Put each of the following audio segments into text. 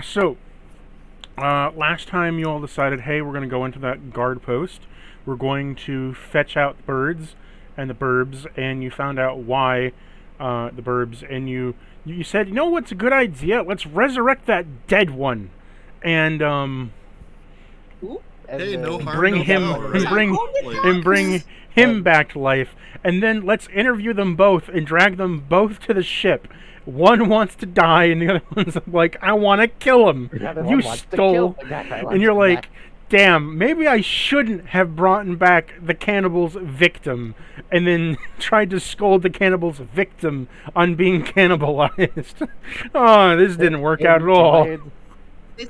So, last time you all decided, hey, we're going to go into that guard post. We're going to fetch out birds and the burbs, and you found out why the burbs, and you said, you know what's a good idea? Let's resurrect that dead one, and Hey, no harm, bring no him foul, right? and bring him back to life, and then let's interview them both and drag them both to the ship. One wants to die, and the other one's like, I want to kill him. You stole, and you're like, damn, maybe I shouldn't have brought back the cannibal's victim, and then tried to scold the cannibal's victim on being cannibalized. Oh, this didn't work out at all.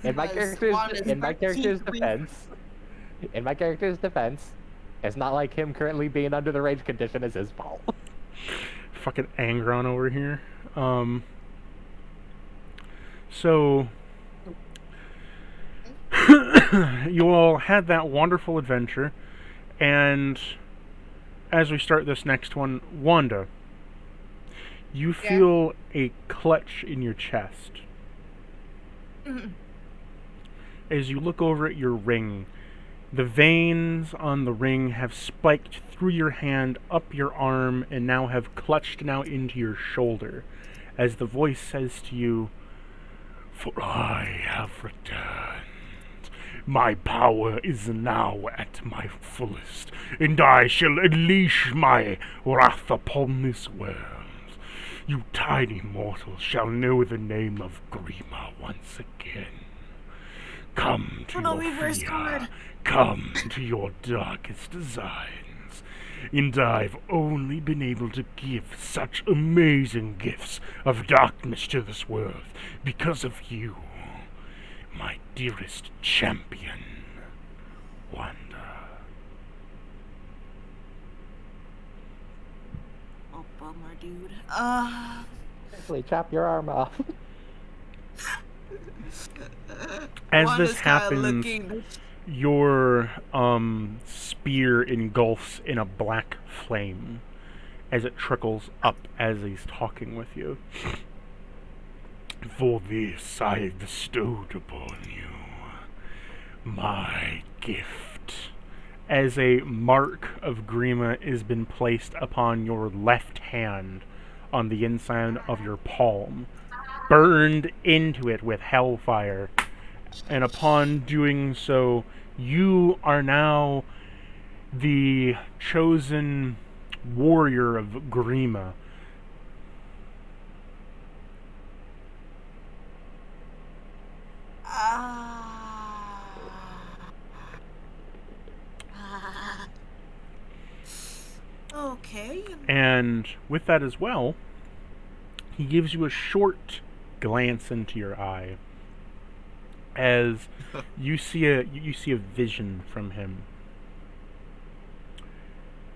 In my character's defense, it's not like him currently being under the rage condition is his fault. Fucking Angron over here. So you all had that wonderful adventure, and as we start this next one, Wanda, you feel a clutch in your chest. As you look over at your ring, the veins on the ring have spiked through your hand, up your arm, and now have clutched now into your shoulder, as the voice says to you, "For I have returned. My power is now at my fullest, and I shall unleash my wrath upon this world. You tiny mortals shall know the name of Grima once again. Come to your fear, come to your darkest designs, and I've only been able to give such amazing gifts of darkness to this world because of you, my dearest champion, Wanda." Oh, bummer, dude. Actually, chop your arm off. As this happens, your spear engulfs in a black flame as it trickles up as he's talking with you. "For this I have bestowed upon you my gift." As a mark of Grima has been placed upon your left hand on the inside of your palm, burned into it with hellfire. And upon doing so, you are now the chosen warrior of Grima. Okay. And with that as well, he gives you a short glance into your eye as you see a vision from him.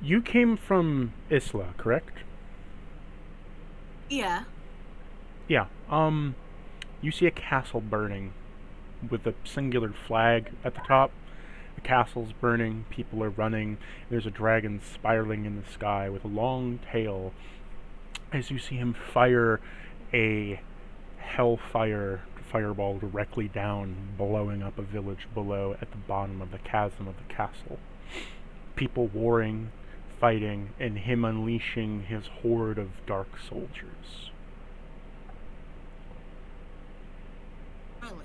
You came from Isla, correct? Yeah. Yeah. You see a castle burning with a singular flag at the top. The castle's burning, people are running, there's a dragon spiraling in the sky with a long tail as you see him fire a hellfire fireball directly down, blowing up a village below at the bottom of the chasm of the castle. People warring, fighting, and him unleashing his horde of dark soldiers. Really?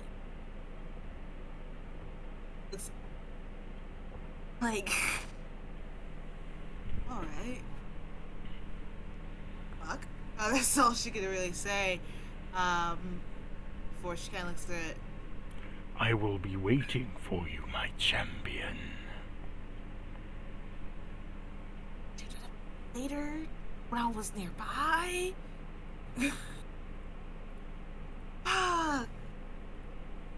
It's like, alright. Fuck. That's all she could really say. Before she kind of looks at it. "I will be waiting for you, my champion." Later, when I was nearby.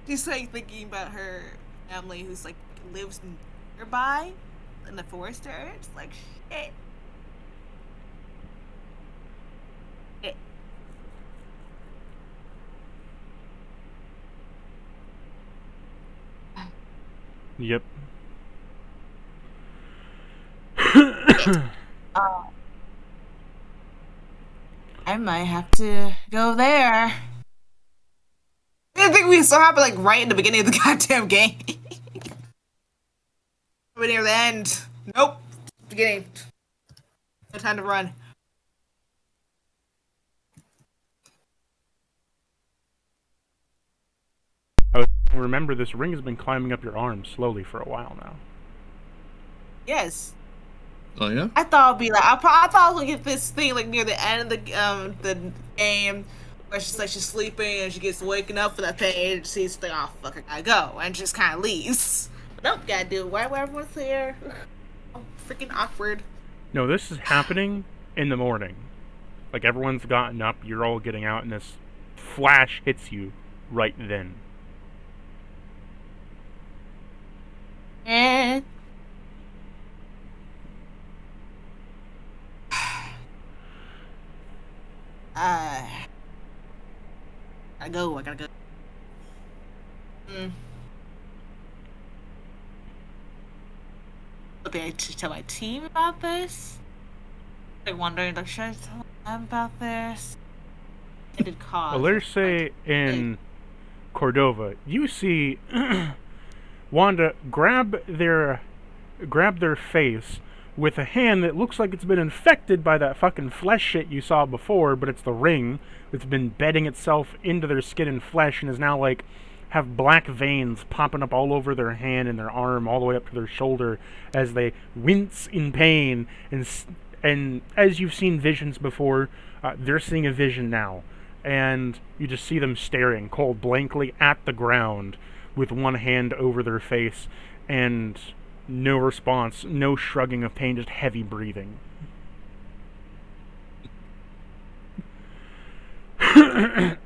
She's like thinking about her family who's like lives nearby in the forest area. It's like shit. Yep. I might have to go there. we so happened like right in the beginning of the goddamn game. We're near the end. Nope. Beginning. No time to run. Remember, this ring has been climbing up your arm slowly for a while now. Yes. Oh yeah. I thought it'd be like I thought I was gonna get this thing like near the end of the game where she's sleeping and she gets waking up for that pain and she's like, oh fuck, I gotta go, and just kind of leaves. But nope, gotta do it while everyone's here. Oh, freaking awkward. No, this is happening in the morning. Like, everyone's gotten up, you're all getting out, and this flash hits you right then. And I gotta go. Okay, I should tell my team about this. They're wondering, like, should I tell them about this? It did cause. Well, let's say in Cordova, you see Wanda grab their face with a hand that looks like it's been infected by that fucking flesh shit you saw before, but it's the ring that's been bedding itself into their skin and flesh and is now like have black veins popping up all over their hand and their arm all the way up to their shoulder as they wince in pain, and as you've seen visions before, they're seeing a vision now, and you just see them staring cold blankly at the ground with one hand over their face and no response, no shrugging of pain, just heavy breathing.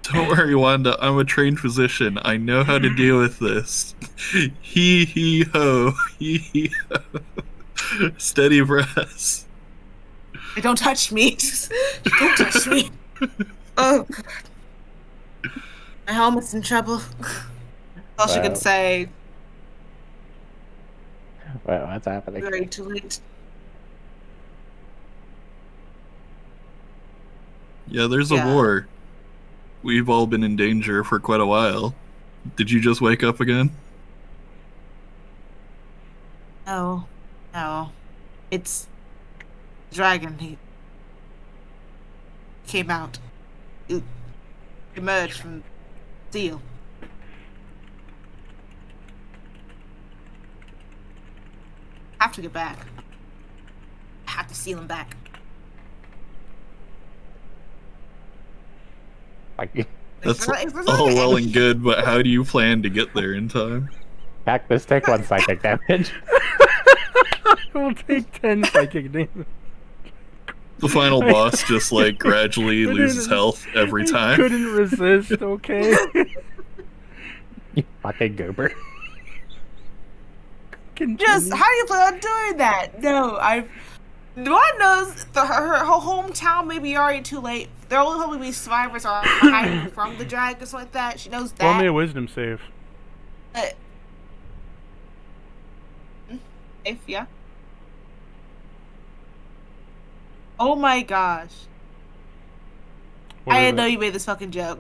Don't worry, Wanda. I'm a trained physician. I know how to deal with this. Hee ho. Hee ho. Steady breaths. Don't touch me. Don't touch me. Oh. My helmet's in trouble. All she can say. Well, what's happening? Very too late. Yeah, there's a war. We've all been in danger for quite a while. Did you just wake up again? No. It's dragon. He came out. It emerged from steel. I have to get back. I have to seal him back. That's all well and good, but how do you plan to get there in time? Cactus, take 1 psychic damage. We'll take 10 psychic damage. The final boss just like gradually loses health every time. Couldn't resist, okay? You fucking goober. Just, how do you plan on doing that? No, God knows her hometown may be already too late. There will only be survivors are hiding from the dragons like that. She knows that. Roll me a wisdom save. If, yeah. Oh my gosh. I didn't know you made this fucking joke.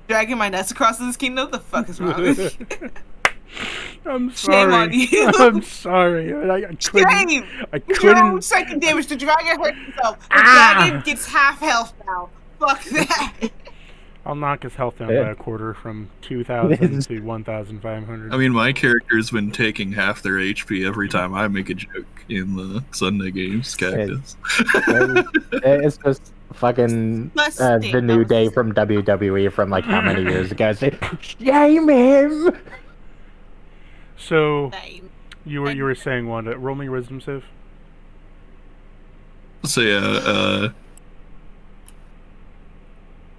Dragging my nuts across this kingdom? What the fuck is wrong with you? I'm sorry. Shame on you. I'm sorry. I couldn't. Shame. I It's your own couldn't. second damage. The dragon hurt himself. The dragon gets half health now. Fuck that. I'll knock his health down by a quarter from 2,000 to 1,500. I mean, my character's been taking half their HP every time I make a joke in the Sunday games, Cactus. It's just fucking the New Day from WWE from like how many years ago? Shame him! So, you were saying, Wanda, roll me your wisdom save. So yeah,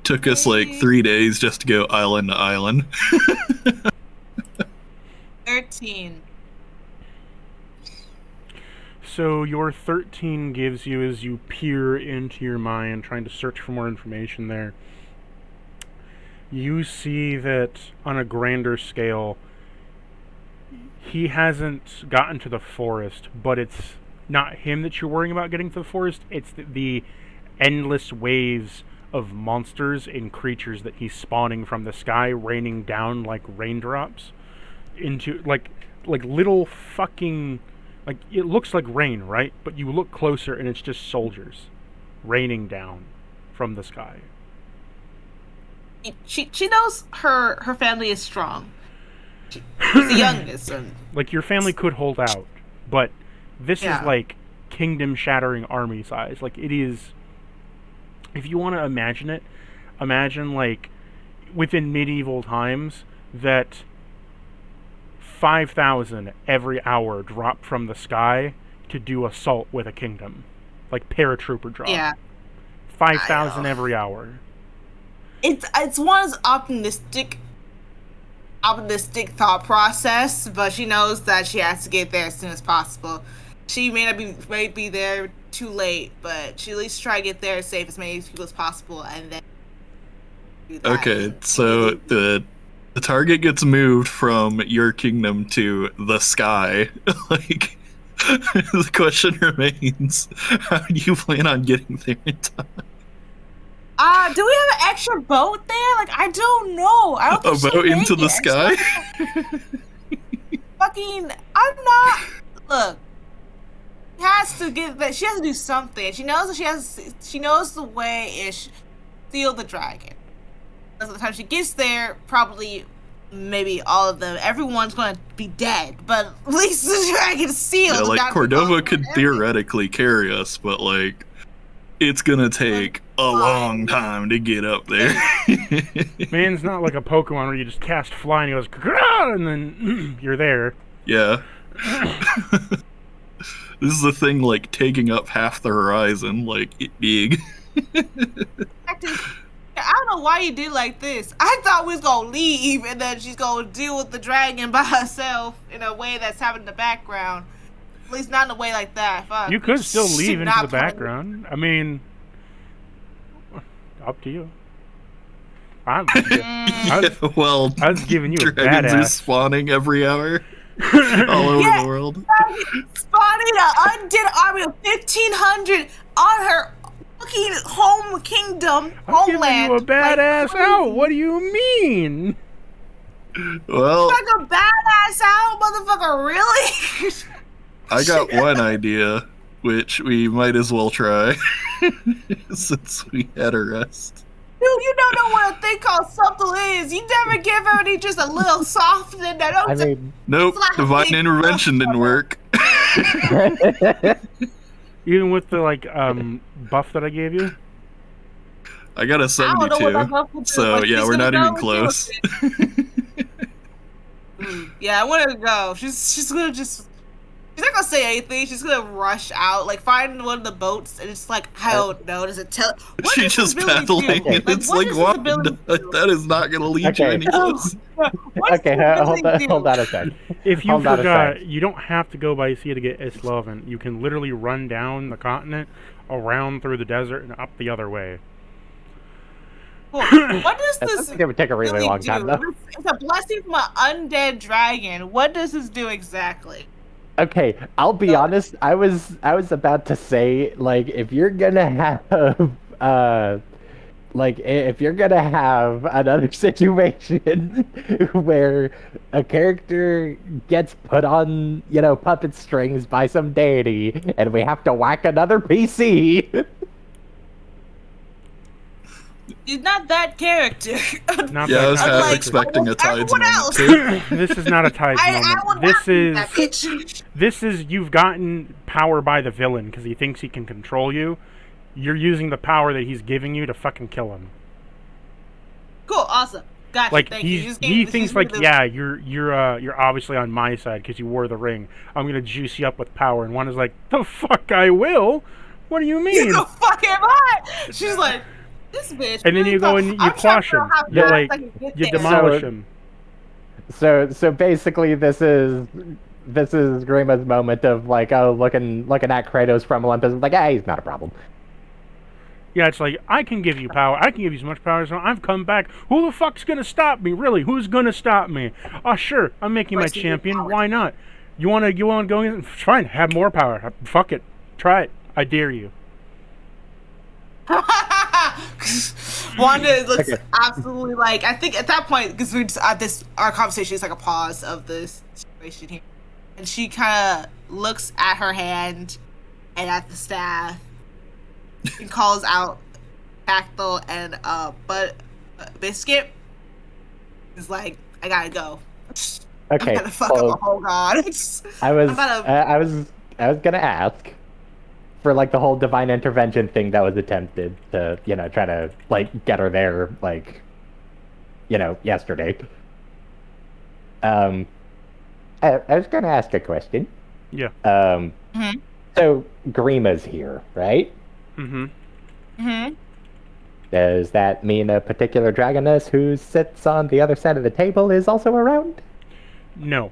took us like 3 days just to go island to island. 13. So your 13 gives you, as you peer into your mind, trying to search for more information there, you see that on a grander scale, he hasn't gotten to the forest, but it's not him that you're worrying about getting to the forest, it's the endless waves of monsters and creatures that he's spawning from the sky, raining down like raindrops into like little fucking, like, it looks like rain, right? But you look closer and it's just soldiers raining down from the sky. She knows her family is strong. She's the youngest. And like, your family could hold out, but this is like kingdom shattering army size. Like, it is, if you want to imagine it, imagine like within medieval times that 5,000 every hour drop from the sky to do assault with a kingdom, like paratrooper drop. Yeah, 5,000 every hour. It's one's optimistic thought process, but she knows that she has to get there as soon as possible. She may be there too late, but she at least try to get there safe as many people as possible, and then do that. Okay, so the target gets moved from your kingdom to the sky. Like, the question remains: how do you plan on getting there in time? Do we have an extra boat there? Like, I don't know. I don't think a boat into the sky? Fucking, I'm not. Look, she has to get that. She has to do something. She knows that she knows the way is steal the dragon. By the time she gets there, probably maybe all of them, everyone's gonna be dead. But at least the dragon's sealed. Yeah, like Cordova could theoretically carry us, but like, it's gonna take a long time to get up there. Man, it's not like a Pokemon where you just cast fly and he goes, and then you're there. Yeah. This is the thing, like, taking up half the horizon, like, it big. I don't know why you did like this. I thought we was gonna leave and then she's gonna deal with the dragon by herself in a way that's happening in the background. At least not in a way like that. Fuck. You could still leave into the background. I mean, up to you. I was giving you a dragons badass. are spawning every hour all over the world. Spawning an undead army of 1,500 on her fucking home kingdom, I'm homeland. giving you a badass out. What do you mean? Well, like a badass out, motherfucker. Really? I got one idea, which we might as well try, since we had a rest. Dude, you don't know what a thing called subtle is. You never give everybody just a little soft and I mean, nope, divine intervention didn't work. Even with the like buff that I gave you? I got a 72, so yeah, we're not even close. Yeah, I want her to go. She's gonna just. She's not gonna say anything. She's gonna rush out, like find one of the boats, and it's like, I don't know. Does it tell? She's just paddling, and it's like, what? That is not gonna lead you any closer. Okay, hold on a sec. If you forgot, you don't have to go by sea to get Izlovent. You can literally run down the continent, around through the desert, and up the other way. Cool. What does this? It would take a really long time, though. It's a blessing from an undead dragon. What does this do exactly? Okay, I'll be honest. I was about to say, like, if you're gonna have if you're gonna have another situation where a character gets put on, puppet strings by some deity, and we have to whack another PC. He's not that character. Not yeah, that I was half like, expecting a Tides everyone moment else. too. This is not a Tides moment. This is you've gotten power by the villain because he thinks he can control you. You're using the power that he's giving you to fucking kill him. Cool, awesome. Gotcha. Like thank he thinks like, yeah, you're obviously on my side because you wore the ring. I'm gonna juice you up with power, and one is like, the fuck I will. What do you mean? The fuck am I? She's like, this bitch. And then you go and you quash him. You demolish him. So basically, this is Grima's moment of like, looking at Kratos from Olympus, like, he's not a problem. Yeah, it's like, I can give you power. I can give you so much power. So I've come back. Who the fuck's gonna stop me? Really? Who's gonna stop me? Oh, sure. I'm making my champion. Why not? You wanna go in? Fine. Have more power. Fuck it. Try it. I dare you. Because Wanda looks Okay. absolutely like, I think at that point, because we just, our conversation is like a pause of this situation here, and she kind of looks at her hand and at the staff and calls out Cactal and but Biscuit is like, I gotta go. Okay, I'm gonna fuck up a whole god. I was, I'm gonna- I was gonna ask for like the whole divine intervention thing that was attempted to, try to like get her there, like, yesterday. I was gonna ask a question. Yeah. Mhm. So Grima's here, right? Mm-hmm. Mhm. Does that mean a particular dragoness who sits on the other side of the table is also around? No.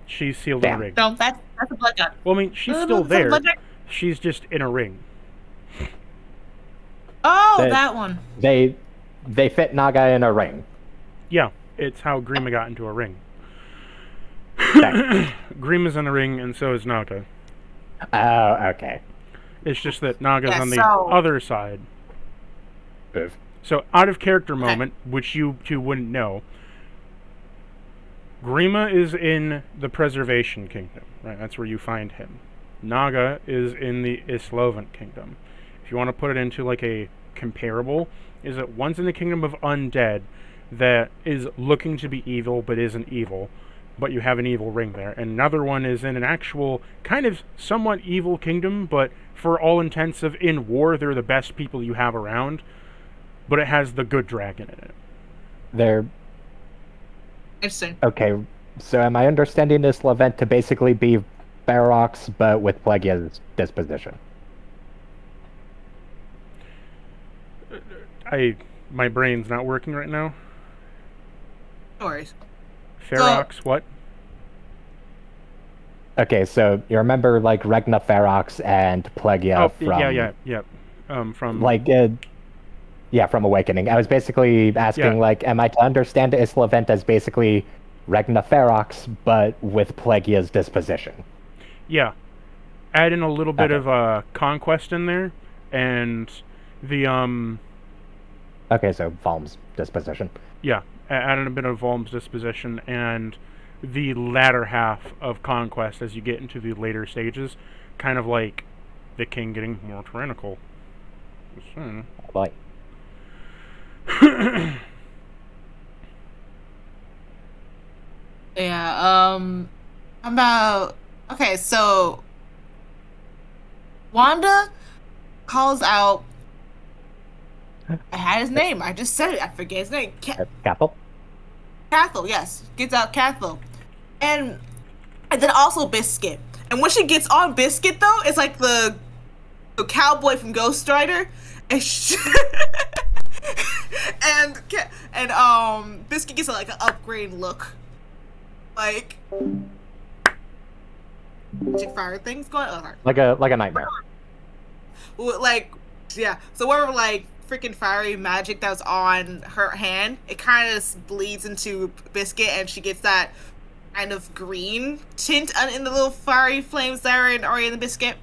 She's sealed in a Damn. ring. No, that's a blood gun. Well, I mean, she's Is still that a there. blood gun? She's just in a ring. Oh, That- that one. They fit Naga in a ring. Yeah, it's how Grima got into a ring. Thanks. Grima's in a ring, and so is Naga. Oh, okay. It's just that Naga's Yeah, on the so- other side. Oof. So, out of character moment, which you two wouldn't know, Grima is in the Preservation Kingdom, right? That's where you find him. Naga is in the Izlovent Kingdom. If you want to put it into like a comparable, is that one's in the Kingdom of Undead that is looking to be evil but isn't evil, but you have an evil ring there. And another one is in an actual kind of somewhat evil kingdom, but for all intents of in war, they're the best people you have around, but it has the good dragon in it. They're Interesting. okay. So am I understanding this Levent to basically be Ferox, but with Plegia's disposition? My brain's not working right now. No worries. Ferox, what? Okay, so you remember like Regna Ferox and Plegia from yeah. From like from Awakening. I was basically asking Yeah. like, am I to understand Islavent as basically Regna Ferox, but with Plegia's disposition? yeah. Add in a little bit Okay. of conquest in there, and the Okay, so Valm's disposition. yeah, add in a bit of Volm's disposition and the latter half of conquest as you get into the later stages, kind of like the king getting more tyrannical. Just saying. Like, Yeah, about okay, so Wanda calls out I had his name, I just said it, I forget his name. Cathal? Cathal, yes. Gets out Cathal. And then also Biscuit. And when she gets on Biscuit though, it's like the cowboy from Ghost Rider. And and Biscuit gets like an upgrade look. Like magic fire things going on. Like a nightmare. Like yeah. So whatever like freaking fiery magic that was on her hand, it kind of bleeds into Biscuit, and she gets that kind of green tint in the little fiery flames that are in the Biscuit.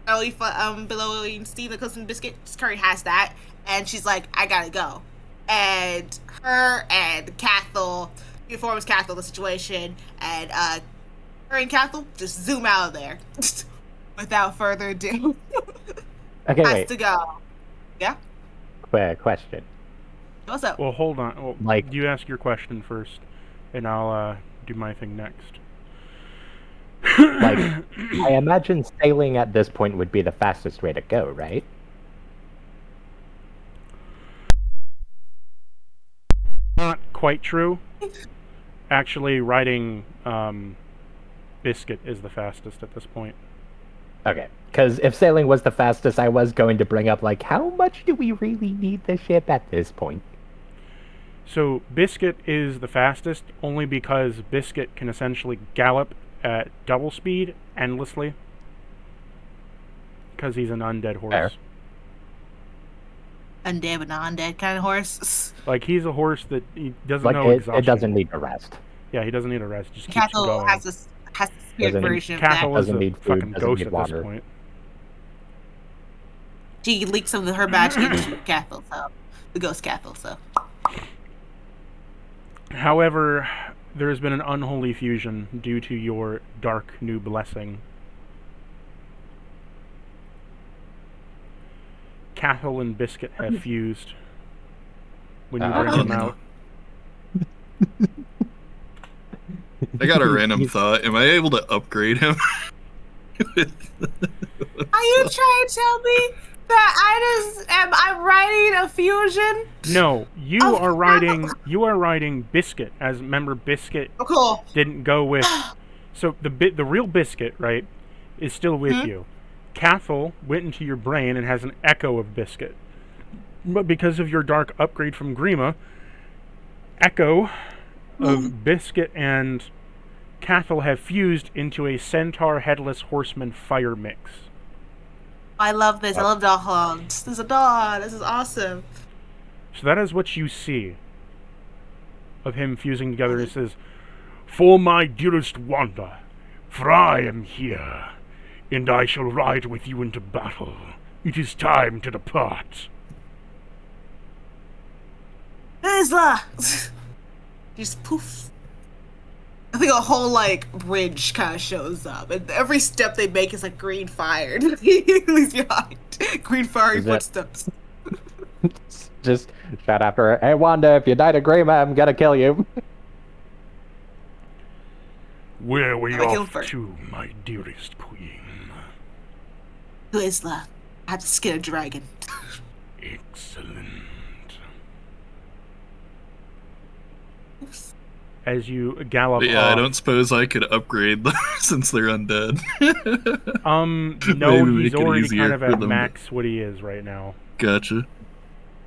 Billowing steam that comes from the Biscuit. Curry has that, and she's like, I gotta go. And her and Cathal informs Cathal the situation, and her and Cathal just zoom out of there without further ado. Okay, Has wait. to go. Yeah. Question. What's up? Well, hold on. Well, Like- you ask your question first, and I'll do my thing next. Like, I imagine sailing at this point would be the fastest way to go, right? Not quite true. Actually, riding Biscuit is the fastest at this point. Okay. Because if sailing was the fastest, I was going to bring up, like, how much do we really need the ship at this point? So Biscuit is the fastest only because Biscuit can essentially gallop at double speed endlessly. Because he's an undead horse. Fair. Undead but not undead kind of horse. Like, he's a horse that he doesn't Like, know exhaustion. it doesn't need to rest. Yeah, he doesn't need a rest. Just keeps Cathal going. has the spirit Doesn't- version of that. Cathal is Doesn't a need food, fucking doesn't ghost need at water. this point. She leaked some of her magic into Cathal, so the ghost capital. So However, there has been an unholy fusion due to your dark new blessing. Cathal and Biscuit have fused when you bring them out. I got a random thought. Am I able to upgrade him? are you trying to tell me that I'm writing a fusion? No, you Oh, are riding Biscuit, as remember Biscuit Oh, cool. didn't go with. So the real Biscuit, right, is still with you. Cathal went into your brain and has an echo of Biscuit. But because of your dark upgrade from Grima, echo of Biscuit and Cathal have fused into a Centaur Headless Horseman fire mix. I love this. I love dogs. There's a dog. This is awesome. So that is what you see of him fusing together. It says, "For my dearest Wanda, for I am here, and I shall ride with you into battle. It is time to depart." Isla! Just poof. I think a whole, like, bridge kind of shows up, and every step they make is, like, green fire. He leaves behind. Green fiery footsteps. Just shout after her, "Hey Wanda, if you die to Grima, I'm gonna kill you." Where are we I killed off first. to, my dearest queen? To Isla. I have to skin a dragon. Excellent. As you gallop But yeah, off, I don't suppose I could upgrade them since they're undead. no, Maybe he's make it already easier kind of for at them. max what he is right now. Gotcha.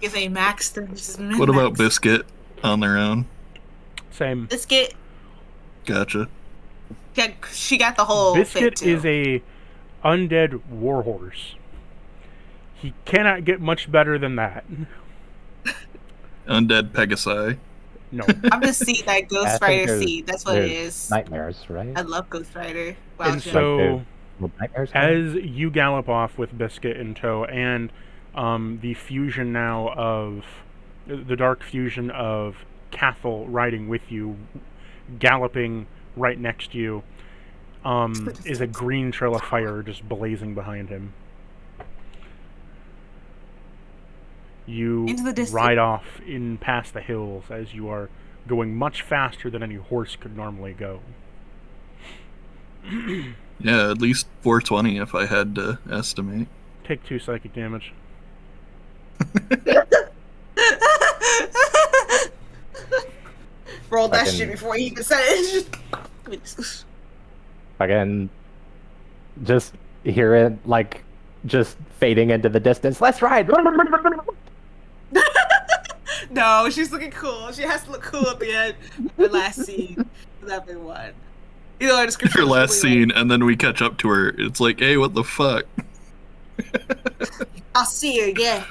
If they max, then this is min-max. What about Biscuit on their own? Same. Biscuit? Gotcha. She got the whole Biscuit thing, too. is a undead warhorse. He cannot get much better than that. Undead Pegasi. No. I'm just seeing that I Ghost think Rider there's- seed. That's what it there's is. Nightmares, right? I love Ghost Rider. Wow, And Jen. so, Nightmares. as you gallop off with Biscuit in tow, and the fusion now of the dark fusion of Cathal riding with you, galloping right next to you, is a green trail of fire just blazing behind him. You Into the distance. ride off in past the hills as you are going much faster than any horse could normally go. Yeah, at least 420 if I had to estimate. Take 2 psychic damage. Rolled that Fucking- shit before he even said it. Fucking just hear it like just fading into the distance. Let's ride. No, she's looking cool. She has to look cool at the end. The last scene with everyone. You know, our description Her was last really scene, and then we catch up to her. It's like, hey, what the fuck? I'll see her again.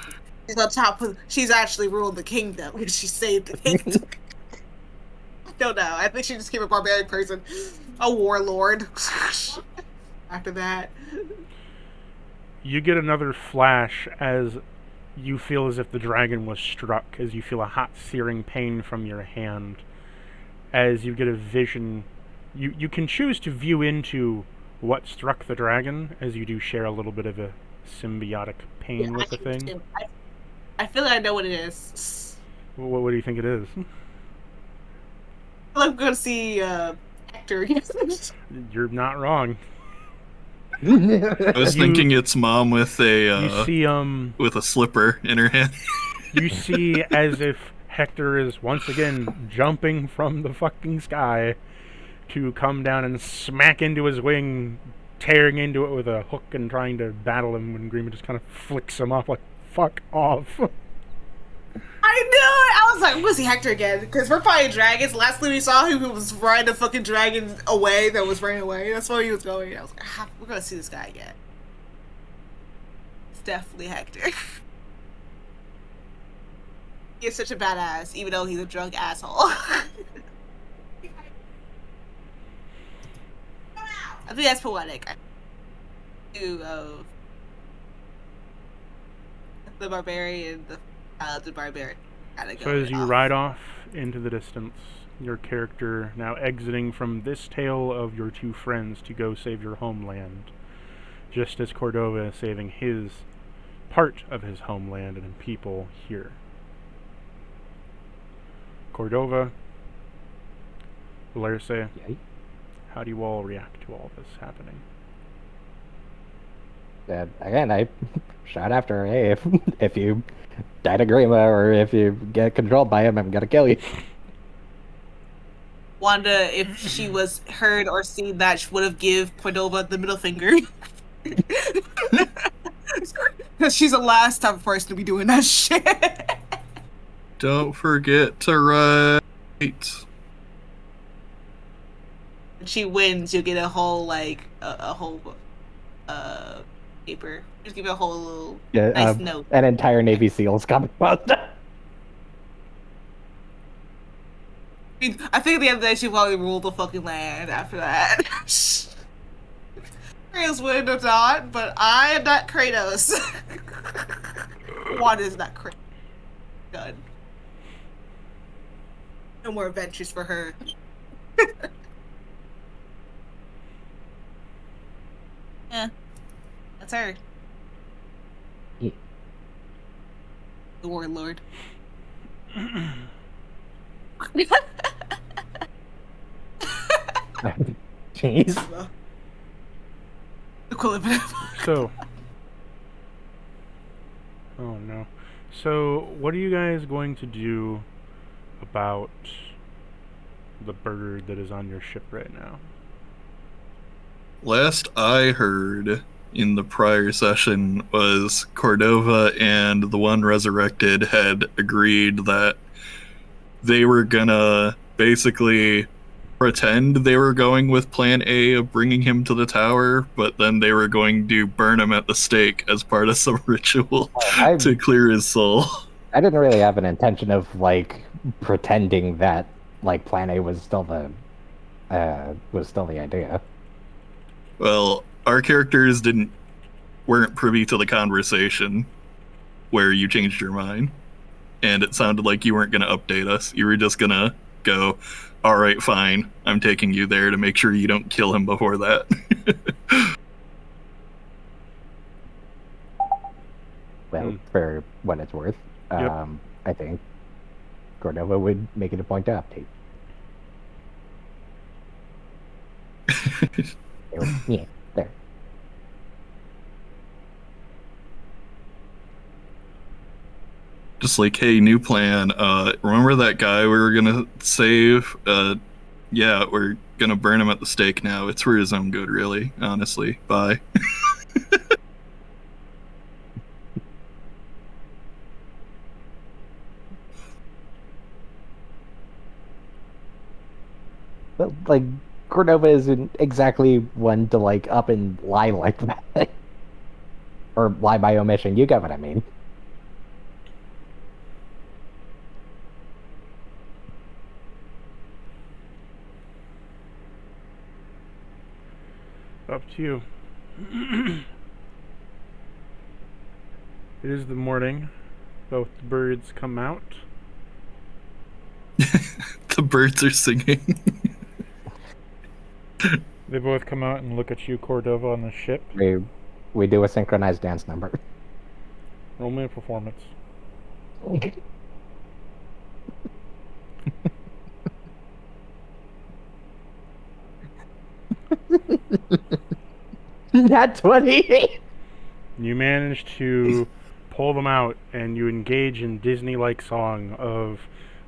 She's on top of. She's actually ruled the kingdom. She saved the kingdom. I don't know. I think she just became a barbaric person, a warlord. After that, You get another flash as you feel as if the dragon was struck, as you feel a hot searing pain from your hand. As you get a vision, you can choose to view into what struck the dragon, as you do share a little bit of a symbiotic pain with the thing. I feel like I know what it is. What do you think it is? I'm going to see Hector. You're not wrong. I was thinking it's mom with You a see, with a slipper in her hand. you see as if Hector is once again jumping from the fucking sky to come down and smack into his wing, tearing into it with a hook and trying to battle him when Grima just kind of flicks him off like, fuck off. I knew it! I was like, I'm gonna see Hector again. Because we're fighting dragons. Last time we saw him, he was riding the fucking dragon away that was running away. That's where he was going. I was like, we're gonna see this guy again. It's definitely Hector. He's such a badass, even though he's a drunk asshole. I think that's poetic. Of the barbarian, the The barbarian. Gotta go So as you off. ride off into the distance, your character now exiting from this tale of your two friends to go save your homeland, just as Cordova is saving his part of his homeland and people here. Cordova, Valerce, Yay. how do you all react to all this happening? Again, I shout after her, hey, if you die to Grima or if you get controlled by him, I'm gonna kill you. Wanda, if she was heard or seen that, she would have give Cordova the middle finger. Because she's the last type of person to be doing that shit. Don't forget to write. When she wins, you'll get a whole, like, a whole paper. Just give it a whole little nice note. An entire Navy SEALs comic book. I mean, I think at the end of the day, she probably ruled the fucking land after that. Kratos would have not, but I am not Kratos. What is not Kratos? Done. No more adventures for her. Yeah, that's her. Yeah. The warlord. Jeez. Equivalent. So, oh no. So, what are you guys going to do about the bird that is on your ship right now? Last I heard in the prior session was Cordova and the one resurrected had agreed that they were gonna basically pretend they were going with plan A of bringing him to the tower, but then they were going to burn him at the stake as part of some ritual to clear his soul. I didn't really have an intention of like pretending that like plan A was still the idea. Well, our characters weren't privy to the conversation where you changed your mind, and it sounded like you weren't going to update us. You were just going to go, all right, fine, I'm taking you there to make sure you don't kill him before that. Well, for what it's worth, Yep. I think Cordova would make it a point to update. Yeah, there. Just like, hey, new plan. Remember that guy we were gonna save? Yeah, we're gonna burn him at the stake now. It's for his own good, really. Honestly, bye. But like Cordova isn't exactly one to like up and lie like that. Or lie by omission, you get what I mean. Up to you. It is the morning. Both the birds come out. The birds are singing. They both come out and look at you, Cordova, on the ship. We do a synchronized dance number. Roll me a performance. Not 20. You manage to pull them out, and you engage in Disney-like song of,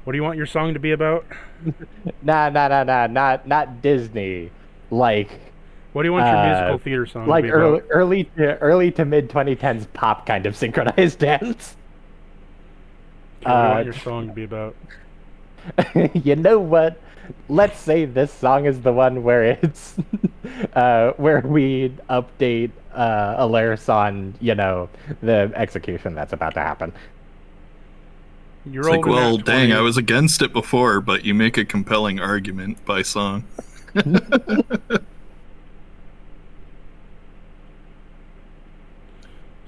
what do you want your song to be about? Nah, not Disney. Like, What do you want your musical theater song like to be about? early to mid 2010s pop kind of synchronized dance. Okay, what do you want your song to be about? You know what? Let's say this song is the one where it's where we update alerts on, you know, the execution that's about to happen. You're It's like, rolling well, that dang, 20. I was against it before, but you make a compelling argument by song.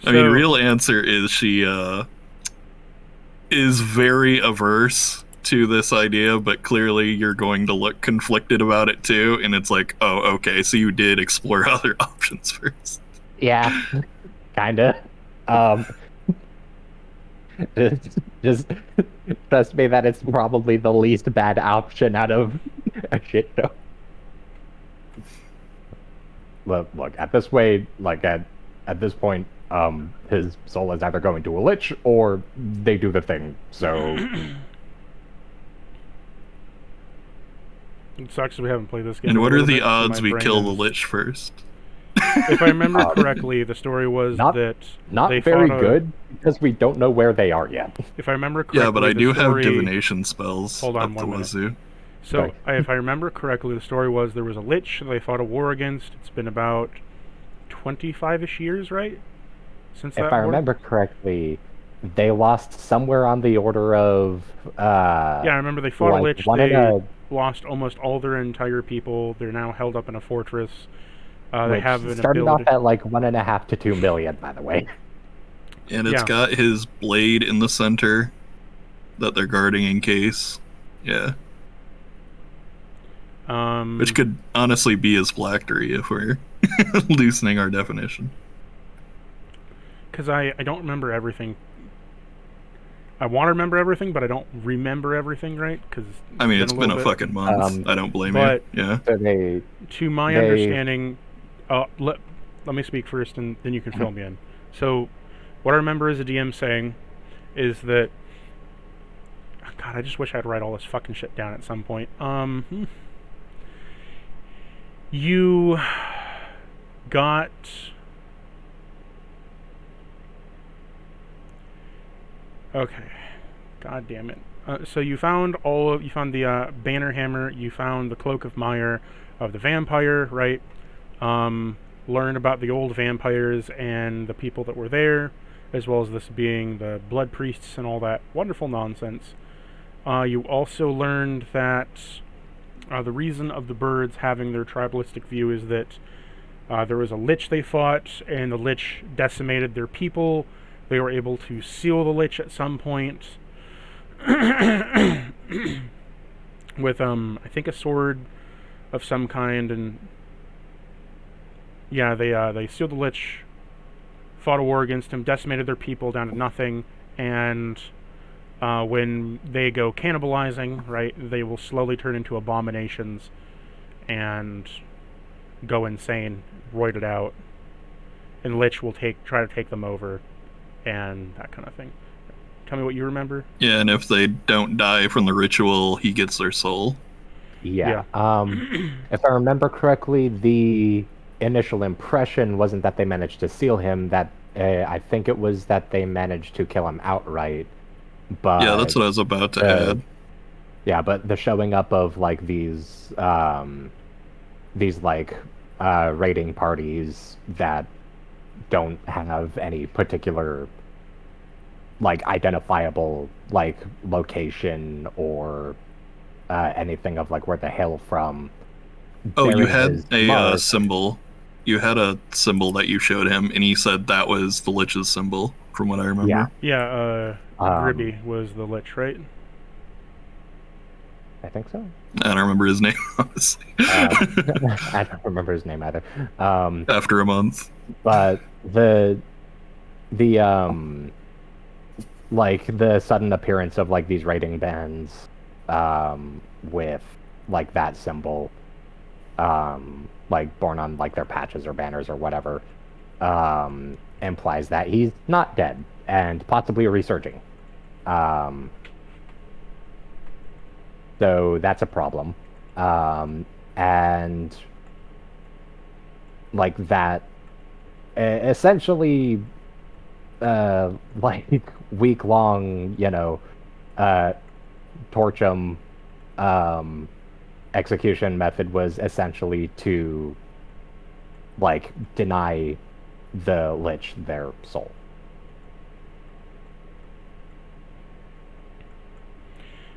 I mean, real answer is she is very averse to this idea, but clearly you're going to look conflicted about it too, and it's like, oh, okay, so you did explore other options first. Yeah, kinda. Um, just trust me that it's probably the least bad option out of a shit show. Look, at this way, like at this point, his soul is either going to a lich or they do the thing. So It sucks we haven't played this game. And a what are little the bit, so odds my we brain kill the is- lich first? If I remember correctly, the story was not that not they very fought a- good because we don't know where they are yet. If I remember correctly, Yeah, but I the do have story- divination spells Hold on up the one minute. wazoo. So, Sorry. if I remember correctly, the story was there was a lich they fought a war against. It's been about 25-ish years, right? Since that If I war? remember correctly, they lost somewhere on the order of Yeah, I remember they fought a like lich. one They and lost almost all their entire people. They're now held up in a fortress. They which have an started ability. off at like 1.5 to 2 million, by the way. And it's Yeah. got his blade in the center that they're guarding in case. Yeah. Which could honestly be his phylactery if we're loosening our definition. Because I don't remember everything. I want to remember everything, but I don't remember everything, right? Because I mean, it's been a bit. fucking month. I don't blame but- you. Yeah. So they To my They- understanding, let me speak first, and then you can fill me in. So, what I remember as a DM saying is that, God, I just wish I'd write all this fucking shit down at some point. You got okay. God damn it. So you found the banner hammer, you found the cloak of mire of the vampire, right? Learned about the old vampires and the people that were there, as well as this being the blood priests and all that wonderful nonsense. You also learned that the reason of the birds having their tribalistic view is that there was a lich they fought, and the lich decimated their people. They were able to seal the lich at some point with, I think, a sword of some kind, and yeah, they sealed the lich, fought a war against him, decimated their people down to nothing, and when they go cannibalizing, right, they will slowly turn into abominations and go insane, roided out, and Lich will try to take them over, and that kind of thing. Tell me what you remember. Yeah, and if they don't die from the ritual, he gets their soul. Yeah. If I remember correctly, the initial impression wasn't that they managed to seal him. That I think it was that they managed to kill him outright. But Yeah, that's what I was about to add. yeah, but the showing up of like these like raiding parties that don't have any particular like identifiable like location or anything of like where they hail from. Oh, you bearing had his a mark. symbol. You had a symbol that you showed him, and he said that was the Lich's symbol, from what I remember. Yeah. Yeah, Gribby was the Lich, right? I think so. I don't remember his name, honestly. I don't remember his name either. After a month. But the like the sudden appearance of like these raiding bands with like that symbol like born on like their patches or banners or whatever implies that he's not dead and possibly resurging. So that's a problem. And like that essentially like week-long, torchum execution method was essentially to like deny the Lich their soul.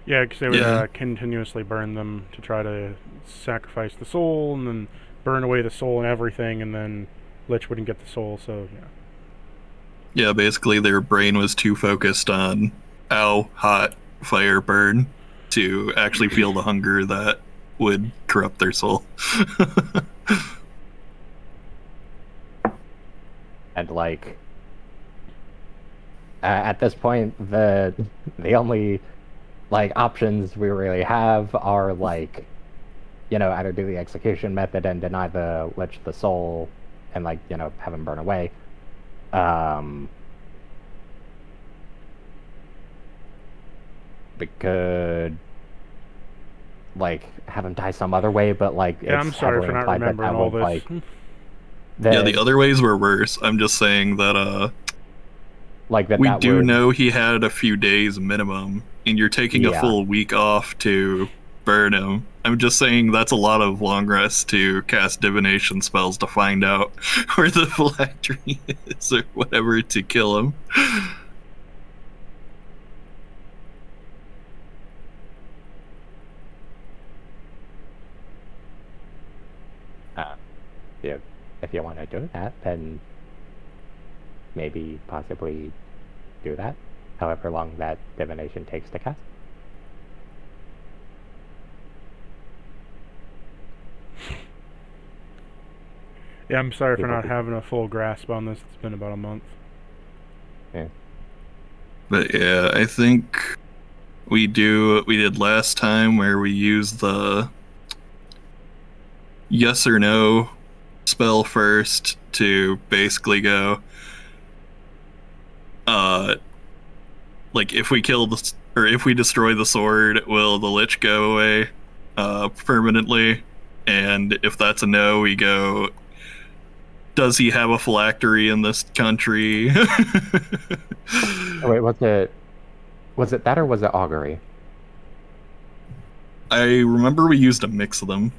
Yeah, because they would Yeah. continuously burn them to try to sacrifice the soul, and then burn away the soul and everything, and then Lich wouldn't get the soul, so yeah. Yeah, basically their brain was too focused on ow, hot, fire, burn to actually feel the hunger that would corrupt their soul. And like at this point, the only like options we really have are like, you know, either do the execution method and deny the lich the soul, and like, you know, have him burn away. We could like have him die some other way, but like Yeah, it's I'm sorry heavily for not implied that remembering that all would this. like Yeah, the other ways were worse. I'm just saying that like that we that do would, know he had a few days minimum, and you're taking a Yeah. full week off to burn him. I'm just saying that's a lot of long rest to cast divination spells to find out where the phylactery is or whatever to kill him. if you want to do that, then maybe possibly do that. However long that divination takes to cast. Yeah, I'm sorry for People not do. having a full grasp on this. It's been about a month. Yeah. But yeah, I think we do what we did last time where we used the yes or no spell first to basically go like if we kill the or if we destroy the sword, will the lich go away permanently? And if that's a no, we go, does he have a phylactery in this country? Oh, wait, was it that or was it augury? I remember we used a mix of them.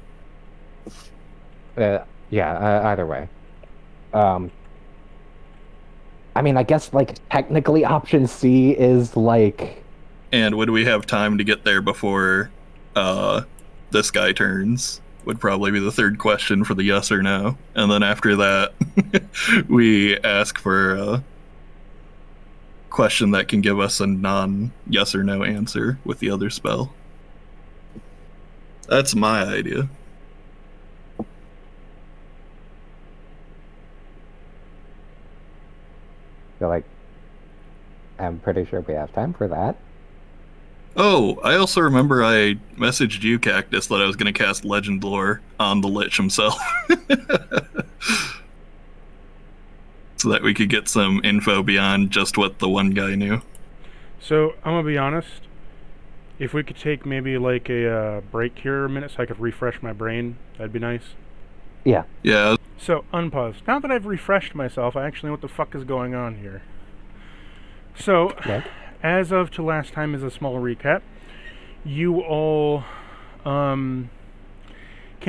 Yeah, either way. I mean, I guess like technically option C is like, And would we have time to get there before this guy turns? Would probably be the third question for the yes or no. And then after that, we ask for a question that can give us a non yes or no answer with the other spell. That's my idea. feel like I'm pretty sure we have time for that. Oh, I also remember I messaged you, Cactus, that I was going to cast Legend Lore on the Lich himself. So that we could get some info beyond just what the one guy knew. So, I'm gonna be honest. If we could take maybe like a break here a minute so I could refresh my brain, that'd be nice. Yeah. Yeah, So, unpause. Now that I've refreshed myself, I actually know what the fuck is going on here. So, Right. as of to last time, as a small recap, you all came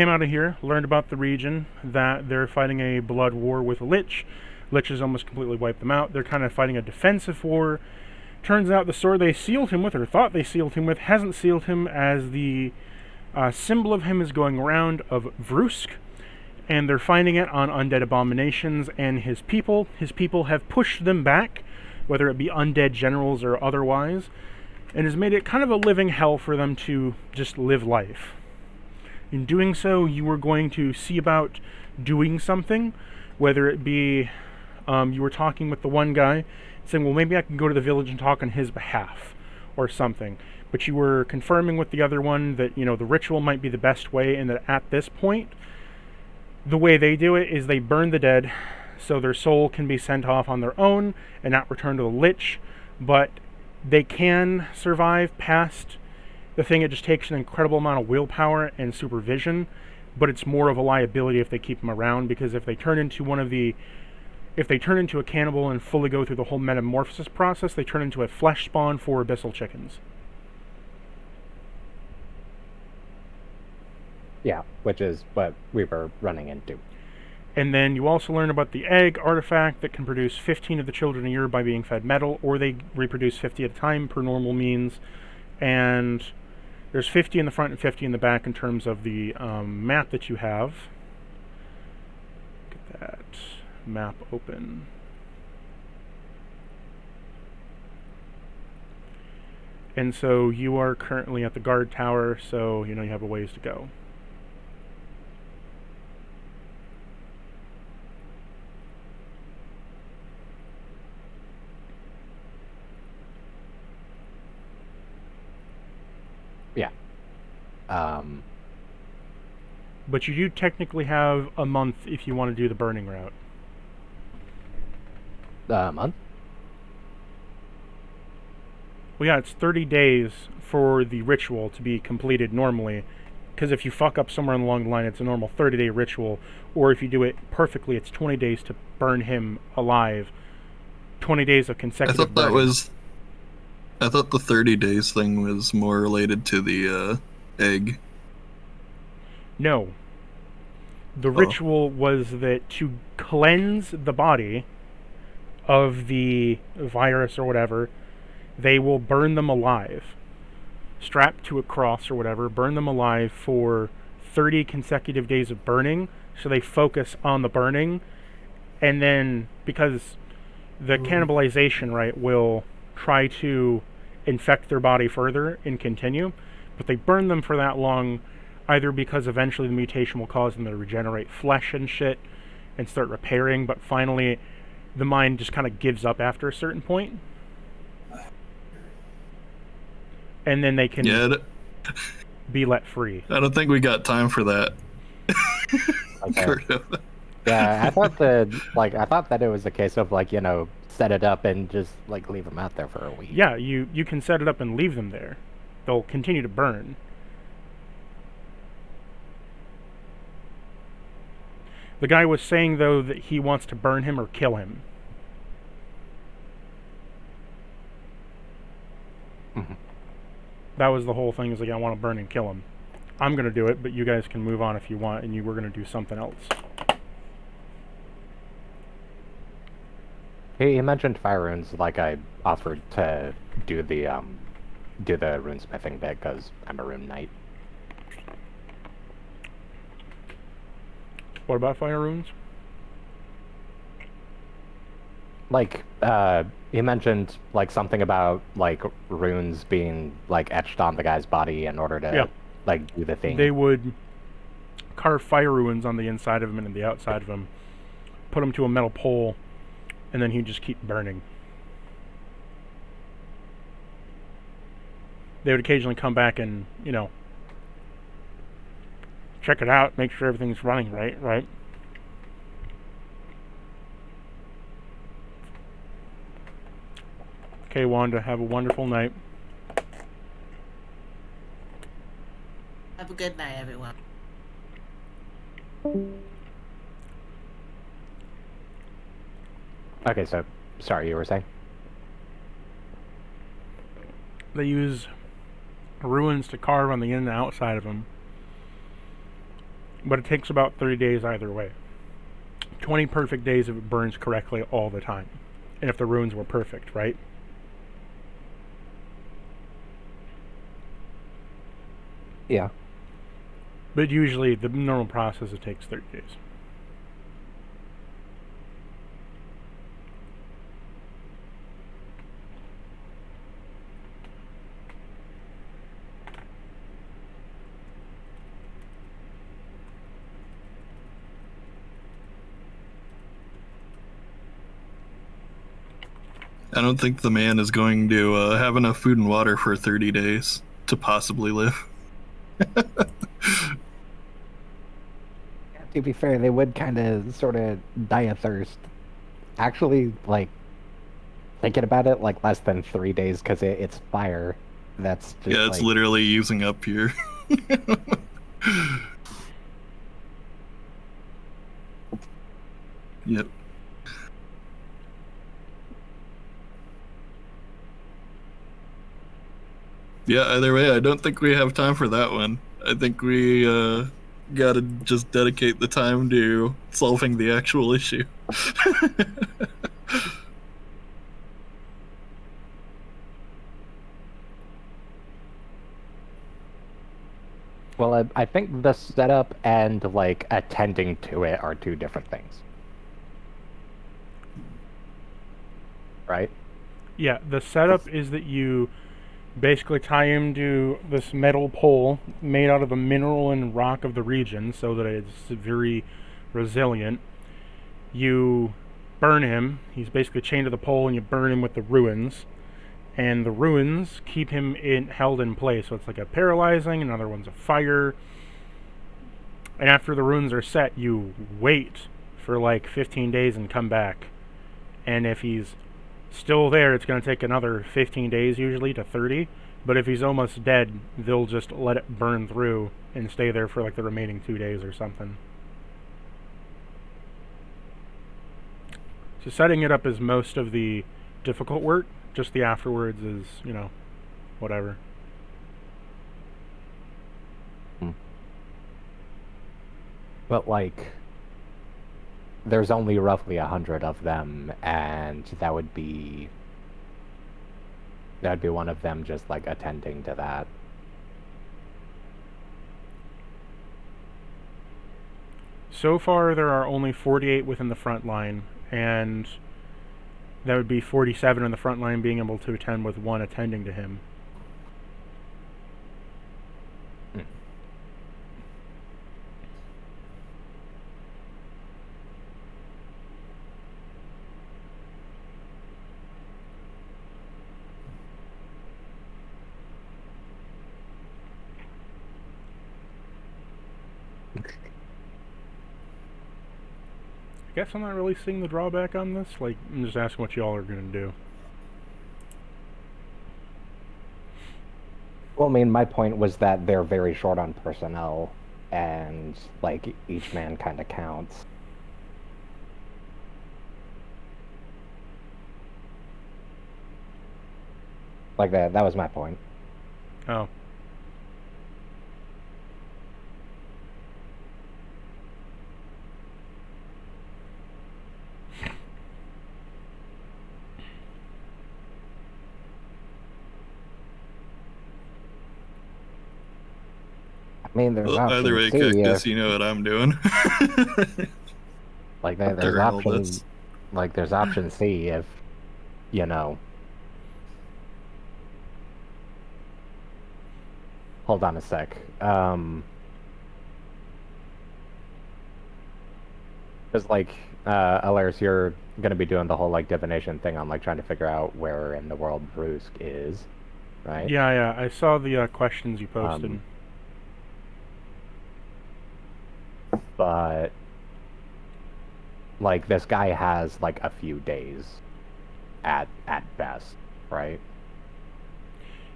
out of here, learned about the region, that they're fighting a blood war with a lich. Lich has almost completely wiped them out. They're kind of fighting a defensive war. Turns out the sword they sealed him with, or thought they sealed him with, hasn't sealed him, as the symbol of him is going around of Vrusk, and they're finding it on undead abominations and his people. His people have pushed them back, whether it be undead generals or otherwise, and has made it kind of a living hell for them to just live life. In doing so, you are going to see about doing something, whether it be you were talking with the one guy, saying, well, maybe I can go to the village and talk on his behalf, or something. But you were confirming with the other one that, you know, the ritual might be the best way, and that at this point, the way they do it is they burn the dead, so their soul can be sent off on their own and not return to the lich, but they can survive past the thing. It just takes an incredible amount of willpower and supervision, but it's more of a liability if they keep them around, because if they turn into if they turn into a cannibal and fully go through the whole metamorphosis process, they turn into a flesh spawn for abyssal chickens. Yeah, which is what we were running into. And then you also learn about the egg artifact that can produce 15 of the children a year by being fed metal, or they reproduce 50 at a time per normal means. And there's 50 in the front and 50 in the back in terms of the map that you have. Get that map open. And so you are currently at the guard tower, so you have a ways to go. Yeah. But you do technically have a month if you want to do the burning route. Month? Well, yeah, it's 30 days for the ritual to be completed normally. Because if you fuck up somewhere along the line, it's a normal 30-day ritual. Or if you do it perfectly, it's 20 days to burn him alive. 20 days of I consecutive thought burning. I thought the 30 days thing was more related to the egg. No. The ritual was that to cleanse the body of the virus or whatever, they will burn them alive. Strapped to a cross or whatever, burn them alive for 30 consecutive days of burning, so they focus on the burning. And then, because the cannibalization, right, will try to infect their body further and continue, but they burn them for that long, either because eventually the mutation will cause them to regenerate flesh and shit and start repairing, but finally the mind just kind of gives up after a certain point. And then they can be let free. I don't think we got time for that. Okay. Yeah, I thought that it was a case of set it up and just leave them out there for a week. Yeah, you can set it up and leave them there. They'll continue to burn. The guy was saying, though, that he wants to burn him or kill him. Mm-hmm. That was the whole thing, is I want to burn and kill him. I'm going to do it, but you guys can move on if you want, and we're going to do something else. He mentioned fire runes, I offered to do the runesmithing bit because I'm a rune knight. What about fire runes? He mentioned something about runes being etched on the guy's body in order to do the thing. They would carve fire runes on the inside of him and on the outside of him, put them to a metal pole, and then he'd just keep burning. They would occasionally come back and, check it out, make sure everything's running right? Okay, Wanda, have a wonderful night. Have a good night, everyone. Okay, so, sorry, you were saying? They use ruins to carve on the in and outside of them. But it takes about 30 days either way. 20 perfect days if it burns correctly all the time. And if the runes were perfect, right? Yeah. But usually the normal process, it takes 30 days. I don't think the man is going to have enough food and water for 30 days to possibly live. To be fair, they would kind of sort of die of thirst. Actually, thinking about it, less than 3 days because it's fire. That's just it's literally using up your... Yep. Yeah, either way, I don't think we have time for that one. I think we gotta just dedicate the time to solving the actual issue. Well, I think the setup and attending to it are two different things. Right? Yeah, the setup is that you basically tie him to this metal pole made out of the mineral and rock of the region so that it's very resilient. You burn him. He's basically chained to the pole, and you burn him with the ruins. And the ruins keep him held in place. So it's like a paralyzing, another one's a fire. And after the runes are set, you wait for like 15 days and come back. And if he's still there, it's going to take another 15 days usually to 30. But if he's almost dead, they'll just let it burn through and stay there for like the remaining 2 days or something. So setting it up is most of the difficult work. Just the afterwards is, whatever. But like, there's only roughly 100 of them, and that would be one of them just like attending to that. So far, there are only 48 within the front line, and that would be 47 in the front line being able to attend with one attending to him. I guess I'm not really seeing the drawback on this. Like, I'm just asking what y'all are going to do. Well, I mean, my point was that they're very short on personnel, and like each man kind of counts. Like that was my point. Oh. I mean, there's option either way, C Cactus, if, you know what I'm doing. like there's After all option, this. like there's option C if, Hold on a sec. Because like, Alaris, you're gonna be doing the whole like divination thing on like trying to figure out where in the world Brusque is, right? Yeah, I saw the questions you posted. But like this guy has like a few days at best, right?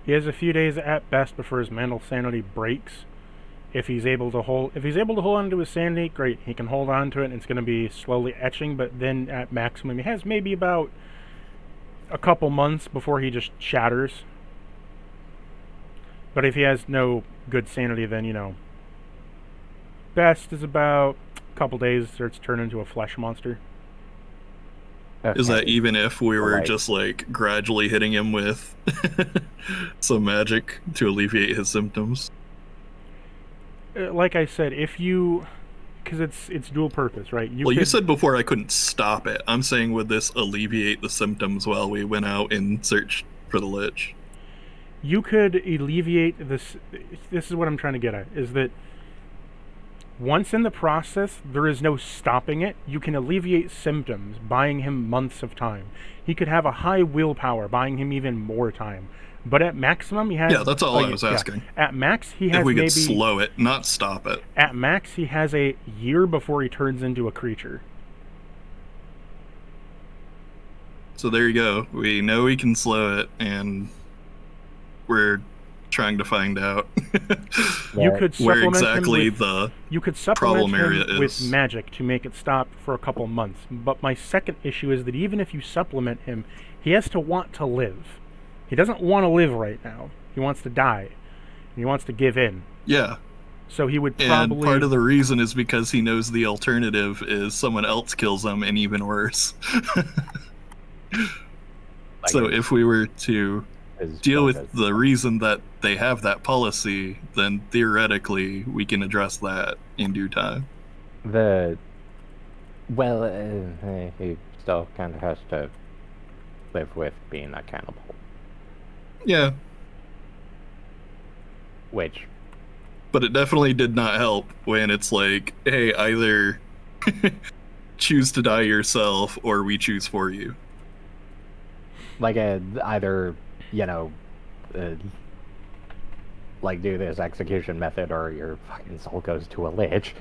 He has a few days at best before his mental sanity breaks. If he's able to hold on to his sanity, great. He can hold on to it, and it's going to be slowly etching. But then at maximum, he has maybe about a couple months before he just shatters. But if he has no good sanity, then best is about a couple days, starts turning into a flesh monster. Okay. Is that even if we were Right. just like gradually hitting him with some magic to alleviate his symptoms? Like I said, if you, because it's dual purpose, right? You said before I couldn't stop it. I'm saying, would this alleviate the symptoms while we went out and searched for the Lich? You could alleviate this. This is what I'm trying to get at, is that once in the process, there is no stopping it. You can alleviate symptoms, buying him months of time. He could have a high willpower, buying him even more time. But at maximum, he has... Yeah, that's all I was asking. At max, he has If we maybe... could slow it, not stop it. At max, he has a year before he turns into a creature. So there you go. We know we can slow it, and we're trying to find out You could where supplement exactly him with, the you could supplement problem area him with is. magic to make it stop for a couple months. But my second issue is that even if you supplement him, he has to want to live. He doesn't want to live right now. He wants to die. He wants to give in. Yeah. So he would And probably... part of the reason is because he knows the alternative is someone else kills him, and even worse. So if we were to deal with the reason that they have that policy, then theoretically we can address that in due time. He still kind of has to live with being a cannibal. Yeah. Which, But it definitely did not help when it's like, hey, either choose to die yourself or we choose for you. like, either, you know, uh, like, do this execution method or your fucking soul goes to a lich.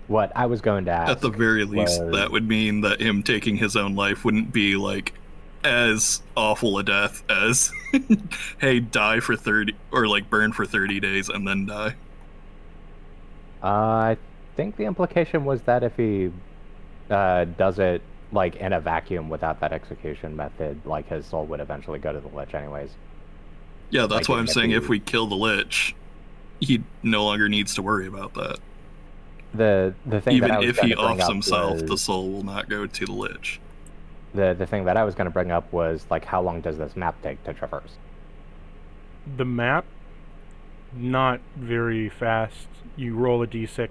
What I was going to ask At the very least, was, that would mean that him taking his own life wouldn't be like as awful a death as, hey, die for 30 or like burn for 30 days and then die. I think the implication was that if he does it like in a vacuum without that execution method, like his soul would eventually go to the lich anyways. Yeah, that's Like, why I'm even if saying if he- we kill the lich, he no longer needs to worry about that. The thing Even that I was if going he to bring offs up himself, the was soul will not go to the lich. the thing that I was going to bring up was like, how long does this map take to traverse? The map, not very fast. You roll a d6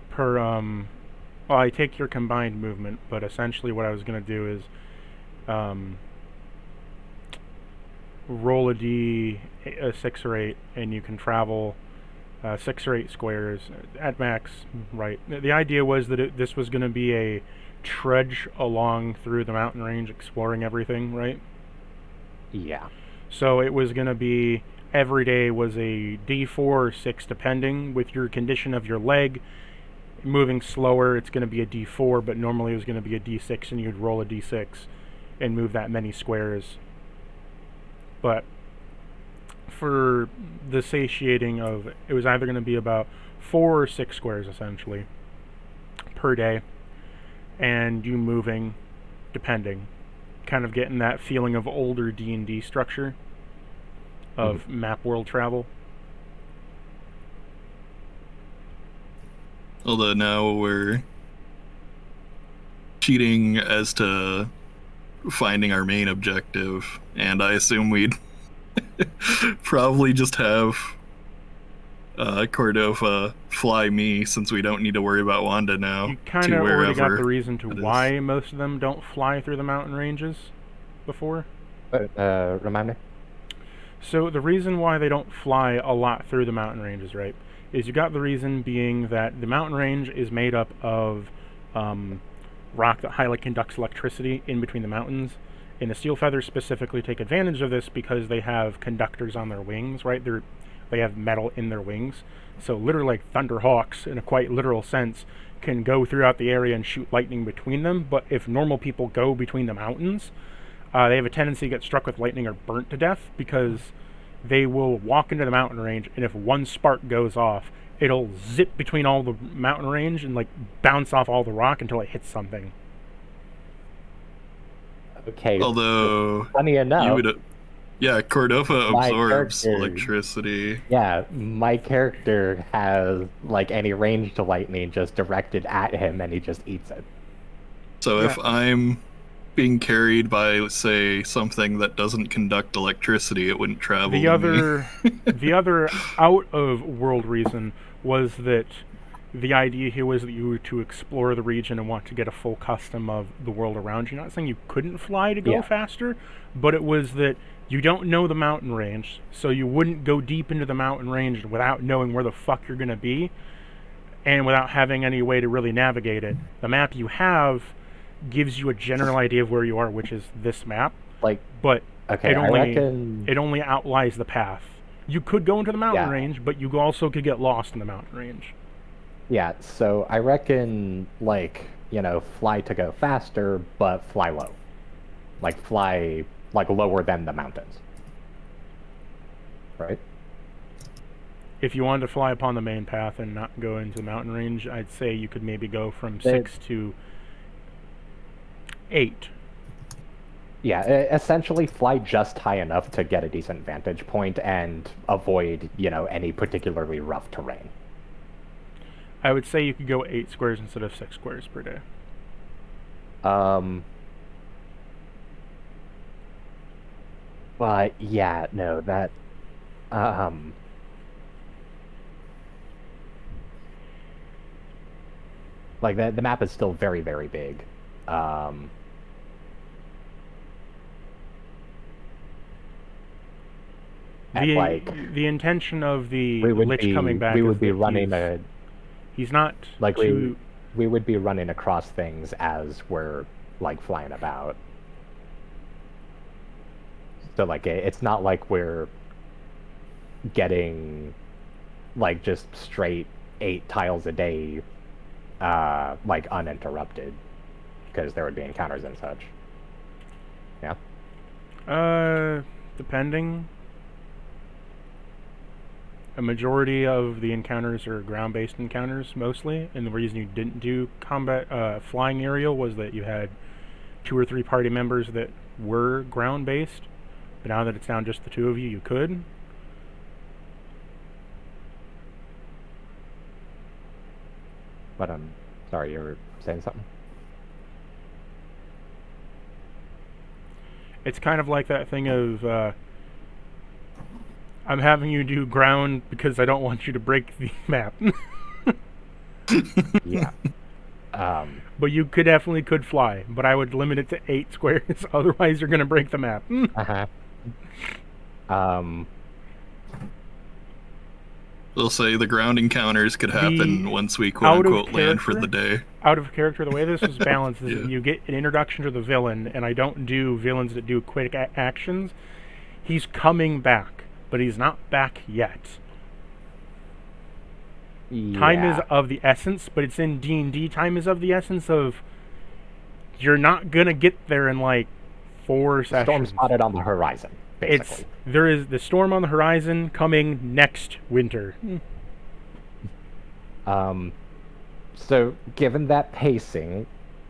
per well, I take your combined movement, but essentially what I was going to do is roll a d6 or 8, and you can travel 6 or 8 squares at max, right? The idea was that this was going to be a trudge along through the mountain range, exploring everything, right? Yeah. So it was going to be every day was a d4 or 6, depending with your condition of your leg. Moving slower, it's going to be a d4, but normally it was going to be a d6, and you'd roll a d6 and move that many squares. But for the satiating of, it was either going to be about 4 or 6 squares essentially per day, and you moving depending, kind of getting that feeling of older D&D structure of map world travel. Although now we're cheating as to finding our main objective, and I assume we'd probably just have Cordova fly me, since we don't need to worry about Wanda now. You kind to of already got wherever the reason to it is. why most of them don't fly through the mountain ranges before. Remind me? So the reason why they don't fly a lot through the mountain ranges, right, is you got the reason being that the mountain range is made up of rock that highly conducts electricity in between the mountains. And the steel feathers specifically take advantage of this because they have conductors on their wings, right? They have metal in their wings. So literally like thunderhawks, in a quite literal sense, can go throughout the area and shoot lightning between them. But if normal people go between the mountains, they have a tendency to get struck with lightning or burnt to death, because they will walk into the mountain range, and if one spark goes off, it'll zip between all the mountain range and like bounce off all the rock until it hits something. Okay. Although, funny enough, you would, yeah, Cordova my absorbs character- electricity. yeah, my character has like any range to lightning just directed at him, and he just eats it. So if Yeah. I'm being carried by, say, something that doesn't conduct electricity, it wouldn't travel The to other, the other out of world reason was that the idea here was that you were to explore the region and want to get a full custom of the world around you. Not saying you couldn't fly to go Yeah. faster, but it was that you don't know the mountain range, so you wouldn't go deep into the mountain range without knowing where the fuck you're going to be, and without having any way to really navigate it. The map you have gives you a general idea of where you are, which is this map, Like, but okay, it only I reckon. it only outlines the path. You could go into the mountain Yeah. range, but you also could get lost in the mountain range. Yeah, so I reckon, like, fly to go faster, but fly low. Like, fly, like, lower than the mountains. Right? If you wanted to fly upon the main path and not go into the mountain range, I'd say you could maybe go from They- 6 to 8. Yeah, essentially fly just high enough to get a decent vantage point and avoid, any particularly rough terrain. I would say you could go 8 squares instead of 6 squares per day. But yeah, no, that like the map is still very, very big. And the intention of the we would Lich be coming back we is would be that running he's not like too... we would be running across things as we're like flying about. So like it's not like we're getting like just straight 8 tiles a day like uninterrupted, because there would be encounters and such. Yeah. Depending. A majority of the encounters are ground-based encounters, mostly, and the reason you didn't do combat flying aerial was that you had 2 or 3 party members that were ground-based, but now that it's down just the 2 of you, you could. But sorry, you were saying something? It's kind of like that thing of, I'm having you do ground because I don't want you to break the map. Yeah. But you definitely could fly, but I would limit it to 8 squares, otherwise you're going to break the map. Uh-huh. They'll say the ground encounters could happen once we quote-unquote land for the day. Out of character, the way this is balanced is Yeah. you get an introduction to the villain, and I don't do villains that do quick actions. He's coming back, but he's not back yet. Yeah. Time is of the essence, but it's in D&D. Time is of the essence of you're not going to get there in like 4 sessions. Storm spotted on the horizon, basically. There is the storm on the horizon coming next winter. So, given that pacing,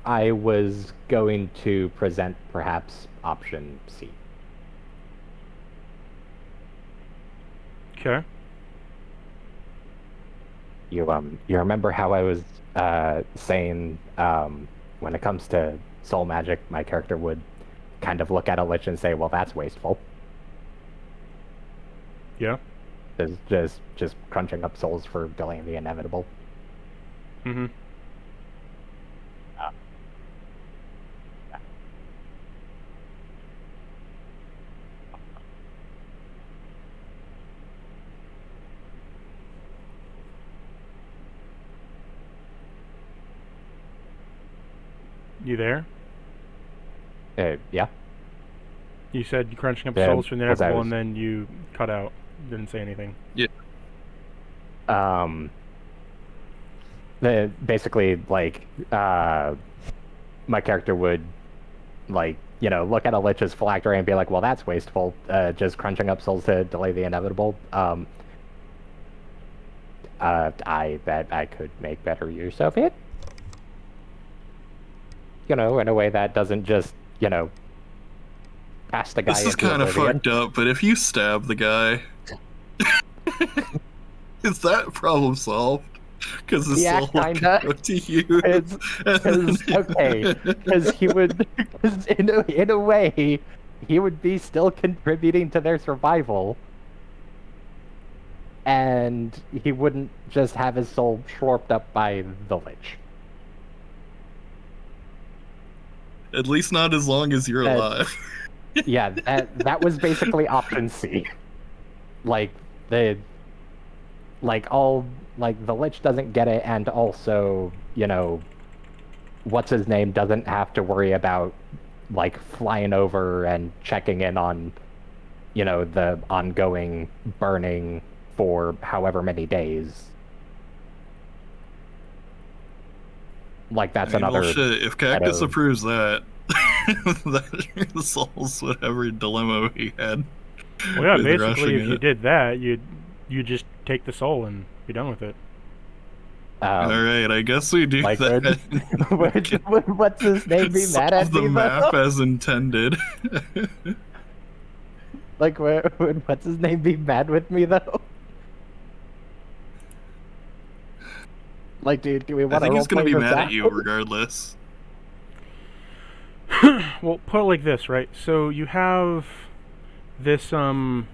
I was going to present perhaps option C. Okay. You remember how I was saying when it comes to soul magic, my character would kind of look at a lich and say, "Well, that's wasteful." Yeah. Just crunching up souls for delaying the inevitable. Mm-hmm. You there? Yeah. You said crunching up Yeah, souls from the as I inevitable, was- and then you cut out. Didn't say anything. Basically, like, my character would, like, look at a lich's phylactery and be like, "Well, that's wasteful. Just crunching up souls to delay the inevitable." I bet I could make better use of it. In a way that doesn't just, pass the guy This is into kind of oblivion. fucked up, but if you stab the guy, is that problem solved? Because his Yeah, soul will kinda. go to you. Okay, because he would, cause in a way, he would be still contributing to their survival, and he wouldn't just have his soul slurped up by the lich. At least not as long as you're That- alive. Yeah, that was basically option C. Like the lich doesn't get it, and also, what's his name doesn't have to worry about like flying over and checking in on, the ongoing burning for however many days. Like that's I mean, another. well, shit, if kind Cactus of- approves that, that solves whatever dilemma he had. Well, yeah, with basically, rushing if you it. did that, you just take the soul and be done with it. Alright, I guess we do Like, that. what's his name be mad at Solve the me map though? as intended. Like, would what's his name be mad with me though? Like, dude, do we I want to think he's gonna be roleplay mad this at you out? regardless. Well, put it like this, right? So you have this you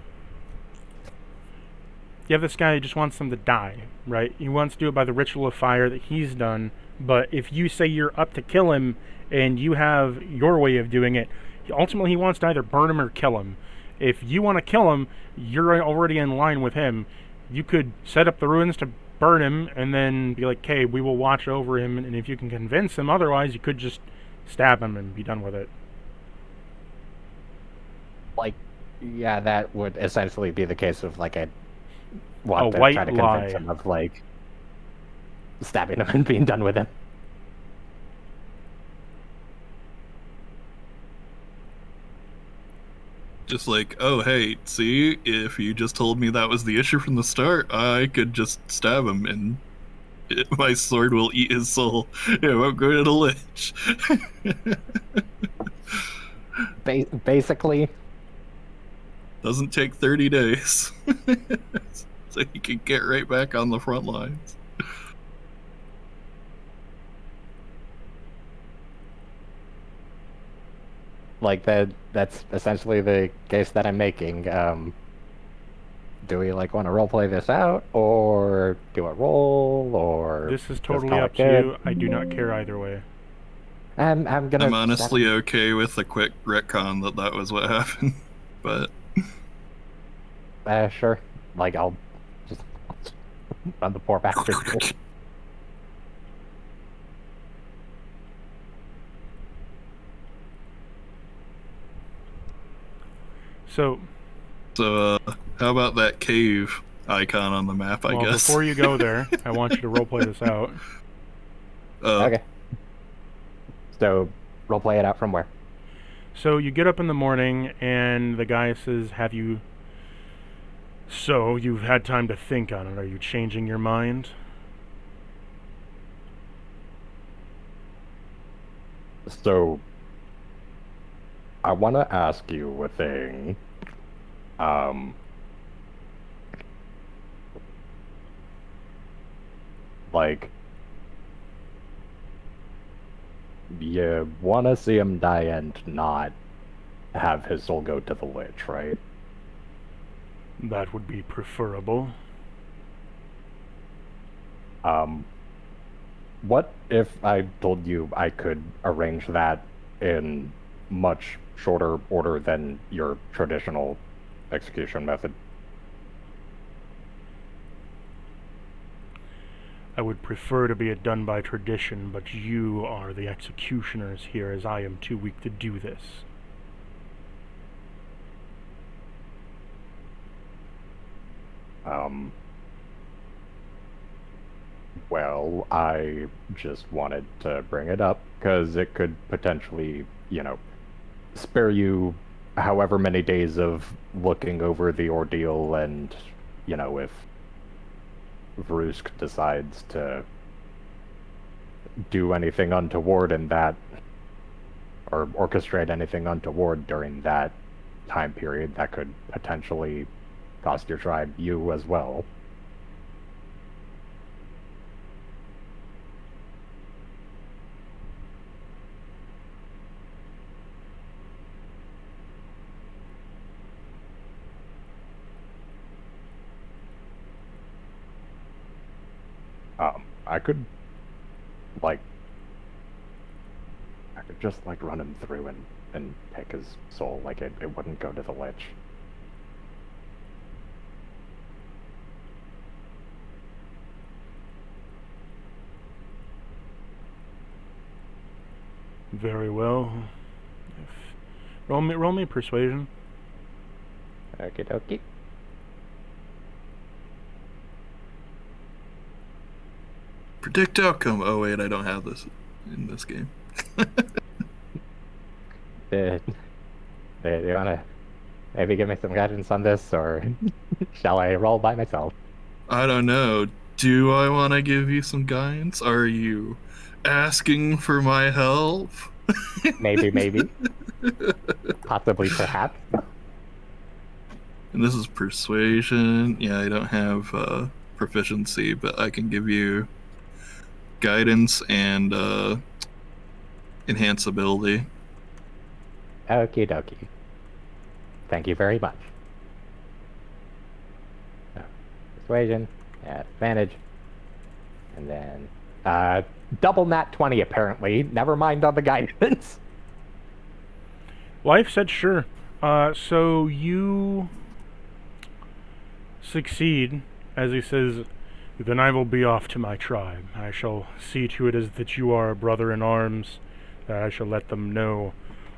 have this guy who just wants them to die, right? He wants to do it by the ritual of fire that he's done, but if you say you're up to kill him and you have your way of doing it, ultimately he wants to either burn him or kill him. If you want to kill him, you're already in line with him. You could set up the ruins to burn him and then be like, okay, we will watch over him, and if you can convince him otherwise, you could just stab him and be done with it. Like, yeah, that would essentially be the case of like a white try to lie. convince him of like stabbing him and being done with him. Just like, oh, hey, see, if you just told me that was the issue from the start, I could just stab him and my sword will eat his soul. Yeah, I'm going to the lich. Basically. Doesn't take 30 days. So you can get right back on the front lines. Like that's essentially the case that I'm making. Do we like want to roleplay this out, or do a roll, or This is just totally call up it to good? you. I do not care either way. I'm gonna. I'm honestly okay with a quick retcon that was what happened, but Sure. Like I'll just run the poor bastard through. So how about that cave icon on the map, I guess? Before you go there, I want you to roleplay this out. Okay. So, roleplay it out from where? So you get up in the morning, and the guy says, So, you've had time to think on it. Are you changing your mind? So, I want to ask you a thing. Like, you want to see him die and not have his soul go to the lich, right? That would be preferable. What if I told you I could arrange that in much shorter order than your traditional execution method? I would prefer to be it done by tradition, but you are the executioners here, as I am too weak to do this. Well, I just wanted to bring it up because it could potentially, spare you however many days of looking over the ordeal, and, if Vrusk decides to do anything untoward in that, or orchestrate anything untoward during that time period, that could potentially cost your tribe you as well. I could just run him through and pick his soul. Like it wouldn't go to the lich. Very well. Roll me persuasion. Okie dokie. Predict outcome. Oh wait, I don't have this in this game. Do you wanna maybe give me some guidance on this, or shall I roll by myself? I don't know. Do I want to give you some guidance? Are you asking for my help? Maybe. Possibly, perhaps. And this is persuasion. Yeah, I don't have proficiency, but I can give you guidance and enhance ability. Okie dokie. Thank you very much. Persuasion, advantage, and then double nat 20 apparently. Never mind on the guidance. Life said sure. So you succeed, as he says, then I will be off to my tribe. I shall see to it as that you are a brother in arms, that I shall let them know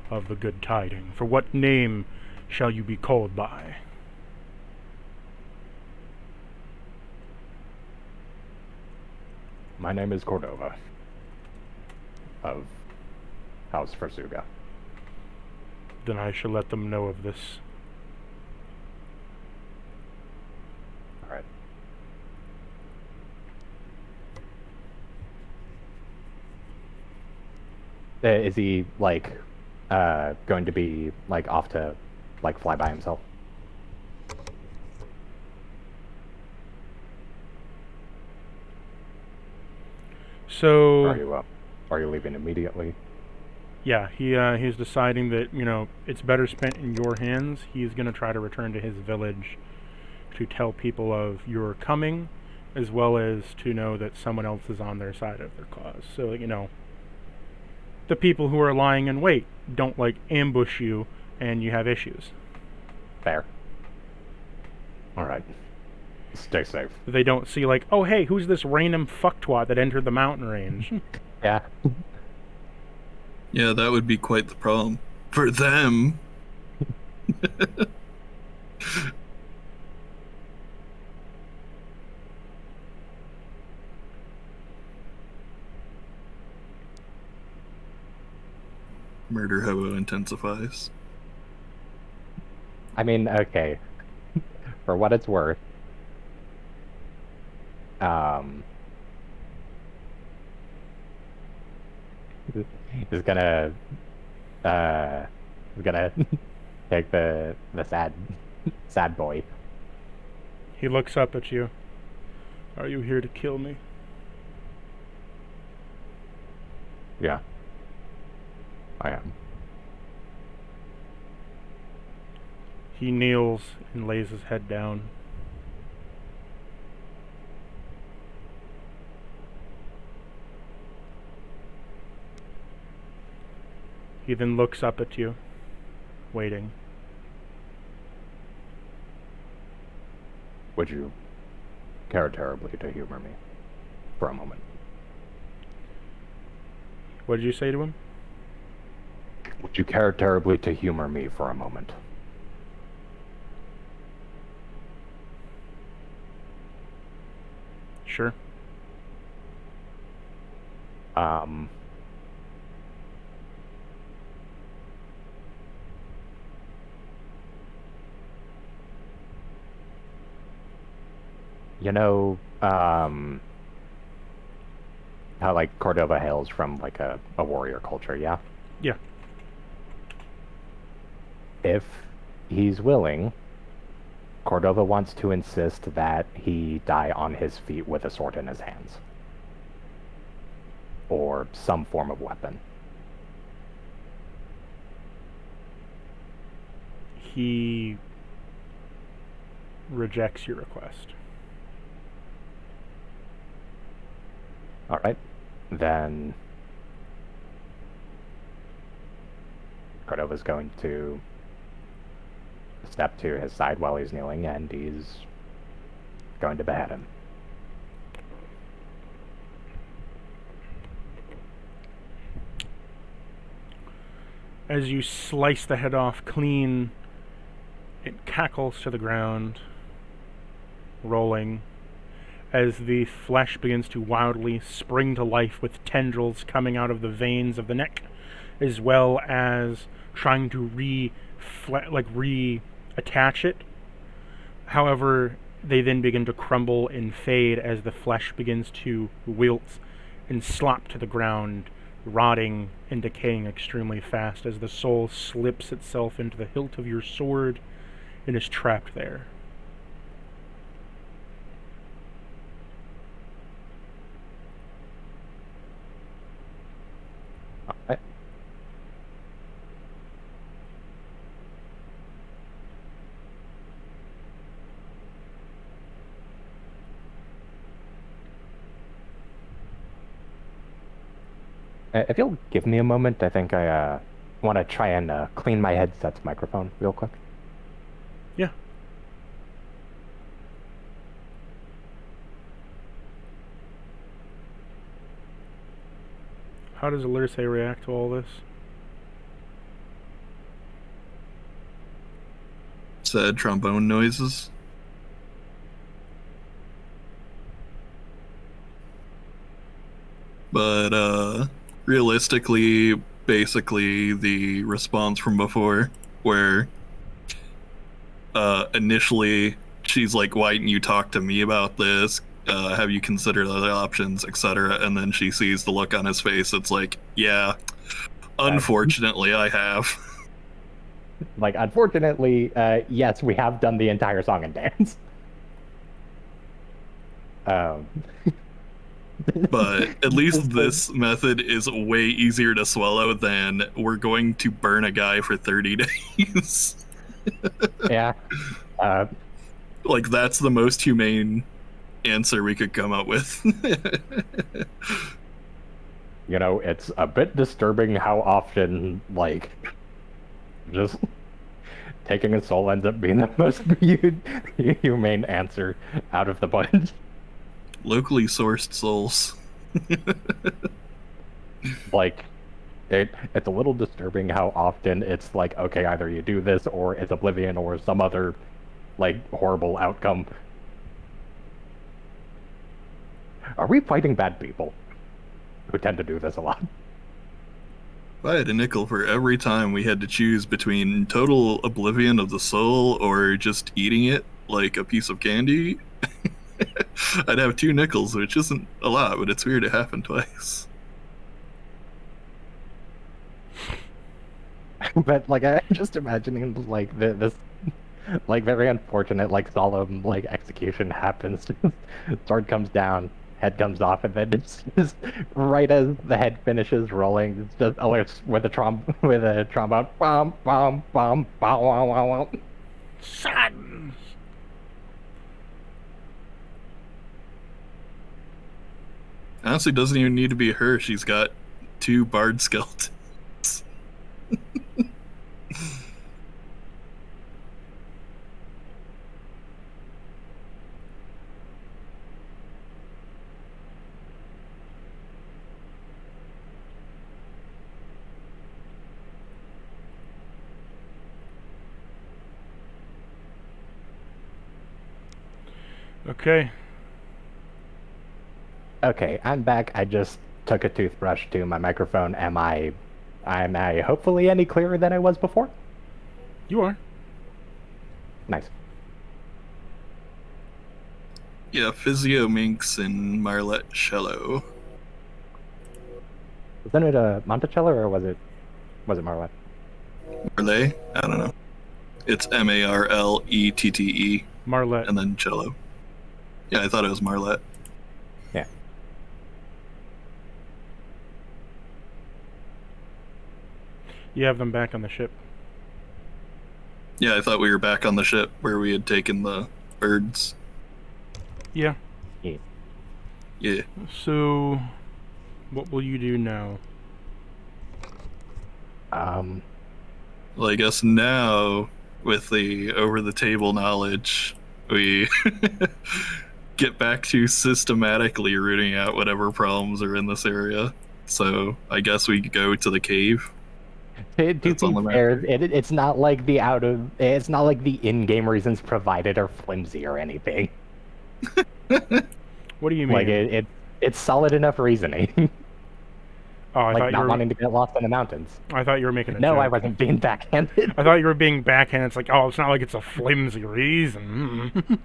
of the good tiding. For what name shall you be called by? My name is Cordova of House Versuga. Then I shall let them know of this. All right. Is he like going to be like off to like fly by himself? So Are you leaving immediately? yeah, he's deciding that, it's better spent in your hands. He's going to try to return to his village to tell people of your coming, as well as to know that someone else is on their side of their cause. So, the people who are lying in wait don't, ambush you and you have issues. Fair. All right. Stay safe. They don't see, oh, hey, who's this random fucktwat that entered the mountain range? Yeah. Yeah, that would be quite the problem. For them. Murder hobo intensifies. I mean, okay. For what it's worth, he's gonna take the sad boy. He looks up at you. Are you here to kill me? Yeah, I am. He kneels and lays his head down. He then looks up at you, waiting. Would you care terribly to humor me for a moment? What did you say to him? Would you care terribly to humor me for a moment? Sure. You know, how Cordova hails from a warrior culture, yeah? Yeah. If he's willing, Cordova wants to insist that he die on his feet with a sword in his hands. Or some form of weapon. He rejects your request. Alright. Then Cordova's going to step to his side while he's kneeling, and he's going to behead him. As you slice the head off clean, it cackles to the ground, rolling, as the flesh begins to wildly spring to life with tendrils coming out of the veins of the neck, as well as trying to reattach it. However, they then begin to crumble and fade as the flesh begins to wilt and slop to the ground, rotting and decaying extremely fast as the soul slips itself into the hilt of your sword and is trapped there. Alright. If you'll give me a moment, I think I want to try and clean my headset's microphone real quick. Yeah. How does Alirse react to all this? Sad trombone noises. But realistically, basically the response from before, where initially she's like, "Why didn't you talk to me about this? Have you considered other options, etc.?" And then she sees the look on his face. It's like, "Yeah, unfortunately, I have." Like, unfortunately, yes, we have done the entire song and dance. But at least this method is way easier to swallow than we're going to burn a guy for 30 days. Yeah. Like, that's the most humane answer we could come up with. You know, it's a bit disturbing how often, like, just taking a soul ends up being the most humane answer out of the bunch. Locally sourced souls. Like, it's a little disturbing how often it's like, okay, either you do this or it's oblivion or some other, like, horrible outcome. Are we fighting bad people who tend to do this a lot? If I had a nickel for every time we had to choose between total oblivion of the soul or just eating it like a piece of candy, I'd have 2 nickels, which isn't a lot, but it's weird it happened twice. But, like, I'm just imagining, like, this, like, very unfortunate, like, solemn, like, execution happens. Sword comes down, head comes off, and then it's just right as the head finishes rolling, it's just alerts with a trombone, bum bum bum bum bum bum. Sadness. Honestly, doesn't even need to be her. She's got 2 bard skeletons. Okay. Okay, I'm back. I just took a toothbrush to my microphone. Am I hopefully any clearer than I was before? You are. Nice. Yeah, Physio Minx and Marlet Cello. Wasn't it a Monticello or was it Marlette? Marley? I don't know. It's Marlette Marlette. and then cello. Yeah, I thought it was Marlette. Yeah. You have them back on the ship. Yeah, I thought we were back on the ship where we had taken the birds. Yeah. Yeah. So, what will you do now? Well, I guess now, with the over-the-table knowledge, we get back to systematically rooting out whatever problems are in this area. So I guess we go to the cave. To That's be on the map. fair, it's not like it's not like the in-game reasons provided are flimsy or anything. What do you mean? Like it's solid enough reasoning. Oh, I Like thought you not were. wanting to get lost in the mountains. I thought you were making a No, joke. I wasn't being backhanded. I thought you were being backhanded. It's like, oh, it's not like it's a flimsy reason.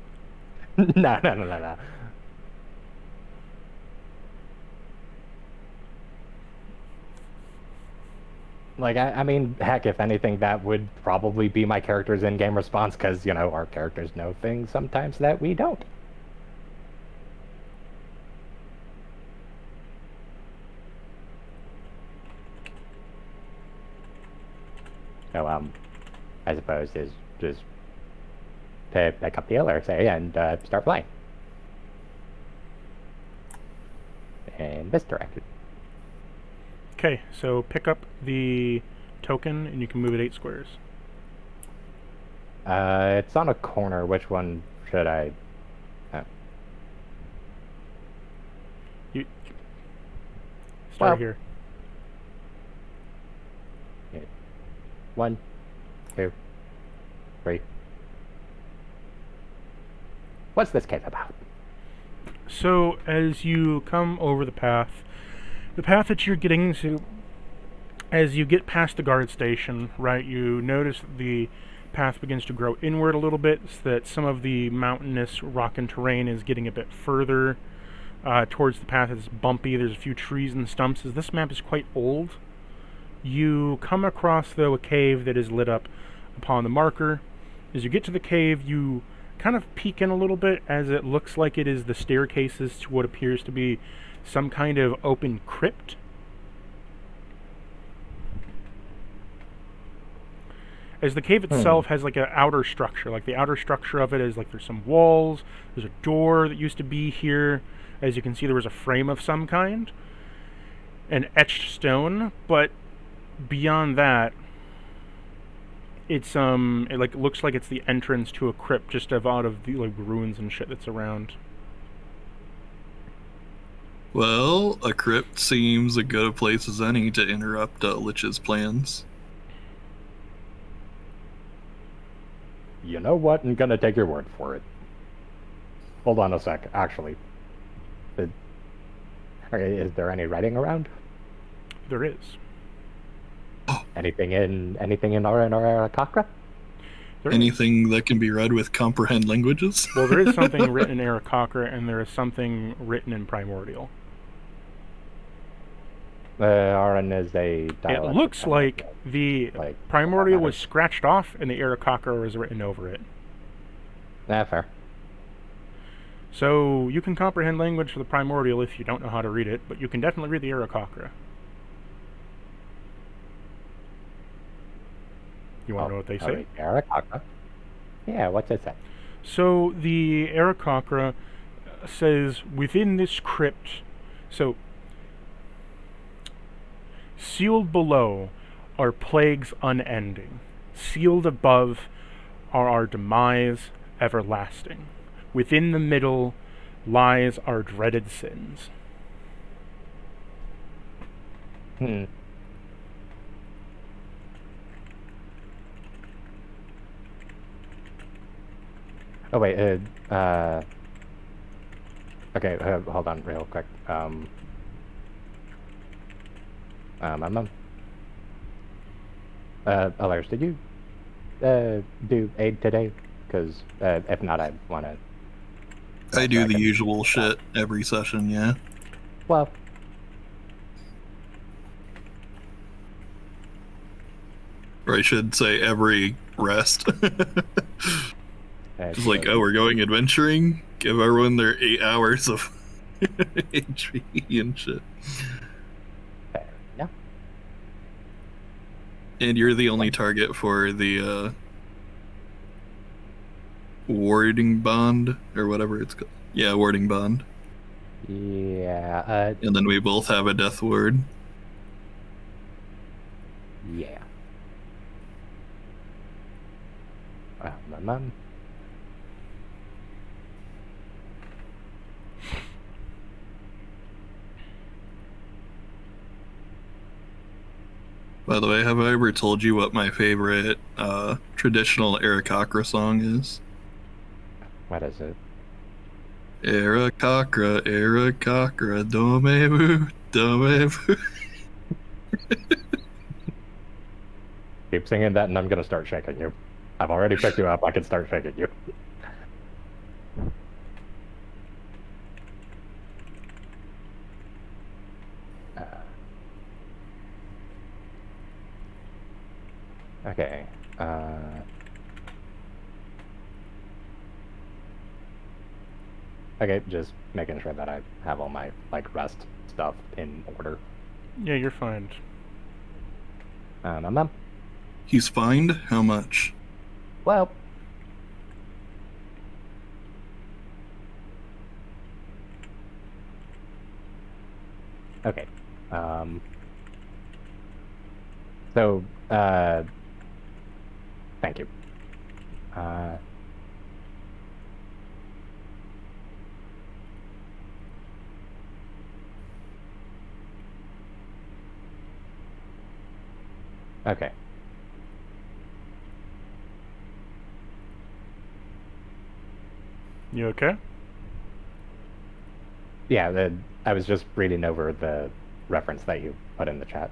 No. Like, I mean, heck, if anything, that would probably be my character's in-game response, because, you know, our characters know things sometimes that we don't. So, I suppose is just to pick up the alert, and start flying. And misdirected. Okay, so pick up the token, and you can move it 8 squares. It's on a corner. Which one should I? You start Well- here. 1, 2, 3. What's this case about? So as you come over the path that you're getting to, as you get past the guard station, right, you notice the path begins to grow inward a little bit, so that some of the mountainous rock and terrain is getting a bit further towards the path. It's bumpy. There's a few trees and stumps. As this map is quite old, you come across, though, a cave that is lit up upon the marker. As you get to the cave, you kind of peek in a little bit, as it looks like it is the staircases to what appears to be some kind of open crypt. As the cave itself has like an outer structure, like the outer structure of it is like there's some walls, there's a door that used to be here. As you can see, there was a frame of some kind, an etched stone, but beyond that, it's it like looks like it's the entrance to a crypt just out of the like ruins and shit that's around. Well, a crypt seems a good a place as any to interrupt Lich's plans. You know what? I'm gonna take your word for it. Hold on a sec, actually. Is there any writing around? There is. Anything in Arakakra? There is. Anything that can be read with comprehend languages? Well, there is something written in Arakakra, and there is something written in Primordial. Aran is a It dialect. looks like the like, Primordial was matters. scratched off, and the Arakakra was written over it. Fair. So you can comprehend language for the Primordial if you don't know how to read it, but you can definitely read the Arakakra. You want to know what they say? Arakakra? Yeah, what's it say? So the Arakakra says, within this crypt, so sealed below are plagues unending. Sealed above are our demise everlasting. Within the middle lies our dreaded sins. Oh wait, okay, hold on real quick. Alers, did you do aid today? Because if not, I want to. I do the usual shit every session, yeah. Well, Or I should say every rest. Just like, oh, we're going adventuring? Give everyone their 8 hours of HP and shit. yeah. And you're the only target for the warding bond, or whatever it's called. Yeah, warding bond. Yeah. And then we both have a death ward. Yeah. Mom. By the way, have I ever told you what my favorite traditional Arakakra song is? What is it? Arakakra, Arakakra, domevu, domevu. Keep singing that, and I'm gonna start shaking you. I've already picked you up. I can start shaking you. Okay. Okay, just making sure that I have all my rest stuff in order. Yeah, you're fine. Mom. He's fined? How much? Well. Okay. So, thank you. Okay. You okay? Yeah, I was just reading over the reference that you put in the chat.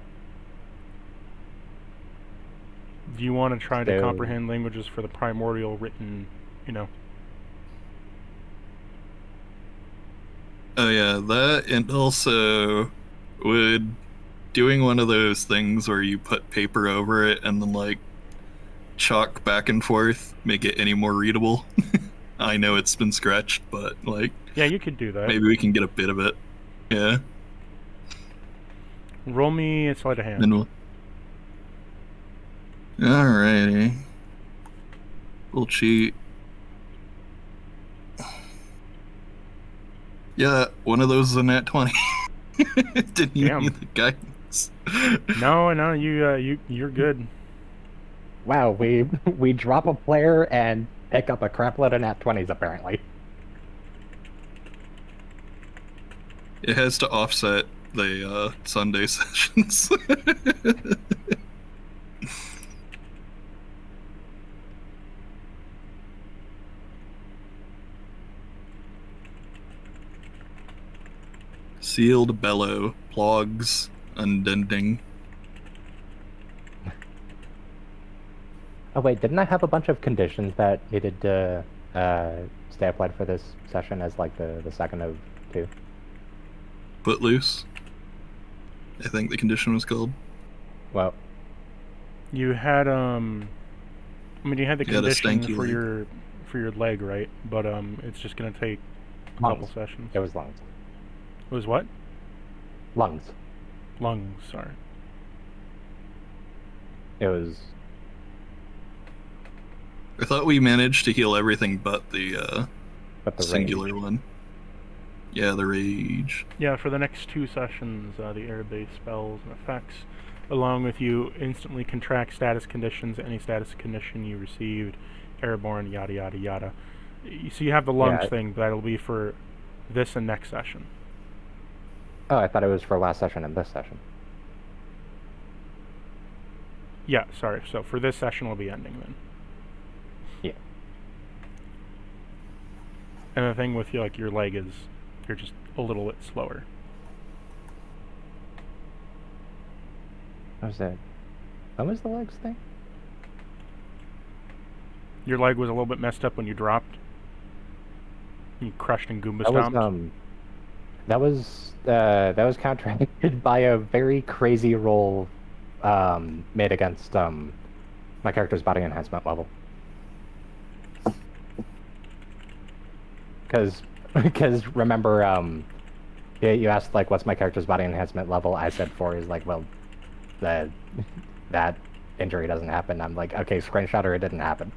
Do you want to try to So- comprehend languages for the primordial written, you know? Oh yeah, that, and also would doing one of those things where you put paper over it and then like chalk back and forth make it any more readable. I know it's been scratched, but like Yeah, you could do that. maybe we can get a bit of it. Yeah. Roll me a sleight of hand. Then we'll. Alrighty. We'll cheat. Yeah, one of those is a nat 20. Didn't even Damn. need the guidance. No, you're good. Wow, we drop a player and pick up a crap load of nat 20s apparently. It has to offset the Sunday sessions. Sealed bellow, plogs, undending. Oh wait, didn't I have a bunch of conditions that needed to stay applied for this session as like the second of two? Footloose. I think the condition was called. Well, You had I mean, you had the You had a condition stanky for leg. your leg, right? But it's just gonna take a couple lungs. sessions. It was lungs. It was what? Lungs. Lungs. Sorry. It was. I thought we managed to heal everything but the But the singular rage. one. Yeah, the rage. Yeah, for the next two sessions, the air-based spells and effects, along with you instantly contract status conditions, any status condition you received, airborne, yada yada yada. So you have the lunge Yeah. thing, but that'll be for this and next session. Oh, I thought it was for last session and this session. Yeah, sorry. So for this session, we'll be ending then. Yeah. And the thing with your leg is you're just a little bit slower. What was that? What was the legs thing? Your leg was a little bit messed up when you dropped. You crushed and Goomba That was stomped. that was counteracted by a very crazy roll made against my character's body enhancement level. Because remember you asked like what's my character's body enhancement level? I said 4. Is like, well, that injury doesn't happen. I'm like, okay, screenshot or it didn't happen.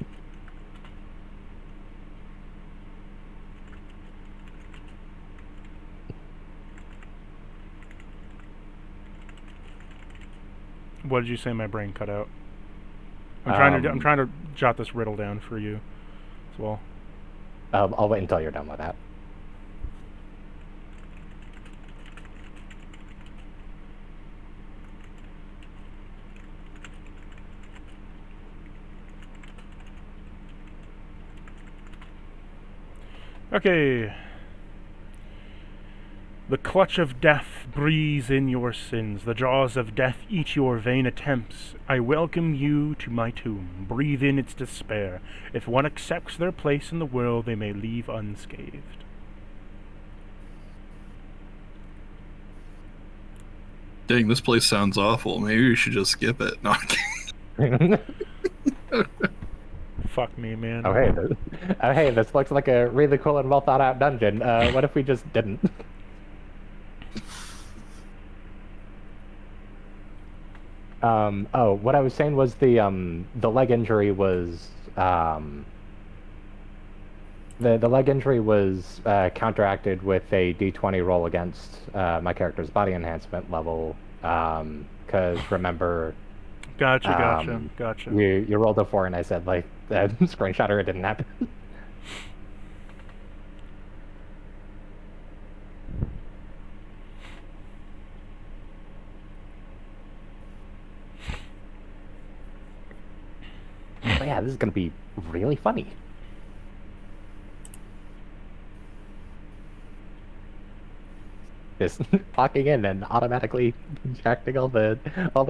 What did you say? My brain cut out. I'm trying to jot this riddle down for you as well. I'll wait until you're done with that. Okay. The clutch of death breathes in your sins. The jaws of death eat your vain attempts. I welcome you to my tomb. Breathe in its despair. If one accepts their place in the world, they may leave unscathed. Dang, this place sounds awful. Maybe we should just skip it. No, I'm kidding. Fuck me, man. Hey, this looks like a really cool and well thought out dungeon. What if we just didn't? What I was saying was the leg injury was the leg injury was counteracted with a D20 roll against my character's body enhancement level. Because remember, Gotcha. You rolled a 4, and I said like screen shatter. It didn't happen. But yeah, this is gonna be really funny. Just walking in and automatically checking all the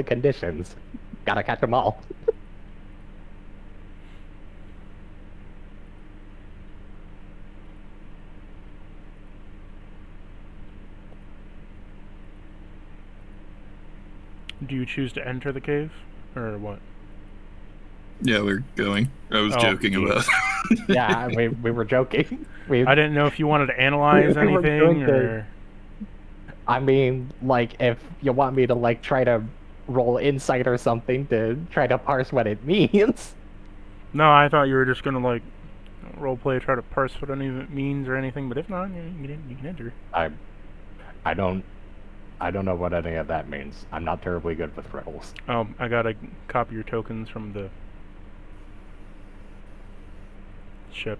conditions. Gotta catch them all. Do you choose to enter the cave, or what? Yeah, we're going. I was joking geez. about. Yeah, we were joking. I didn't know if you wanted to analyze We were anything, going to- or... I mean, like, if you want me to like try to roll insight or something to try to parse what it means. No, I thought you were just gonna, like, roleplay, try to parse what any of it means or anything, but if not, you can enter. I don't know what any of that means. I'm not terribly good with riddles. Oh, I gotta copy your tokens from the ship.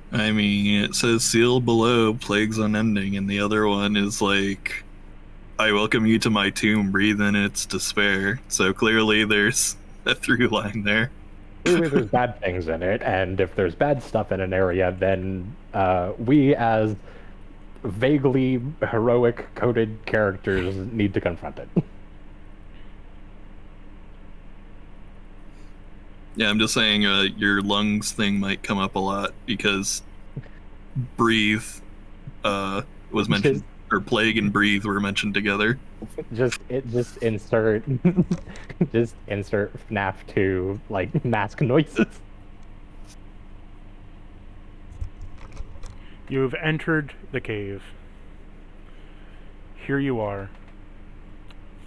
I mean, it says sealed below, plagues unending, and the other one is like, I welcome you to my tomb, breathe in its despair. So clearly there's a through line there. Clearly there's bad things in it, and if there's bad stuff in an area, then we as vaguely heroic coded characters need to confront it. Yeah, I'm just saying your lungs thing might come up a lot because breathe was mentioned, or plague and breathe were mentioned together. Just insert FNAF to like mask noises. You have entered the cave. Here you are.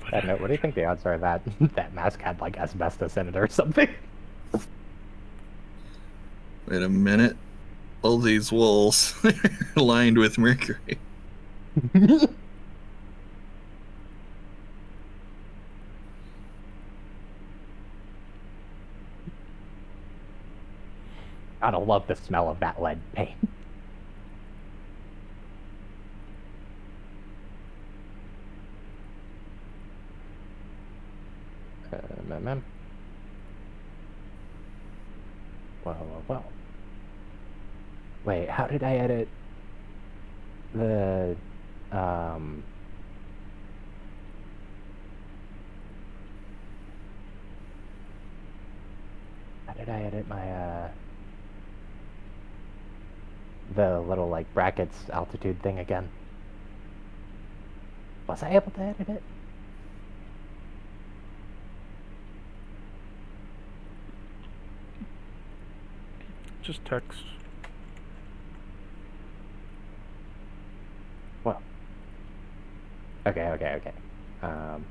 I don't know, what do you think the odds are that that mask had like asbestos in it or something? Wait a minute. All these walls are lined with mercury. Gotta love the smell of that lead paint. Well. Wait, how did I edit the how did I edit my the little like brackets altitude thing again? Was I able to edit it? Just text. Well. Okay. I'm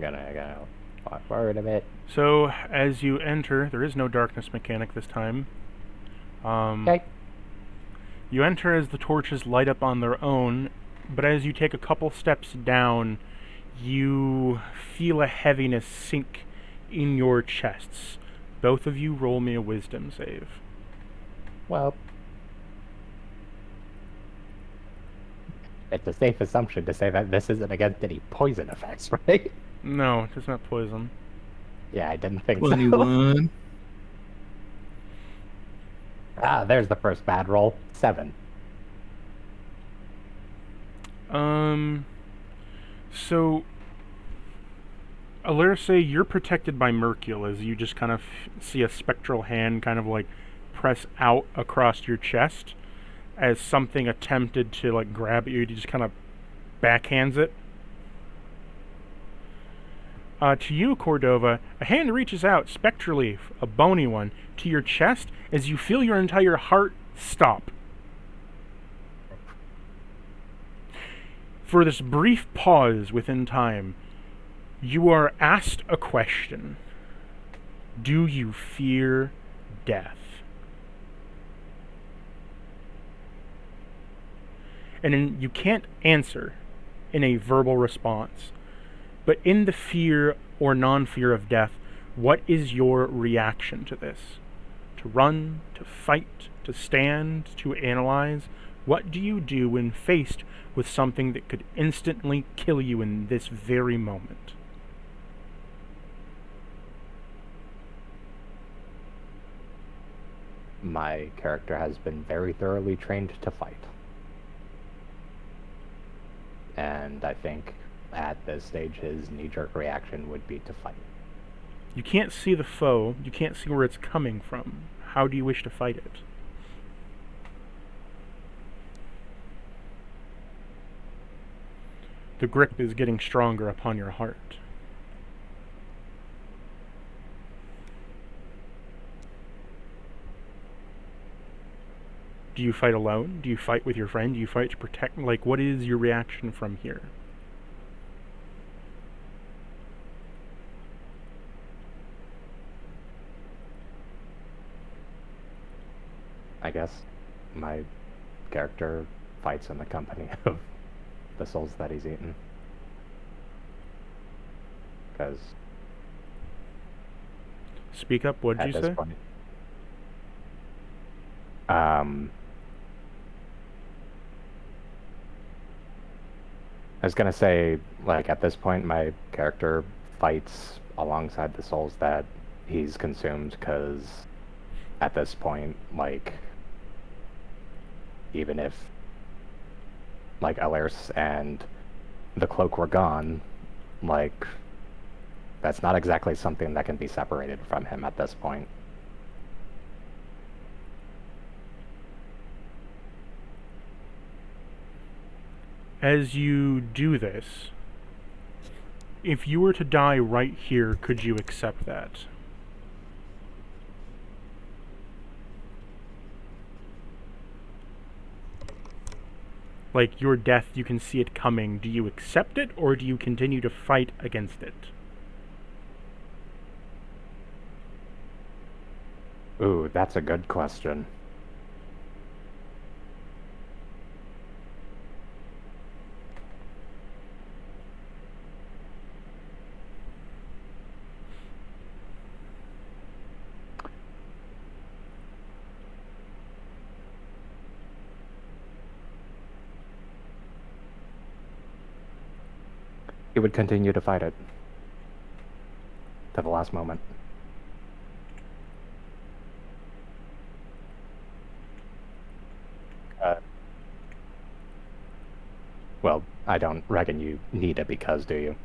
gonna walk forward a bit. So, as you enter, there is no darkness mechanic this time. Okay. You enter as the torches light up on their own, but as you take a couple steps down, you feel a heaviness sink in your chests. Both of you roll me a wisdom save. Well, it's a safe assumption to say that this isn't against any poison effects, right? No, it's not poison. Yeah, I didn't think so. 21. Ah, there's the first bad roll. 7. So, Alirse, you're protected by Mercule as you just kind of see a spectral hand kind of like press out across your chest as something attempted to like grab you. You just kind of backhands it. To you, Cordova, a hand reaches out spectrally, a bony one, to your chest as you feel your entire heart stop. For this brief pause within time, you are asked a question. Do you fear death? And you can't answer in a verbal response, but in the fear or non-fear of death, what is your reaction to this? To run, to fight, to stand, to analyze? What do you do when faced with something that could instantly kill you in this very moment? My character has been very thoroughly trained to fight. And I think at this stage his knee-jerk reaction would be to fight. You can't see the foe, you can't see where it's coming from. How do you wish to fight it? The grip is getting stronger upon your heart. Do you fight alone? Do you fight with your friend? Do you fight to protect? Like, what is your reaction from here? I guess my character fights in the company of the souls that he's eaten. Because Speak up, what did at you this say? point, I was gonna say, like, at this point, my character fights alongside the souls that he's consumed, because at this point, like, even if, like, Alers and the cloak were gone, like, that's not exactly something that can be separated from him at this point. As you do this, if you were to die right here, could you accept that? Like, your death, you can see it coming. Do you accept it, or do you continue to fight against it? Ooh, that's a good question. He would continue to fight it to the last moment. Well, I don't reckon you need it because, do you?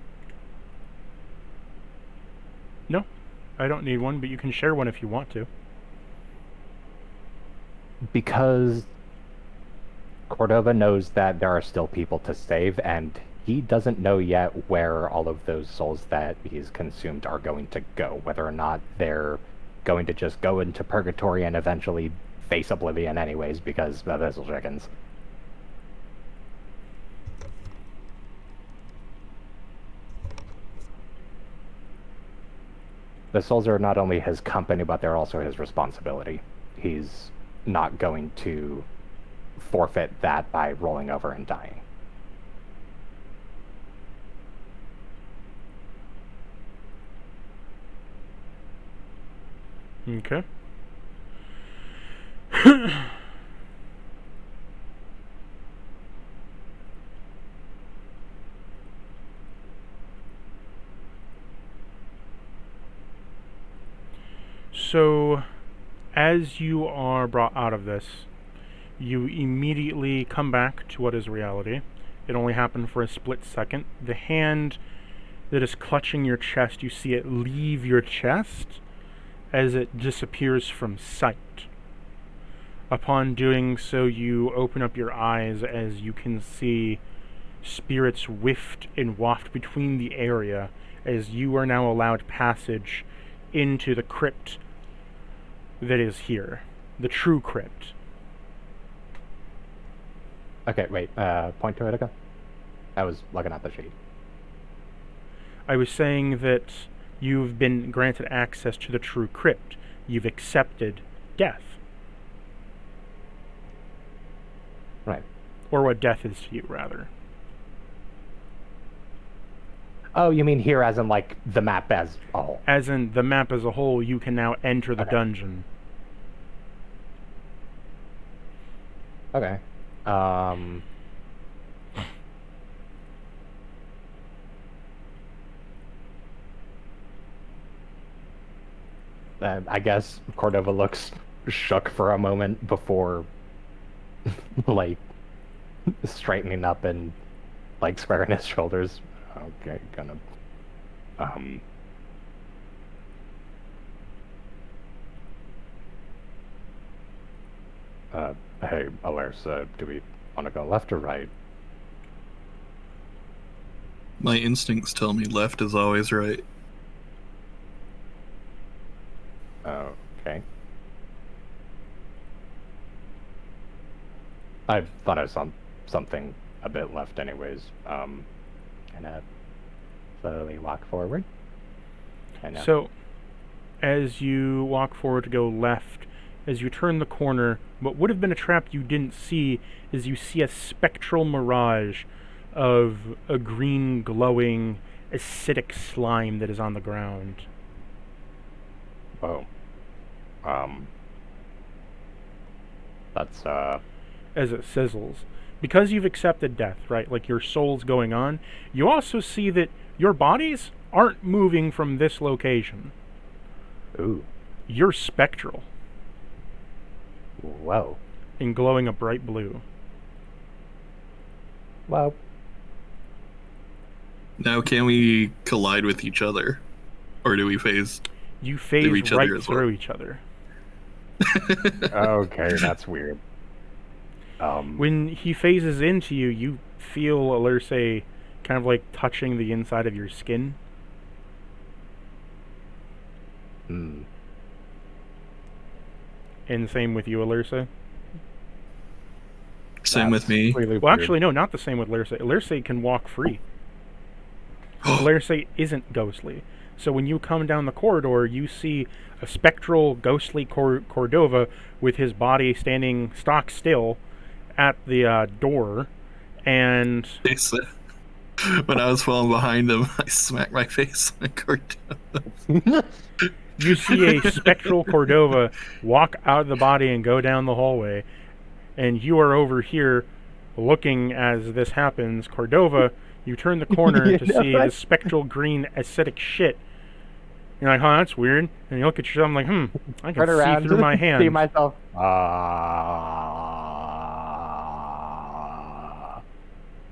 No, I don't need one, but you can share one if you want to. Because Cordova knows that there are still people to save, and he doesn't know yet where all of those souls that he's consumed are going to go, whether or not they're going to just go into purgatory and eventually face oblivion anyways because of Vessel Chickens. The souls are not only his company, but they're also his responsibility. He's not going to forfeit that by rolling over and dying. Okay. So, as you are brought out of this, you immediately come back to what is reality. It only happened for a split second. The hand that is clutching your chest, you see it leave your chest as it disappears from sight. Upon doing so, you open up your eyes as you can see spirits whiffed and waft between the area as you are now allowed passage into the crypt that is here. The true crypt. Okay, wait, point to it again? I was looking at the sheet. I was saying that You've been granted access to the true crypt. You've accepted death. Right. Or what death is to you, rather. Oh, you mean here as in, like, the map as a whole? As in, the map as a whole, you can now enter the Okay. dungeon. Okay. I guess Cordova looks shook for a moment before, like, straightening up and, like, squaring his shoulders. Okay, gonna, hey, Alersa, do we want to go left or right? My instincts tell me left is always right. Okay. I thought I saw something a bit left anyways. Gonna slowly walk forward. So, as you walk forward to go left, as you turn the corner, what would have been a trap you didn't see is you see a spectral mirage of a green, glowing, acidic slime that is on the ground. Oh. That's, As it sizzles. Because you've accepted death, right? Like your soul's going on, you also see that your bodies aren't moving from this location. ooh. You're spectral Whoa. and glowing a bright blue. Well, Now, can we collide with each other? Or do we phase? You Through phase each other right as well. through each other. okay, that's weird. When he phases into you, you feel Alerse kind of like touching the inside of your skin. Hmm. And same with you, Alerse. Same with me. Really Well, weird. actually, no, not the same with Alerse. Alerse can walk free. Alerse isn't ghostly. So when you come down the corridor, you see a spectral, ghostly Cordova with his body standing stock still at the door, and When I was falling behind him, I smacked my face on a cartoon. you see a spectral Cordova walk out of the body and go down the hallway, and you are over here looking as this happens. Cordova, you turn the corner to see the spectral green acidic shit. You're like, huh, that's weird. And you look at yourself, I'm like, I can Turn around see through my see hand. myself.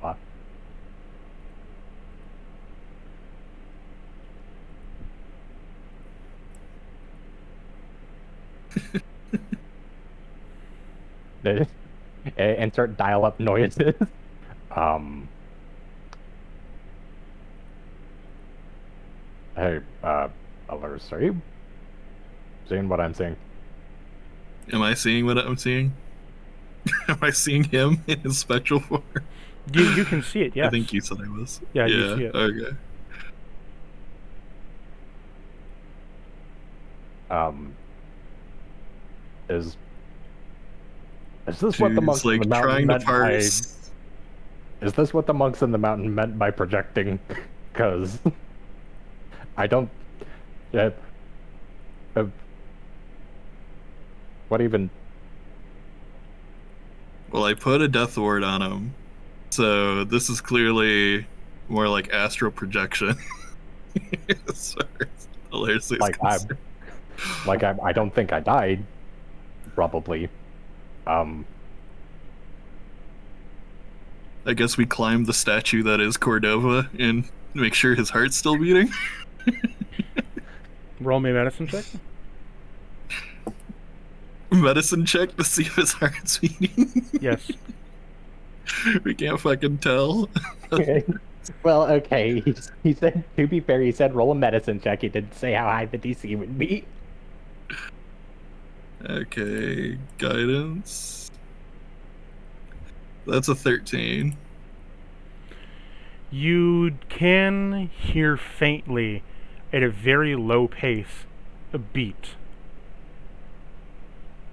Fuck. Insert dial-up noises. Hey, Alerse, are you seeing what I'm seeing? Am I seeing what I'm seeing? Am I seeing him in his spectral form? You can see it, yes. I think you said I was. Yeah, you see it. Okay. Is this what the monks He's like in the mountain trying to meant by? parse. Is this what the monks in the mountain meant by projecting? Because I don't. What even? Well, I put a death ward on him, so this is clearly more like astral projection. Sorry, I don't think I died. Probably. I guess we climb the statue that is Cordova and make sure his heart's still beating. Roll me a medicine check. Medicine check to see if his heart's beating. Yes. We can't fucking tell. Okay. Well, okay. He said, to be fair, he said roll a medicine check. He didn't say how high the DC would be. Okay, guidance. That's a 13. You can hear faintly at a very low pace, a beat.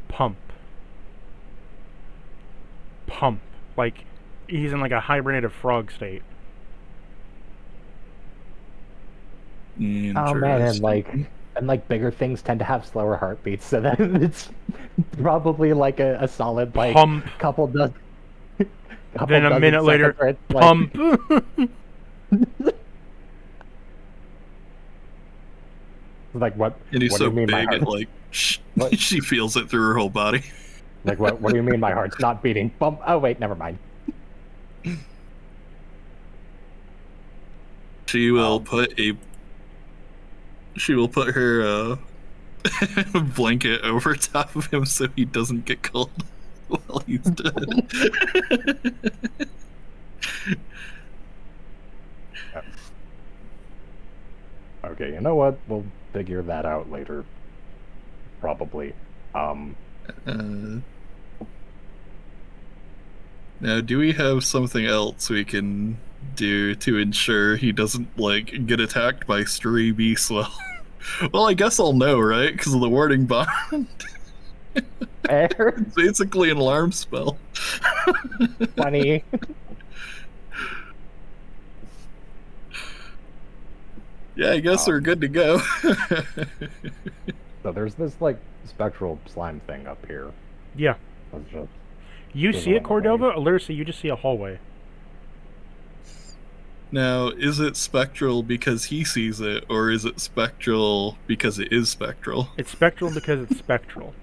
Pump. Pump. Like he's in like a hibernated frog state. Oh man, and like bigger things tend to have slower heartbeats, so that it's probably like a solid like Pump. couple dozen. Then a minute later, where it's pump. Like what? And he's what so do you mean big, my it heart? like What? she feels it through her whole body. Like what? What do you mean my heart's not beating? Bump. Oh wait, never mind. She will put her blanket over top of him so he doesn't get cold while he's dead. Okay, you know what? We'll figure that out later. Probably. Now, do we have something else we can do to ensure he doesn't, like, get attacked by stray beasts? Well, I guess I'll know, right? Because of the warding bond. Fair. It's basically an alarm spell. Funny. Yeah, I guess we're good to go. So there's this like spectral slime thing up here. Yeah. Let's just You There's see it, one Cordova? Alersa, you just see a hallway. Now, is it spectral because he sees it, or is it spectral because it is spectral? It's spectral because it's spectral.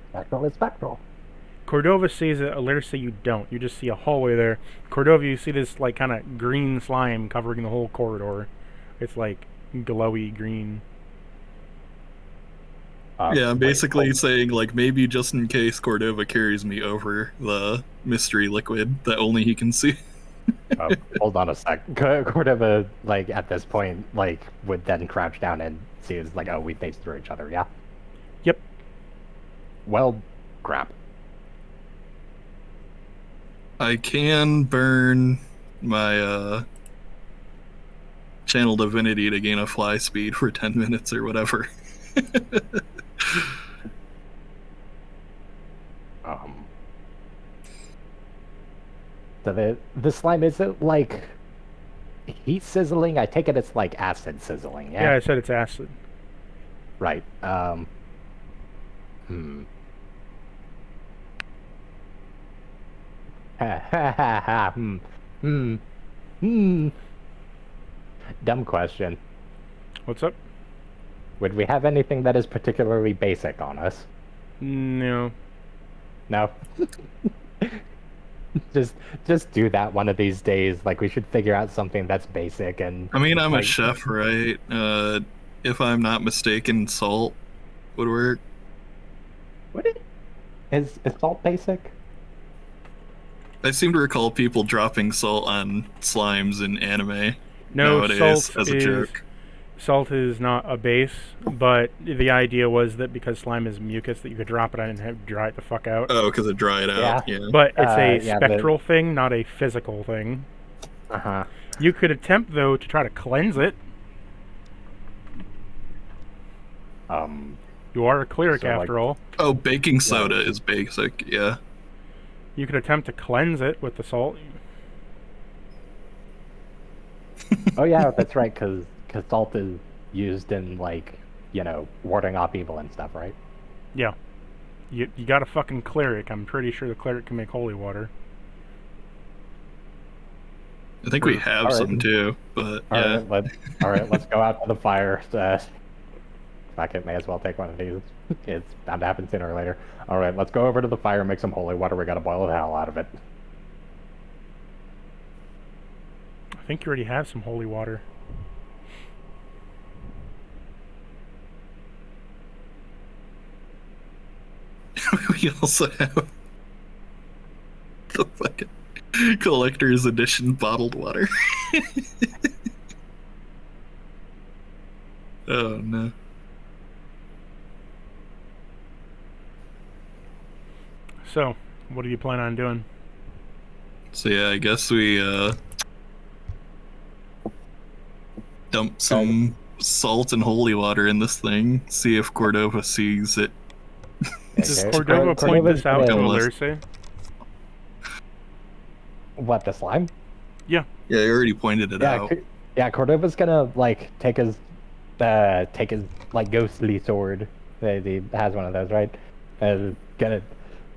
spectral is spectral. Cordova sees it, Alersa, you don't. You just see a hallway there. Cordova, you see this like kind of green slime covering the whole corridor. It's like glowy green. Yeah, I'm basically saying, like, maybe just in case Cordova carries me over the mystery liquid that only he can see. Hold on a sec. Cordova, like, at this point, like, would then crouch down and see it's like, oh, we faced through each other, yeah? Yep. Well, crap. I can burn my channel divinity to gain a fly speed for 10 minutes or whatever. So the slime isn't like heat sizzling. I take it it's like acid sizzling. Yeah, I said it's acid. Right. Dumb question. What's up? Would we have anything that is particularly basic on us? No. No. just do that one of these days. Like, we should figure out something that's basic and. I mean, I'm like, a chef, right? If I'm not mistaken, salt would work. Would it? Is salt basic? I seem to recall people dropping salt on slimes in anime No, nowadays salt as a joke. Salt is not a base, but the idea was that because slime is mucus, that you could drop it on and have dry it the fuck out. Oh, because it dried out. Yeah. But it's a yeah, spectral thing, not a physical thing. Uh-huh. You could attempt, though, to try to cleanse it. You are a cleric, so, after all. Oh, baking soda is basic. Yeah. You could attempt to cleanse it with the salt. Oh yeah, that's right. Because salt is used in, like, you know, warding off evil and stuff, right? Yeah. You got a fucking cleric. I'm pretty sure the cleric can make holy water. I think we have some too, but yeah. All right, let's go out to the fire. Fuck it, may as well take one of these. It's bound to happen sooner or later. All right, let's go over to the fire, make some holy water. We gotta boil the hell out of it. I think you already have some holy water. We also have the fucking collector's edition bottled water. Oh no. So, what do you plan on doing? So yeah, I guess we dump some salt and holy water in this thing. See if Cordova sees it. Does Okay. Cordova point Cordova's this out to gonna- Alerce? What, the slime? Yeah. Yeah, I already pointed it out. Yeah, Cordova's gonna like take his like ghostly sword. He has one of those, right? Gonna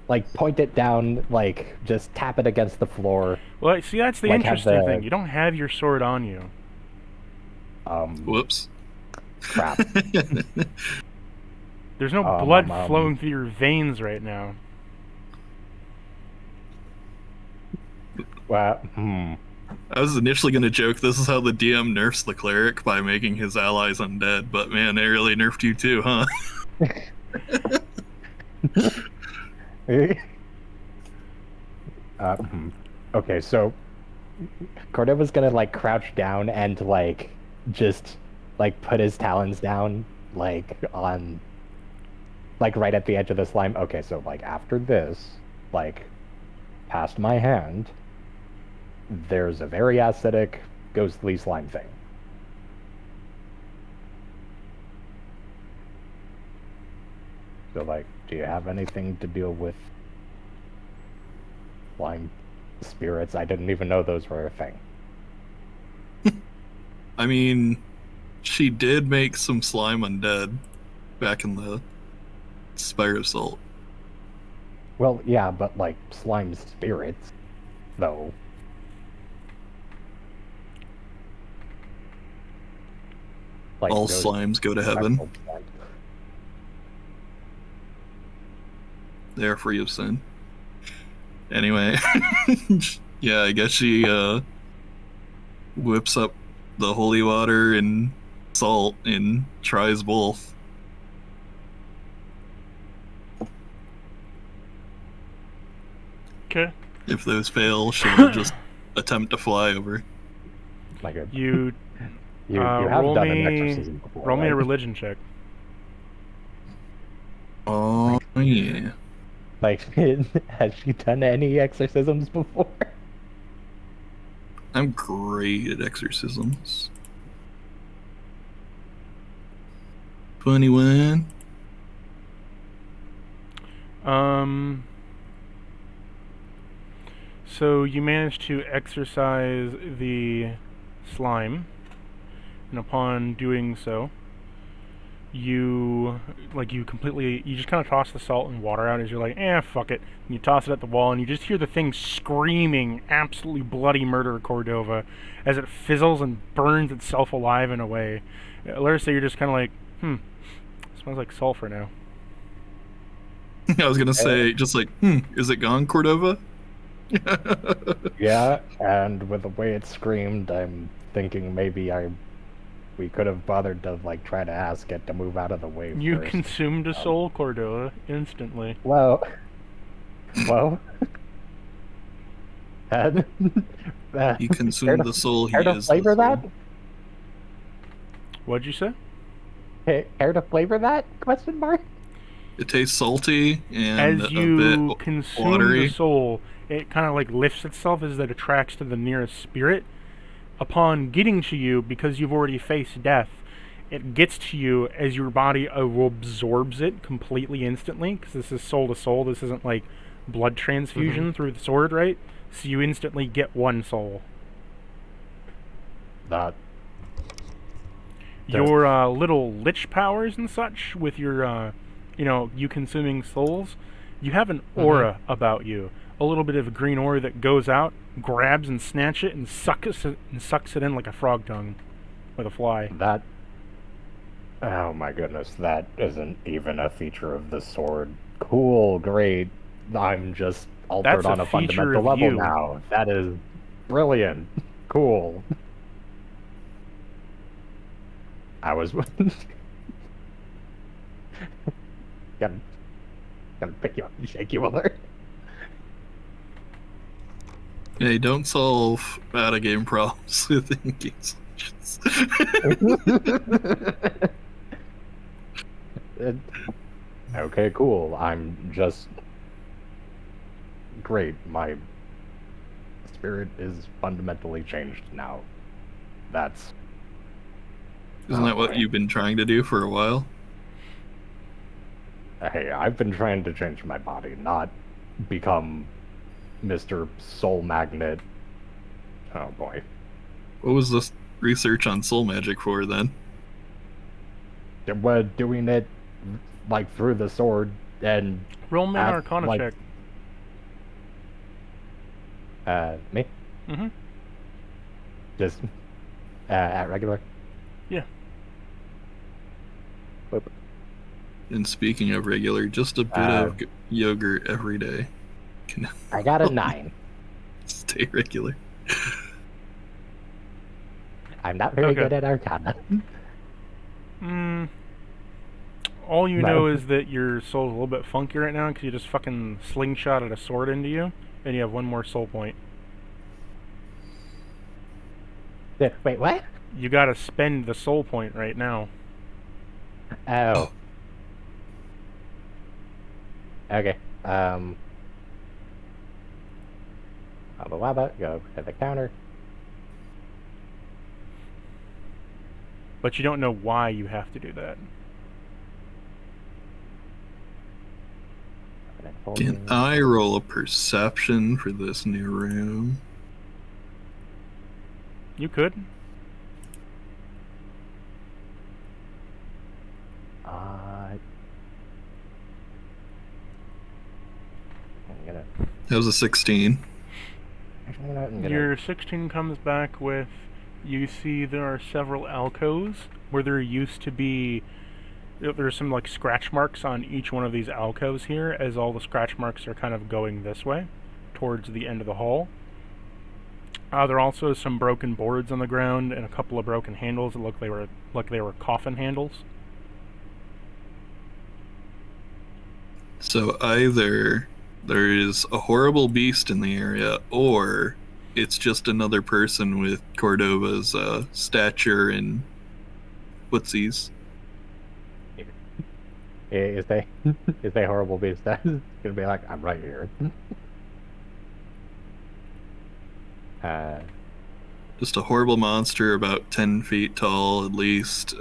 like point it down, like just tap it against the floor. Well, see, that's the Like, have interesting the- thing. You don't have your sword on you. Whoops. Crap. There's no blood flowing through your veins right now. Well, I was initially going to joke this is how the DM nerfs the cleric by making his allies undead, but man, they really nerfed you too, huh? Okay, so Cordova's gonna like crouch down and like just like put his talons down like on like right at the edge of the slime. Okay, so like after this, like past my hand, there's a very acidic ghostly slime thing. So like, do you have anything to deal with slime spirits? I didn't even know those were a thing. I mean, she did make some slime undead back in the Spire Assault. Well, yeah, but like slime spirits, though. Like All those slimes go to heaven. actual slime. They are free of sin. Anyway, yeah, I guess she whips up the holy water and salt and tries both. Okay. If those fail, she'll just attempt to fly over. Like a, You you have roll done an me exorcism before, roll me a right? religion check. Oh, yeah. Like, has she done any exorcisms before? I'm great at exorcisms. 21. So you managed to exorcise the slime, and upon doing so, you just kind of toss the salt and water out as you're like, fuck it. And you toss it at the wall, and you just hear the thing screaming absolutely bloody murder at Cordova as it fizzles and burns itself alive in a way. Larissa, you're just kind of like, smells like sulfur now. I was gonna say, just like, is it gone, Cordova? Yeah, and with the way it screamed, I'm thinking maybe we could have bothered to like try to ask it to move out of the way You first. consumed a soul, Cordova, instantly. Well, He consumed the soul, he care to is the flavor that? soul. What'd you say? Care to flavor that? Question mark. It tastes salty and As a you bit consume watery. the soul, it kind of like lifts itself as it attracts to the nearest spirit. Upon getting to you, because you've already faced death, it gets to you as your body absorbs it completely instantly, because this is soul to soul. This isn't like blood transfusion through the sword, right? So you instantly get one soul. That Your little lich powers and such, with your, you consuming souls, you have an aura about you. A little bit of a green aura that goes out, grabs and snatch it, and sucks it in like a frog tongue with a fly. that. Oh my goodness, that isn't even a feature of the sword. Cool, great. I'm just altered That's a on a feature fundamental of level you. now. That is brilliant. Cool. I was gotta pick you up and shake you alert. Hey, don't solve out-of-game problems with in-game solutions. Okay, cool. I'm just great. My spirit is fundamentally changed now. That's Isn't that what you've been trying to do for a while? Hey, I've been trying to change my body, not become Mr. Soul Magnet. Oh boy. What was this research on soul magic for then? We're doing it like through the sword and Roll me an At, Arcana like- check. me? Mm-hmm. Just at regular? Yeah. Boop. And speaking of regular, just a bit of yogurt every day can I got a 9. stay regular. I'm not very Okay. good at Arcana. All you No. know is that your soul's a little bit funky right now because you just fucking slingshotted a sword into you, and you have one more soul point. Wait, what? You gotta spend the soul point right now. Oh. Okay. Alaba, go to the counter. But you don't know why you have to do that. And then fold Can in. I roll a perception for this new room? You could. I'm gonna. That was a 16. Actually, you know what, I'm gonna. Your 16 comes back with, you see there are several alcoves where there used to be, there's some like scratch marks on each one of these alcoves here, as all the scratch marks are kind of going this way, towards the end of the hall. There are also some broken boards on the ground and a couple of broken handles that look like they were coffin handles. So either there is a horrible beast in the area, or it's just another person with Cordova's stature and footsies. Is they horrible beast? That's gonna be like, I'm right here. Just a horrible monster about 10 feet tall at least.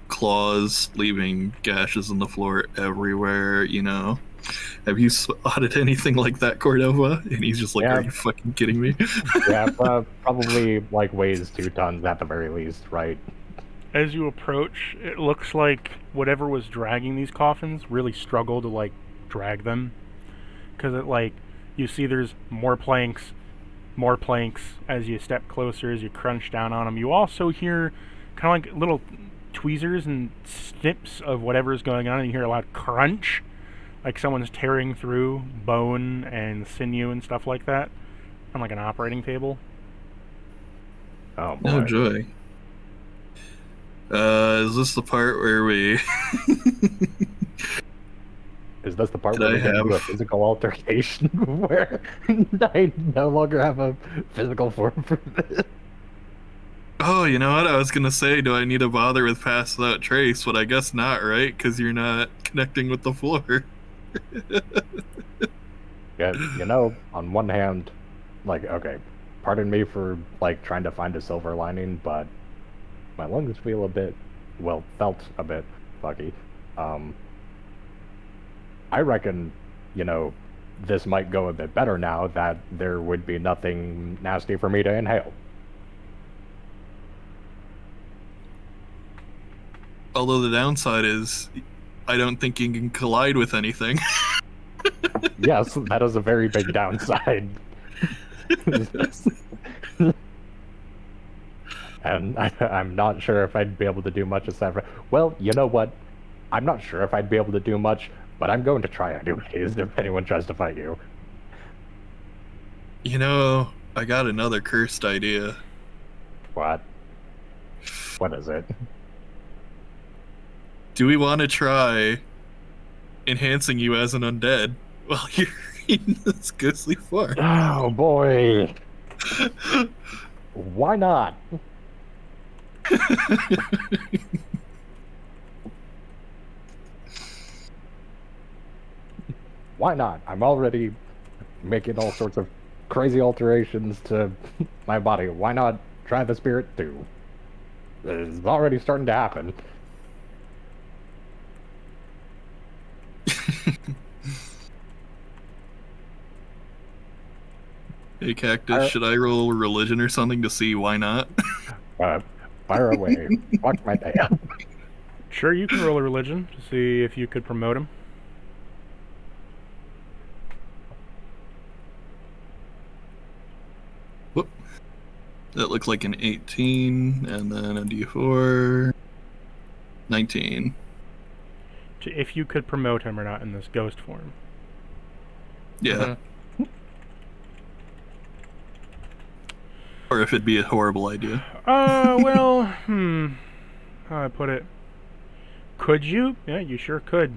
Claws leaving gashes on the floor everywhere, you know. Have you spotted anything like that, Cordova? And he's just like, Yeah. Are you fucking kidding me? Yeah, probably like weighs 2 tons at the very least, right? As you approach, it looks like whatever was dragging these coffins really struggled to like drag them, because it like you see there's more planks as you step closer, as you crunch down on them. You also hear kind of like little tweezers and snips of whatever's going on, and you hear a loud crunch, like someone's tearing through bone and sinew and stuff like that on like an operating table. Oh boy. Oh joy. Is this the part where we Is this the part Did where I we get into a have- physical altercation where I no longer have a physical form for this? Oh, you know what? I was gonna say, do I need to bother with Pass Without Trace? But I guess not, right? Because you're not connecting with the floor. Yeah, you know, on one hand, like, okay, pardon me for like trying to find a silver lining, but my lungs feel felt a bit foggy. I reckon, you know, this might go a bit better now that there would be nothing nasty for me to inhale. Although the downside is, I don't think you can collide with anything. Yes, that is a very big downside. And I'm not sure if I'd be able to do much aside from. Well, you know what? I'm not sure if I'd be able to do much, but I'm going to try anyways if anyone tries to fight you. You know, I got another cursed idea. What? What is it? Do we want to try enhancing you as an undead while you're in this ghostly form? Oh boy! Why not? Why not? I'm already making all sorts of crazy alterations to my body. Why not try the spirit too? It's already starting to happen. Hey, Cactus, should I roll religion or something to see why not? Fire away. Watch my day up. Sure, you can roll a religion to see if you could promote him. Whoop. That looks like an 18, and then a d4. 19. If you could promote him or not in this ghost form. Yeah. Or if it'd be a horrible idea. Well, how I put it. Could you? Yeah, you sure could.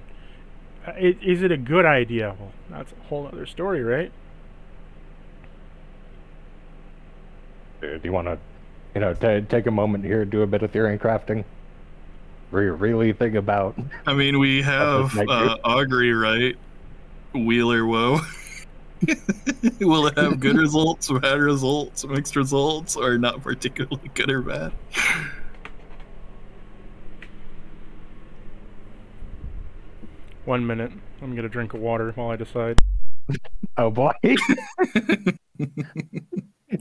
Is it a good idea? Well, that's a whole other story, right? Do you want to, take a moment here and do a bit of theory crafting? Really think about. I mean, we have Augury, right? Wheeler woe. Will it have good results, bad results, mixed results, or not particularly good or bad? One minute. I'm gonna drink of water while I decide. Oh boy.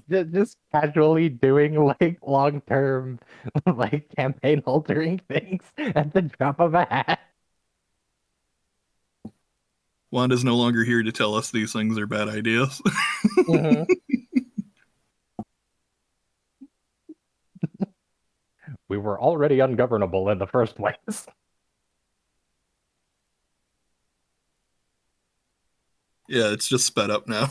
just casually doing like long-term like campaign altering things at the drop of a hat. Wanda's no longer here to tell us these things are bad ideas. We were already ungovernable in the first place. Yeah, it's just sped up now.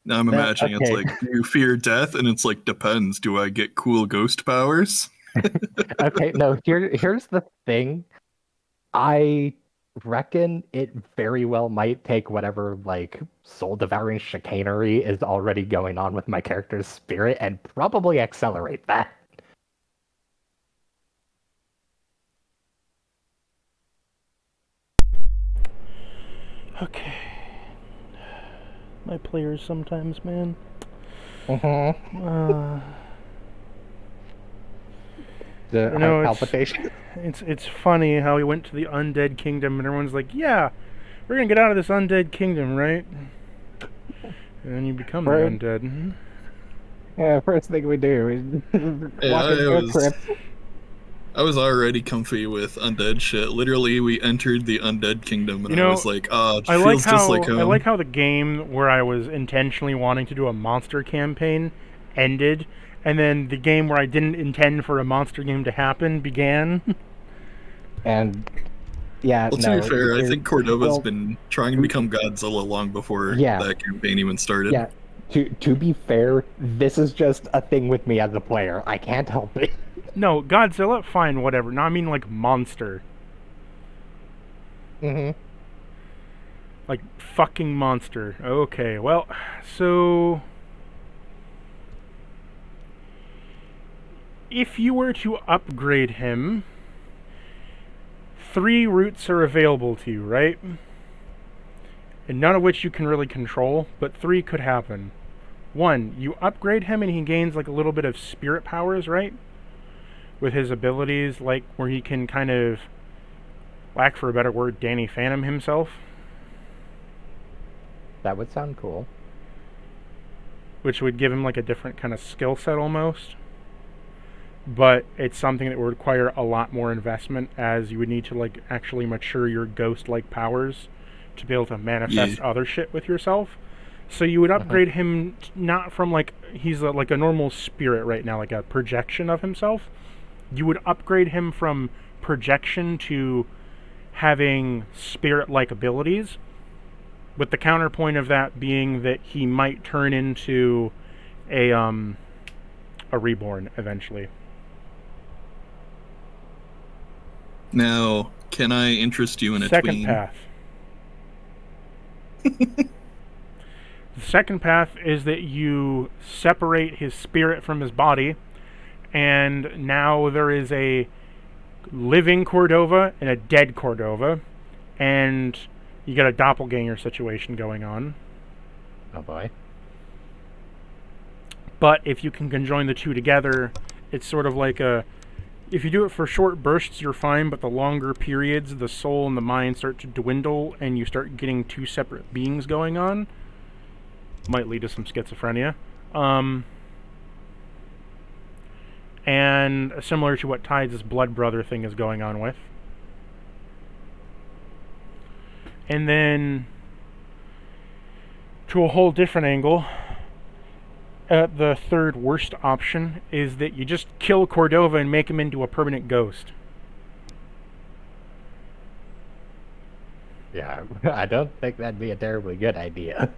Now I'm imagining it's like, do you fear death? And it's like, depends. Do I get cool ghost powers? Okay, no, here's the thing. I reckon it very well might take whatever like soul-devouring chicanery is already going on with my character's spirit and probably accelerate that. Okay. My players sometimes, man. The palpitation. It's funny how we went to the undead kingdom and everyone's like, yeah, we're gonna get out of this undead kingdom, right? And then you become the undead. Yeah, first thing we do is walk into a crypt. I was already comfy with undead shit. Literally, we entered the undead kingdom, and I was like, it feels just like home. I like how the game where I was intentionally wanting to do a monster campaign ended, and then the game where I didn't intend for a monster game to happen began. And yeah, well, to be fair, I think Cordova's been trying to become Godzilla long before that campaign even started. Yeah, to be fair, this is just a thing with me as a player. I can't help it. No, Godzilla, fine, whatever. No, I mean like monster. Like fucking monster. Okay, well, so if you were to upgrade him, 3 routes are available to you, right? And none of which you can really control, but 3 could happen. 1, you upgrade him and he gains like a little bit of spirit powers, right? With his abilities, like where he can kind of, lack for a better word, Danny Phantom himself. That would sound cool. Which would give him like a different kind of skill set almost. But it's something that would require a lot more investment, as you would need to like actually mature your ghost-like powers to be able to manifest other shit with yourself. So you would upgrade him not from like, he's like a normal spirit right now, like a projection of himself. You would upgrade him from projection to having spirit-like abilities, with the counterpoint of that being that he might turn into a reborn eventually. Now, can I interest you in a second tween? Path. The second path is that you separate his spirit from his body, and now there is a living Cordova and a dead Cordova, and you got a doppelganger situation going on. Oh boy. But if you can conjoin the two together, it's sort of like if you do it for short bursts, you're fine, but the longer periods, the soul and the mind start to dwindle, and you start getting two separate beings going on. Might lead to some schizophrenia. And similar to what Tides' blood brother thing is going on with. And then, to a whole different angle, the third worst option is that you just kill Cordova and make him into a permanent ghost. Yeah, I don't think that'd be a terribly good idea.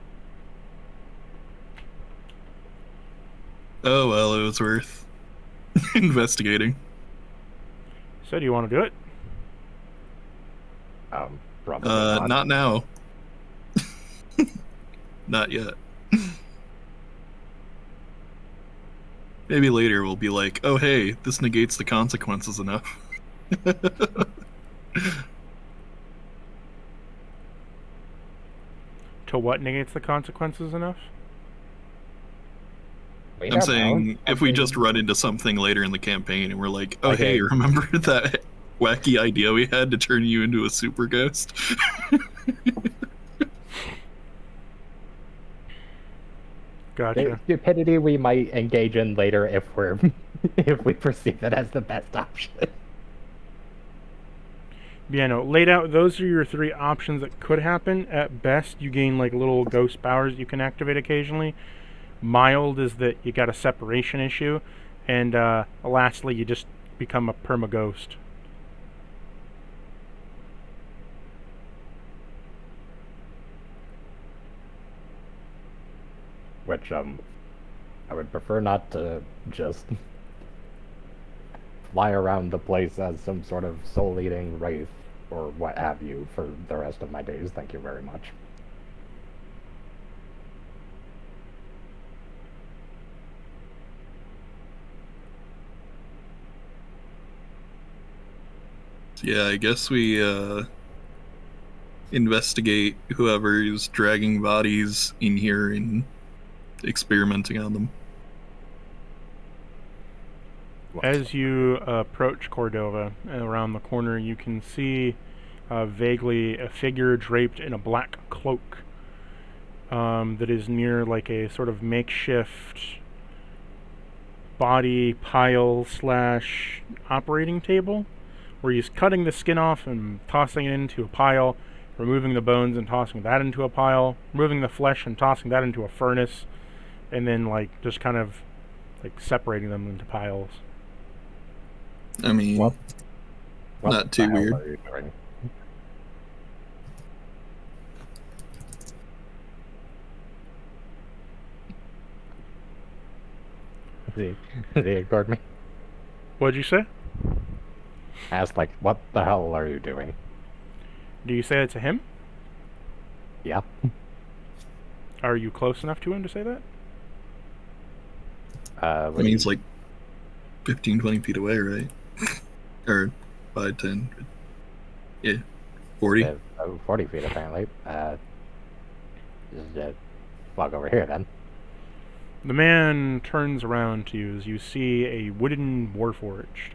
Oh well, it was worth investigating. So do you want to do it? Probably not. Not now. Not yet. Maybe later we'll be like, oh hey, this negates the consequences enough. To what negates the consequences enough? We I'm don't saying know. if we just run into something later in the campaign and we're like, oh Okay. hey, remember that wacky idea we had to turn you into a super ghost? Gotcha. Stupidity we might engage in later if we're if we perceive it as the best option. Yeah, no, laid out, those are your three options that could happen. At best, you gain like little ghost powers you can activate occasionally. Mild is that you got a separation issue. And lastly, you just become a perma-ghost. Which, I would prefer not to just fly around the place as some sort of soul-eating wraith or what have you for the rest of my days. Thank you very much. Yeah, I guess we investigate whoever is dragging bodies in here and experimenting on them. As you approach Cordova, around the corner, you can see vaguely a figure draped in a black cloak that is near like a sort of makeshift body pile / operating table, where he's cutting the skin off and tossing it into a pile, removing the bones and tossing that into a pile, removing the flesh and tossing that into a furnace, and then like just kind of like separating them into piles. I mean, What not the too hell weird. are you doing? He ignored me. What'd you say? Asked, like, what the hell are you doing? Do you say it to him? Yeah. Are you close enough to him to say that? I mean, it's like 15, 20 feet away, right? Or 5, 10. Yeah, 40. 40 feet, apparently. Just walk over here, then. The man turns around to you as you see a wooden warforged.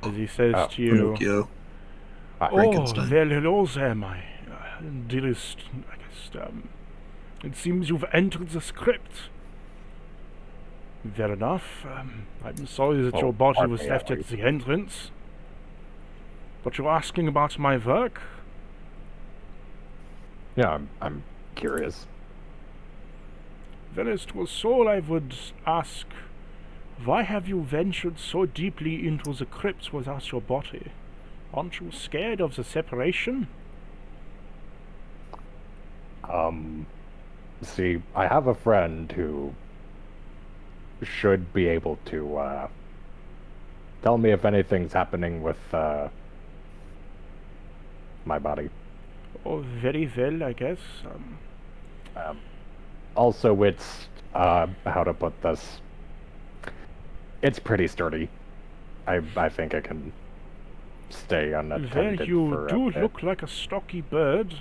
As he says to you, Pinocchio. "Oh, Frankenstein. well, hello there, my dearest. I guess, it seems you've entered the script. Fair enough. I'm sorry that your body was left at the entrance. But you're asking about my work? Yeah, I'm curious. Well, as to a soul, I would ask, why have you ventured so deeply into the crypts without your body? Aren't you scared of the separation? See, I have a friend who should be able to, tell me if anything's happening with, my body. Oh, very well, I guess. Also, it's, how to put this? It's pretty sturdy. I think I can stay Well, unattended you for a do bit. look like a stocky bird.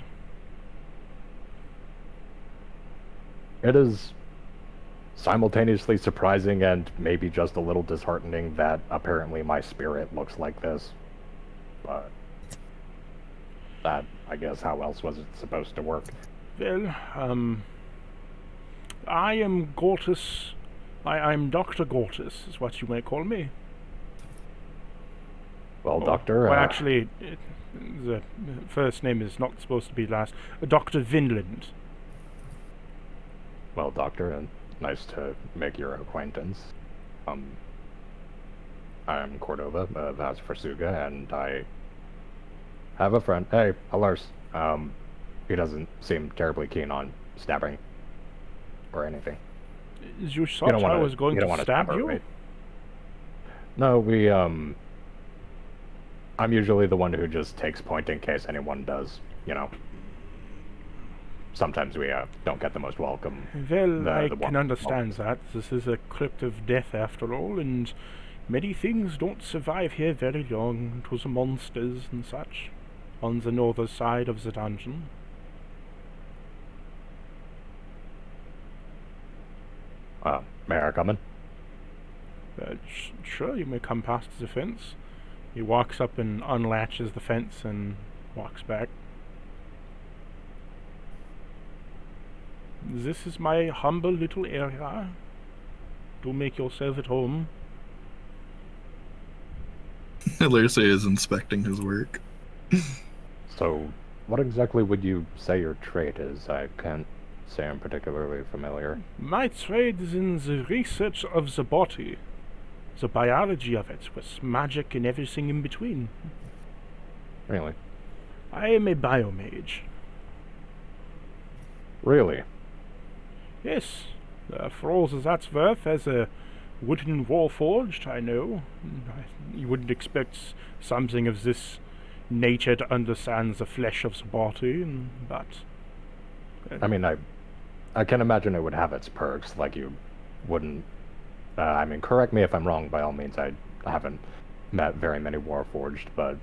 It is simultaneously surprising and maybe just a little disheartening that apparently my spirit looks like this. But that, I guess, how else was it supposed to work? Well, I am Gortus. I'm Dr. Gortus, is what you may call me. Well, Oh, Doctor, well, actually, the first name is not supposed to be last. Dr. Vinland. well, Doctor, nice to make your acquaintance. I'm Cordova, Vaz Forsuga, and I have a friend. Hey, Alars. He doesn't seem terribly keen on stabbing or anything. You thought I was going to stab you? Right? No, I'm usually the one who just takes point in case anyone does, Sometimes we don't get the most welcome. Well, I can understand that. This is a crypt of death after all, and many things don't survive here very long. It was monsters and such on the northern side of the dungeon. May I come in? Sure, you may come past the fence. He walks up and unlatches the fence and walks back. This is my humble little area. Do make yourself at home. Lursa is inspecting his work. So, what exactly would you say your trait is? I can't say I'm particularly familiar. My trade is in the research of the body. The biology of it, with magic and everything in between. Really? I am a biomage. Really? Yes, for all that that's worth, as a wooden warforged, I know. You wouldn't expect something of this nature to understand the flesh of the body, but... I mean, I can imagine it would have its perks, like you wouldn't... correct me if I'm wrong, by all means. I haven't met very many warforged, but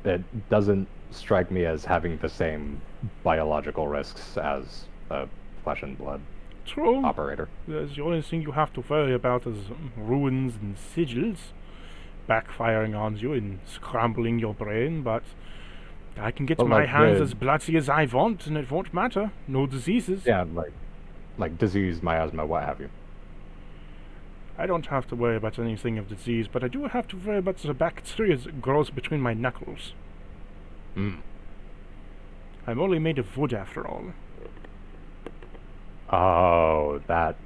it doesn't strike me as having the same biological risks as a flesh and blood True. operator. The only thing you have to worry about is ruins and sigils backfiring on you and scrambling your brain, but I can get my hands as bloody as I want, and it won't matter. No diseases. Yeah, like disease, miasma, what have you. I don't have to worry about anything of disease, but I do have to worry about the bacteria that grows between my knuckles. I'm only made of wood after all. Oh, that...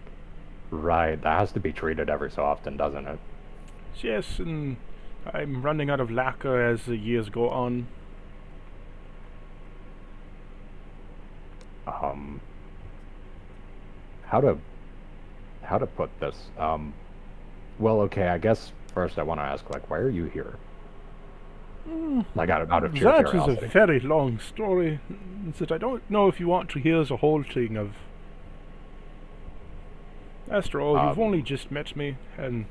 Right, that has to be treated every so often, doesn't it? Yes, and I'm running out of lacquer as the years go on. How to put this? Well, okay, I guess first I want to ask, why are you here? Like, out of pure curiosity. That is a very long story that I don't know if you want to hear the whole thing of. After all, you've only just met me, and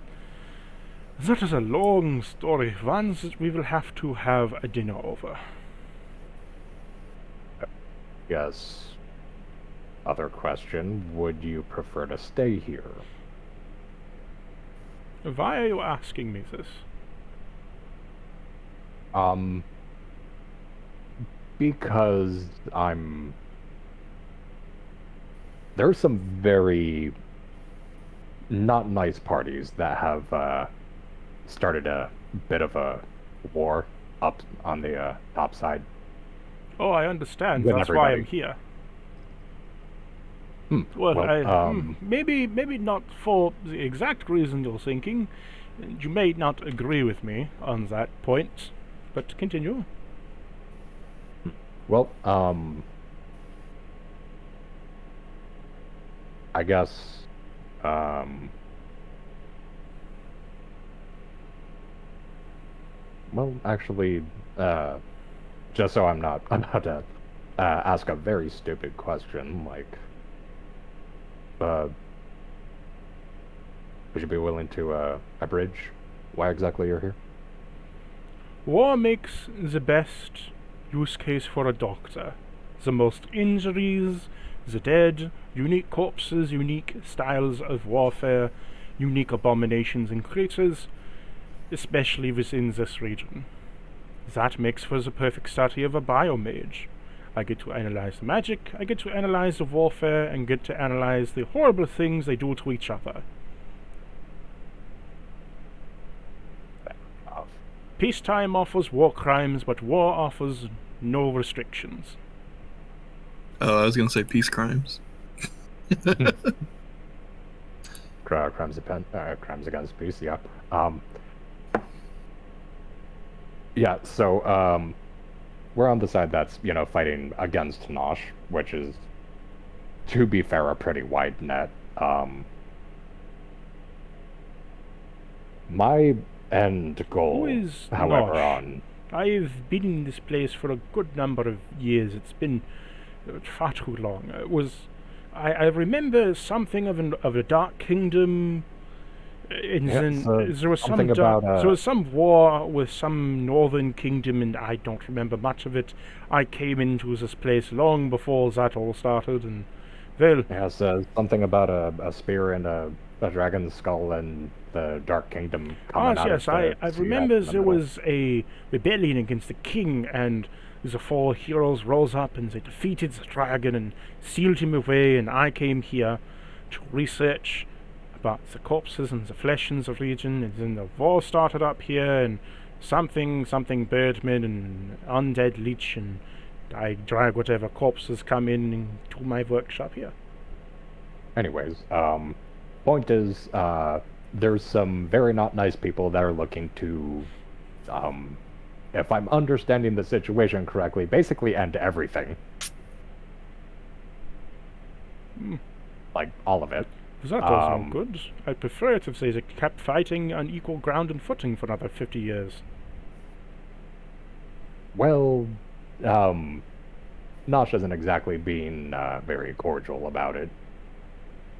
that is a long story, one that we will have to have a dinner over. Yes. Other question, would you prefer to stay here? Why are you asking me this? Because there's some very not nice parties that have started a bit of a war up on the top side. Oh, I understand. With That's why everybody. I'm here. Well, maybe not for the exact reason you're thinking. You may not agree with me on that point, but continue. Well, I guess, well, actually, just so I'm not about to ask a very stupid question, would you be willing to a bridge why exactly you're here. War makes the best use case for a doctor. The most injuries, the dead, unique corpses, unique styles of warfare, unique abominations and creatures, especially within this region. That makes for the perfect study of a biomage. I get to analyze the magic, I get to analyze the warfare, and get to analyze the horrible things they do to each other. Peacetime offers war crimes, but war offers no restrictions. Oh, I was gonna say peace crimes. Crimes against peace, yeah. Yeah, so, we're on the side that's, fighting against Nosh, which is, to be fair, a pretty wide net. My end goal, Who is however, Nosh? I've been in this place for a good number of years. It's been far too long. I remember something of a dark kingdom. There was some war with some northern kingdom, and I don't remember much of it. I came into this place long before that all started, and well, yes, something about a spear and a dragon's skull and the Dark Kingdom coming out yes, of the I sea remember right in the there middle. was a rebellion against the king, and the four heroes rose up and they defeated the dragon and sealed him away, and I came here to research about the corpses and the flesh in the region, and then the war started up here, and something birdman and undead leech, and I drag whatever corpses come in into my workshop here. Anyways, point is, there's some very not nice people that are looking to, if I'm understanding the situation correctly, basically end everything. Like, all of it. That was no good. I'd prefer it if they kept fighting on equal ground and footing for another 50 years. Well, Nosh isn't exactly being very cordial about it.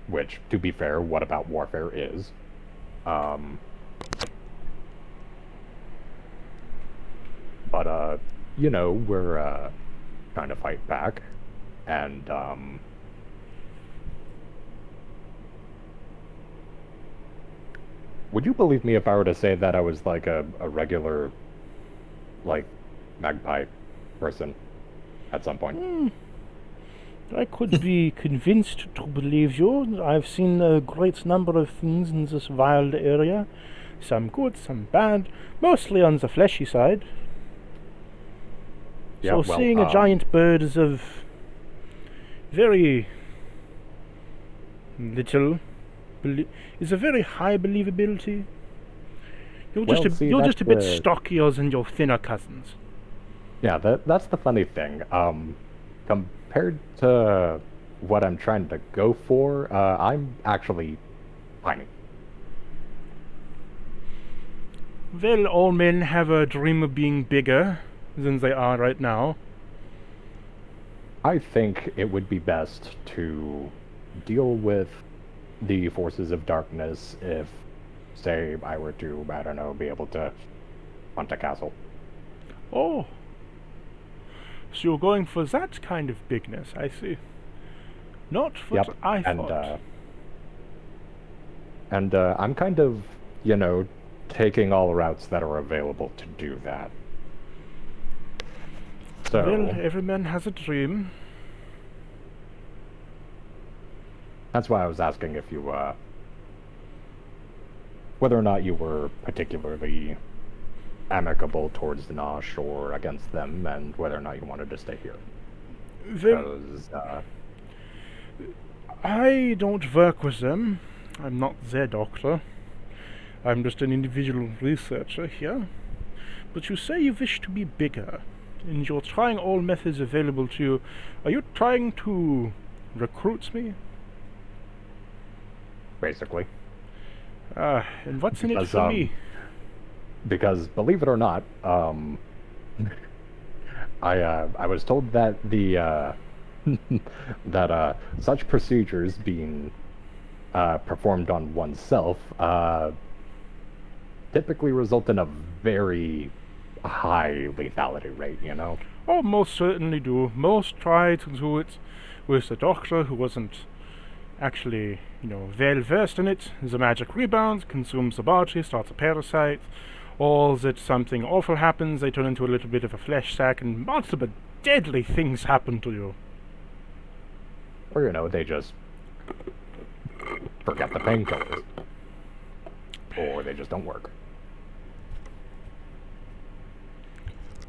Which, to be fair, what about warfare is. But, we're trying to fight back. And, would you believe me if I were to say that I was like a regular, like, magpie person at some point? I could be convinced to believe you. I've seen a great number of things in this wild area. Some good, some bad, mostly on the fleshy side. Yeah, So well, seeing a giant bird is of very little, is a very high believability. You're just a bit stockier than your thinner cousins. Yeah, that's the funny thing. Compared to what I'm trying to go for, I'm actually tiny. Well, all men have a dream of being bigger than they are right now. I think it would be best to deal with the forces of darkness if, say, I were to, I don't know, be able to hunt a castle. Oh. So you're going for that kind of bigness, I see. Not what I thought. And I'm kind of, taking all routes that are available to do that. So, well, every man has a dream. That's why I was asking if you, whether or not you were particularly amicable towards the Nosh or against them, and whether or not you wanted to stay here. Because, I don't work with them. I'm not their doctor. I'm just an individual researcher here. But you say you wish to be bigger, and you're trying all methods available to you. Are you trying to recruit me? Basically. And what's in it for me? Because, believe it or not, I was told that the that such procedures being performed on oneself typically result in a very high lethality rate, you know? Oh, most certainly do. Most try to do it with a doctor who wasn't actually, well versed in it. The magic rebounds, consumes the body, starts a parasite, or that something awful happens, they turn into a little bit of a flesh sack, and multiple deadly things happen to you. Or, they just forget the painkillers. Or they just don't work.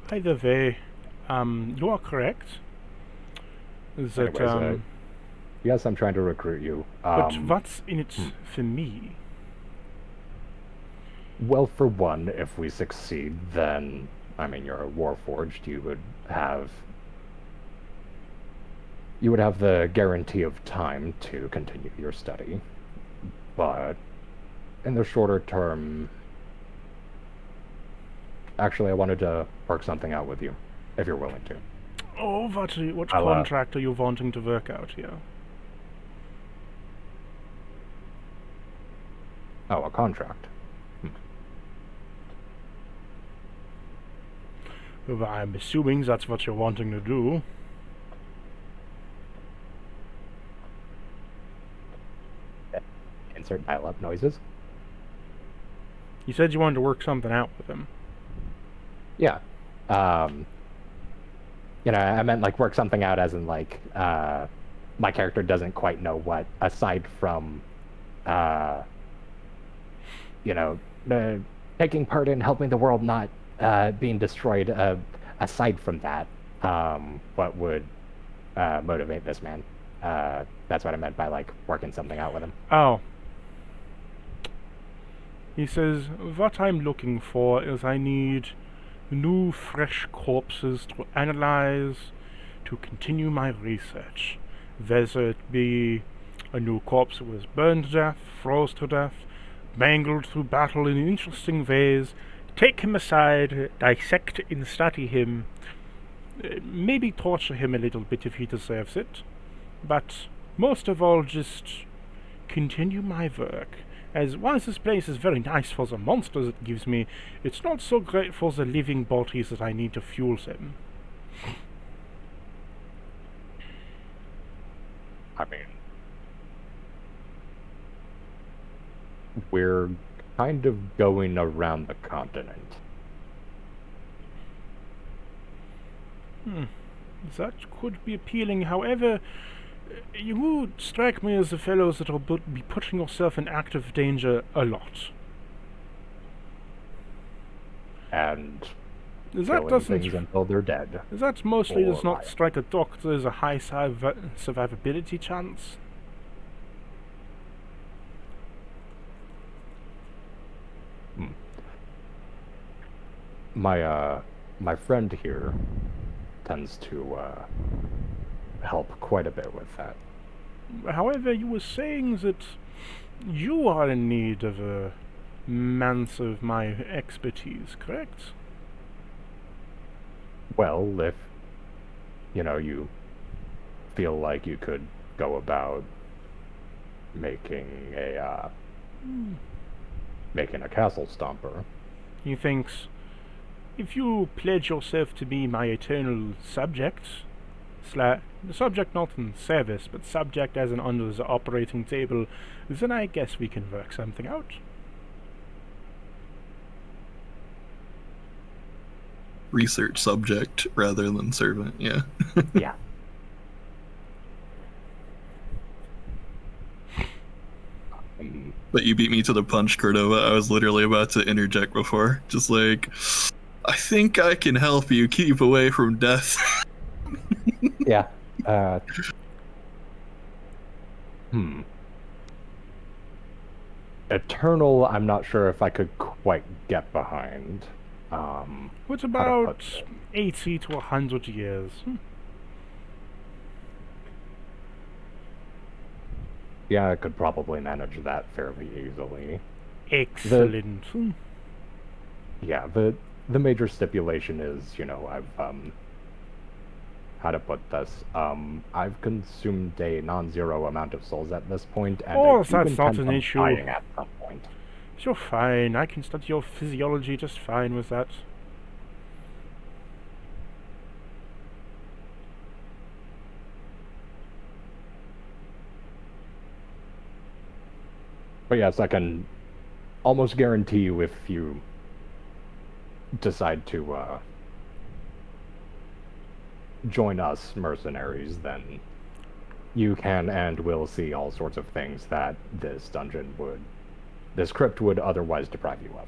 Either way, you are correct. That, Anyways, yes, I'm trying to recruit you. but what's in it for me? Well, for one, if we succeed, then, you're a warforged, you would have the guarantee of time to continue your study. But in the shorter term, actually, I wanted to work something out with you, if you're willing to. Oh, what contract are you wanting to work out here? Oh, a contract. Well, I'm assuming that's what you're wanting to do. Insert dial-up noises. You said you wanted to work something out with him. Yeah. I meant like work something out as in like my character doesn't quite know what, aside from taking part in helping the world not being destroyed, aside from that, what would motivate this man. That's what I meant by like working something out with him. Oh. He says, what I'm looking for is I need new, fresh corpses to analyze to continue my research. Whether it be a new corpse that was burned to death, froze to death, mangled through battle in interesting ways, take him aside, dissect and study him, maybe torture him a little bit if he deserves it, but most of all just continue my work. As while this place is very nice for the monsters it gives me, it's not so great for the living bodies that I need to fuel them. We're kind of going around the continent. That could be appealing. However, you would strike me as the fellows that will be putting yourself in active danger a lot. And That killing things until they're dead. That mostly Or does not alive. strike a doctor as a high survivability chance. My friend here tends to help quite a bit with that. However, you were saying that you are in need of a man's of my expertise, correct? Well, if you feel like you could go about making a castle stomper. He thinks, if you pledge yourself to be my eternal subject, subject not in service, but subject as in under the operating table, then I guess we can work something out. Research subject rather than servant, yeah. Yeah. But you beat me to the punch, Cordova. I was literally about to interject before. Just like, I think I can help you keep away from death. Yeah. Eternal, I'm not sure if I could quite get behind. What how to about put it? 80 to 100 years? Yeah, I could probably manage that fairly easily. Excellent. Yeah, the major stipulation is, I've how to put this? I've consumed a non-zero amount of souls at this point, and Oh, I do that's not intend an on issue. dying at some point. You're fine. I can study your physiology just fine with that. But yes, I can almost guarantee you if you decide to join us mercenaries, then you can and will see all sorts of things that this crypt would otherwise deprive you of.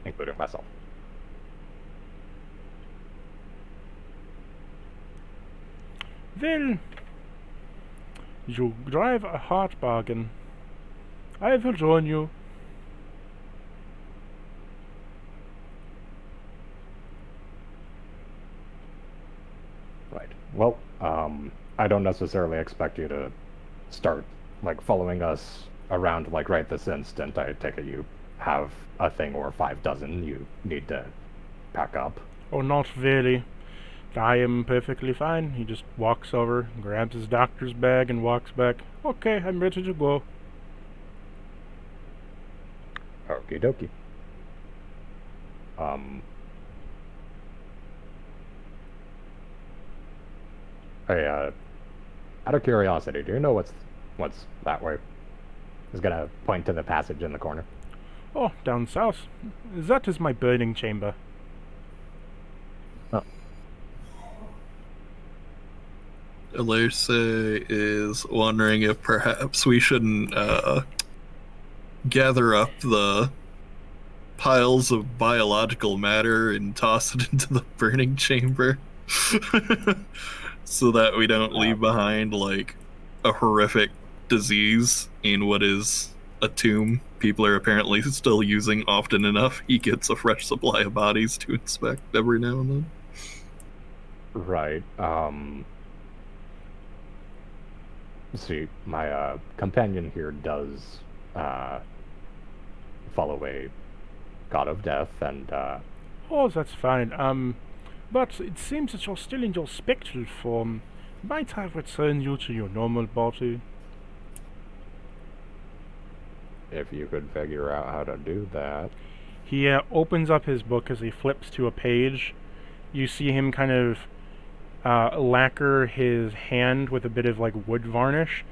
Including myself. Well, you drive a hard bargain. I will join you. Right. Well, I don't necessarily expect you to start, like, following us around, like, right this instant. I take it you have a thing or 5 dozen you need to pack up. Oh, not really. I am perfectly fine. He just walks over, grabs his doctor's bag, and walks back. Okay, I'm ready to go. Okie dokie. Hey, out of curiosity, do you know what's that way? He's gonna point to the passage in the corner. Oh, down south. That is my burning chamber. Oh. Alerce is wondering if perhaps we shouldn't gather up the piles of biological matter and toss it into the burning chamber so that we don't leave behind like a horrific disease in what is a tomb people are apparently still using often enough. He gets a fresh supply of bodies to inspect every now and then. Right. See, my companion here does follow a god of death, and Oh, that's fine. But it seems that you're still in your spectral form. Might I return you to your normal body? if you could figure out how to do that. He opens up his book as he flips to a page. You see him kind of lacquer his hand with a bit of like wood varnish,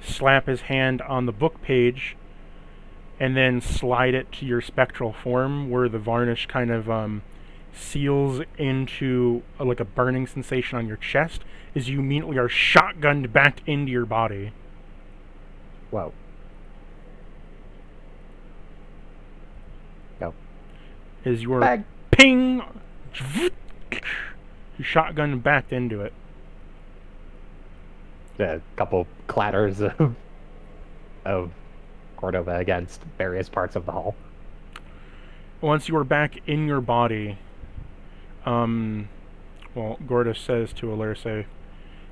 slap his hand on the book page, and then slide it to your spectral form where the varnish kind of seals into like a burning sensation on your chest as you immediately are shotgunned back into your body. Well. Go. As you are Bag. ping, you shotgun back into it. A couple clatters of Cordova against various parts of the hall. Once you are back in your body, well, Gorda says to Alerce,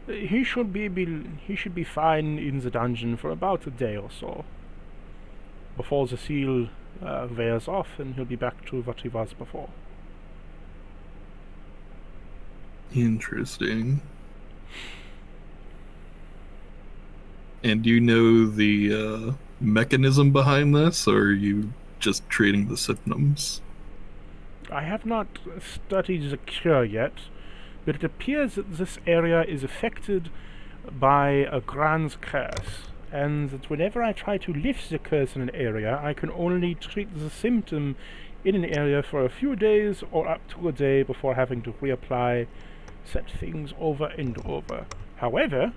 he should be fine in the dungeon for about a day or so. Before the seal wears off, and he'll be back to what he was before. Interesting. And do you know the mechanism behind this, or are you just treating the symptoms? I have not studied the cure yet, but it appears that this area is affected by a grand curse, and that whenever I try to lift the curse in an area, I can only treat the symptom in an area for a few days or up to a day before having to reapply said things over and over. However,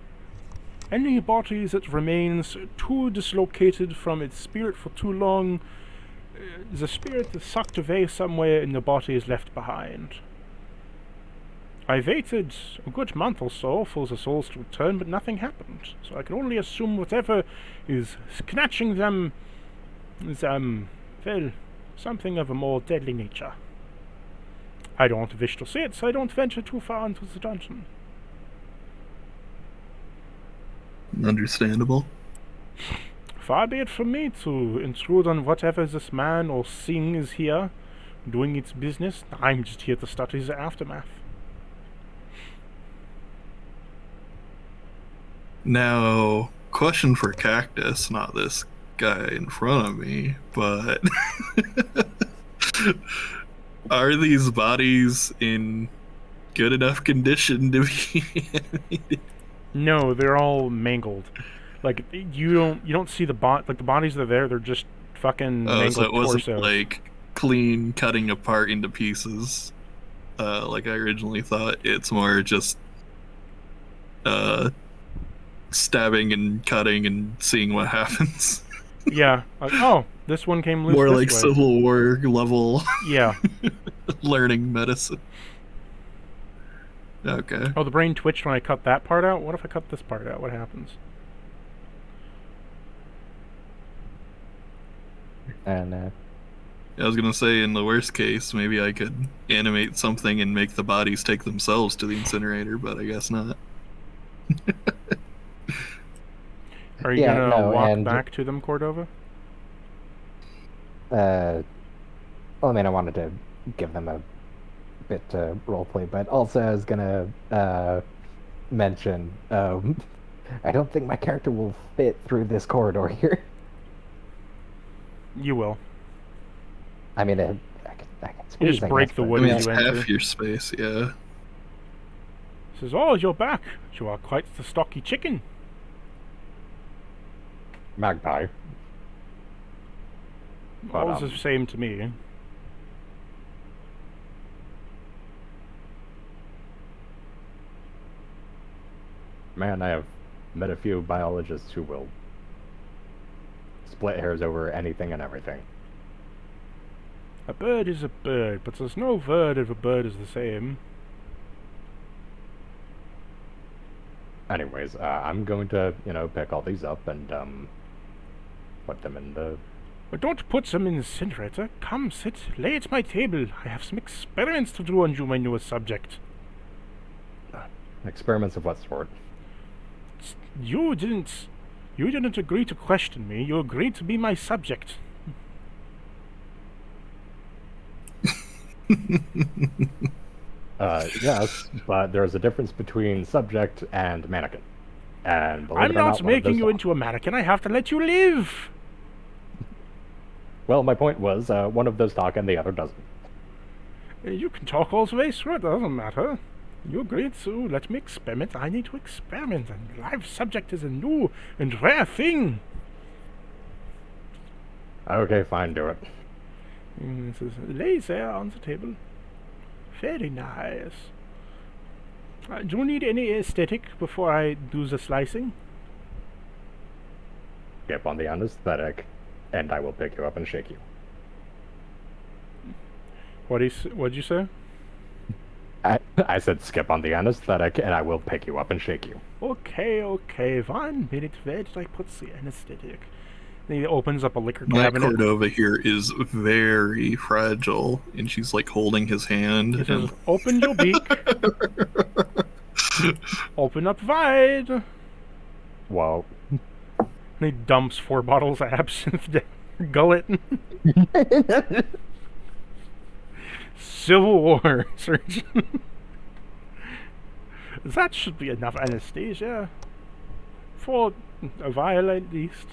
any body that remains too dislocated from its spirit for too long, the spirit is sucked away somewhere and the body is left behind. I waited a good month or so for the souls to return, but nothing happened. So I can only assume whatever is snatching them is, well, something of a more deadly nature. I don't wish to see it, so I don't venture too far into the dungeon. Understandable. Far be it from me to intrude on whatever this man or thing is here, doing its business. I'm just here to study the aftermath. Now, question for Cactus, not this guy in front of me, but are these bodies in good enough condition to be animated? No, they're all mangled. Like you don't see the the bodies that are there. They're just fucking mangled So it wasn't torsos. like clean cutting apart into pieces, like I originally thought. It's more just stabbing and cutting and seeing what happens. Yeah. Like, oh, this one came loose. More this like way. Civil War level Yeah. learning medicine. Okay. Oh, the brain twitched when I cut that part out? What if I cut this part out? What happens? And I was gonna say, in the worst case, maybe I could animate something and make the bodies take themselves to the incinerator, but I guess not. Are you Yeah, gonna no, walk and- back to them, Cordova? well, I mean, I wanted to give them a bit to roleplay, but also I was gonna mention, I don't think my character will fit through this corridor here. You will. I mean, I can squeeze, just I break guess, the but- wood I mean, as it's you enter. half your space, yeah. Says, oh, you're back. You are quite the stocky chicken. Magpie. But, All's the same to me. Man, I have met a few biologists who will split hairs over anything and everything. A bird is a bird, but there's no word if a bird is the same. Anyways, I'm going to, pick all these up and, put them in the... But don't put them in the incinerator. Come, sit, lay at my table. I have some experiments to do on you, my newest subject. Experiments of what sort? You didn't agree to question me. You agreed to be my subject. Yes, but there's a difference between subject and mannequin. And believe I'm it or not one of making those you don't. into a mannequin. I have to let you live. Well, my point was, one of those talk and the other doesn't. You can talk all the way through. It doesn't matter. You agreed to let me experiment. I need to experiment. And live subject is a new and rare thing. Okay, fine, do it. And it says, lay there on the table. Very nice. Do you need any aesthetic before I do the slicing? Skip on the anesthetic, and I will pick you up and shake you. What'd you say? I said skip on the anesthetic, and I will pick you up and shake you. Okay. 1 minute. Where did I put the anesthetic? Then he opens up a liquor My cabinet. Cordova here is very fragile, and she's like holding his hand. He says, And open your beak. Open up wide. Whoa. And he dumps 4 bottles of absinthe down her gullet. Civil War surgeon. That should be enough anesthesia. For a while at least.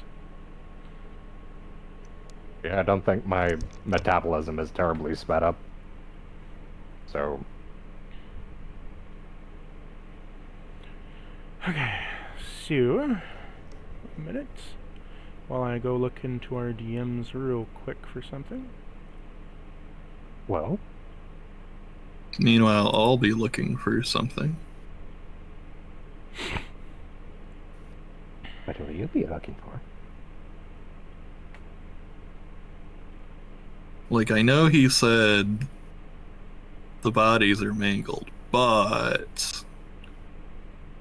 Yeah, I don't think my metabolism is terribly sped up. So, Okay, so, a minute. While I go look into our DMs real quick for something. well, meanwhile, I'll be looking for something. what will you be looking for? Like, I know he said the bodies are mangled, but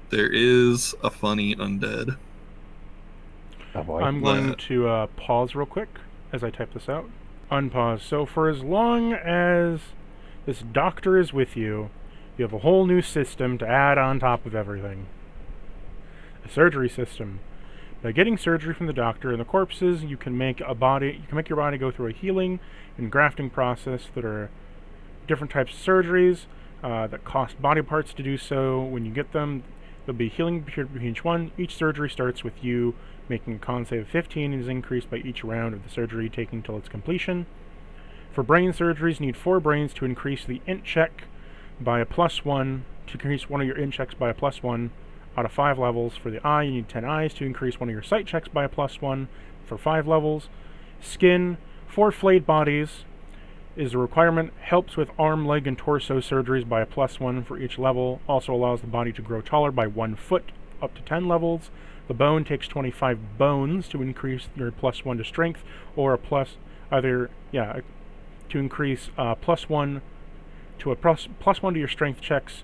there is a funny undead. Oh boy. I'm going What? to pause real quick as I type this out. Unpause. So for as long as this doctor is with you, you have a whole new system to add on top of everything. A surgery system. By getting surgery from the doctor and the corpses, you can make your body go through a healing and grafting process that are different types of surgeries that cost body parts to do so. When you get them, There'll be healing period between each one. Each surgery starts with you making a con save of 15 and is increased by each round of the surgery taking till its completion. For brain surgeries, you need 4 brains to increase the int check by a +1, to increase one of your int checks by a +1 out of 5 levels. For the eye, you need 10 eyes to increase one of your sight checks by a +1 for 5 levels. Skin, 4 flayed bodies is a requirement. Helps with arm, leg, and torso surgeries by a +1 for each level. Also allows the body to grow taller by 1 foot up to 10 levels. The bone takes 25 bones to increase your +1 to strength, or a plus either to increase +1 to a +1 to your strength checks.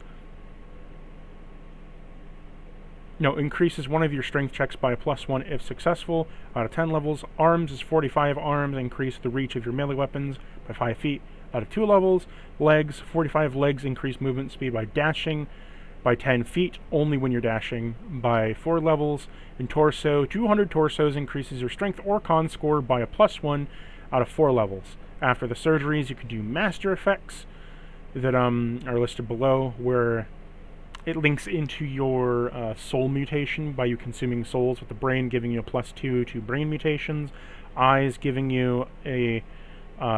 No, increases one of your strength checks by a +1 if successful out of 10 levels. Arms is 45 arms, increase the reach of your melee weapons by 5 feet out of 2 levels. Legs, 45 legs, increase movement speed by dashing by 10 feet, only when you're dashing, by 4 levels. And torso, 200 torsos, increases your strength or con score by a +1 out of 4 levels. After the surgeries, you can do master effects that are listed below, where it links into your soul mutation by you consuming souls, with the brain giving you a +2 to brain mutations. Eyes giving you a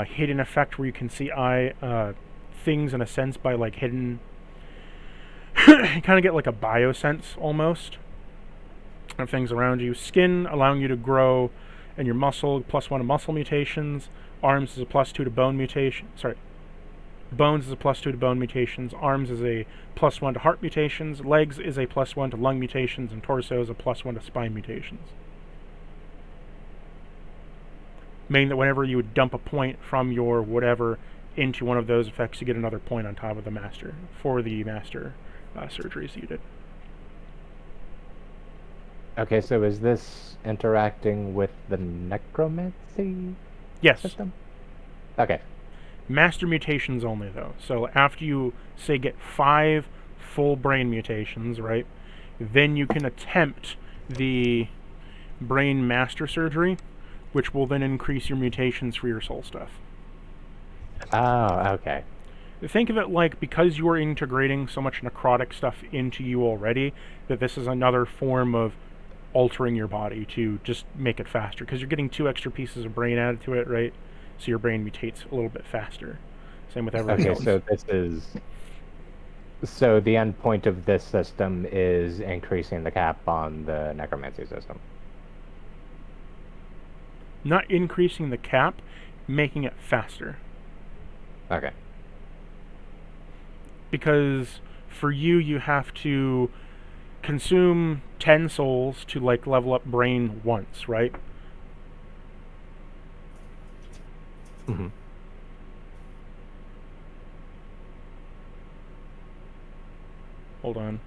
hidden effect where you can see things in a sense by like hidden. You kind of get like a biosense almost of things around you. Skin allowing you to grow, and your muscle +1 to muscle mutations. Arms is a +2 to bone mutation. Bones is a +2 to bone mutations. Arms is a +1 to heart mutations. Legs is a +1 to lung mutations, and torso is a +1 to spine mutations. Meaning that whenever you would dump a point from your whatever into one of those effects, you get another point on top of the master for the master surgeries you did. Okay, so is this interacting with the necromancy Yes. system? Okay. Master mutations only, though. So after you, say, get 5 full brain mutations, right, then you can attempt the brain master surgery, which will then increase your mutations for your soul stuff. Oh, okay. Think of it like, because you are integrating so much necrotic stuff into you already, that this is another form of altering your body to just make it faster, because you're getting 2 extra pieces of brain added to it, right? So your brain mutates a little bit faster. Same with everything else. So the end point of this system is increasing the cap on the necromancy system. Not increasing the cap, making it faster. Okay. Because for you, you have to consume 10 souls to like level up brain once, right? Mm-hmm. Hold on.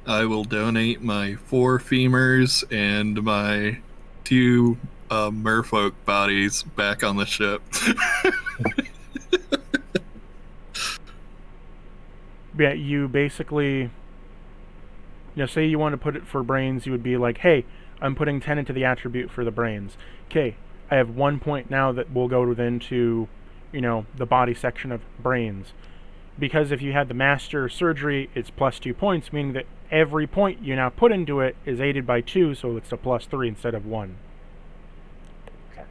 I will donate my 4 femurs and my 2 merfolk bodies back on the ship. Yeah, you basically, say you want to put it for brains, you would be like, hey, I'm putting 10 into the attribute for the brains. Okay, I have 1 point now that will go then to, the body section of brains. Because if you had the master surgery, it's +2 points, meaning that every point you now put into it is aided by 2, so it's a +3 instead of 1. Okay.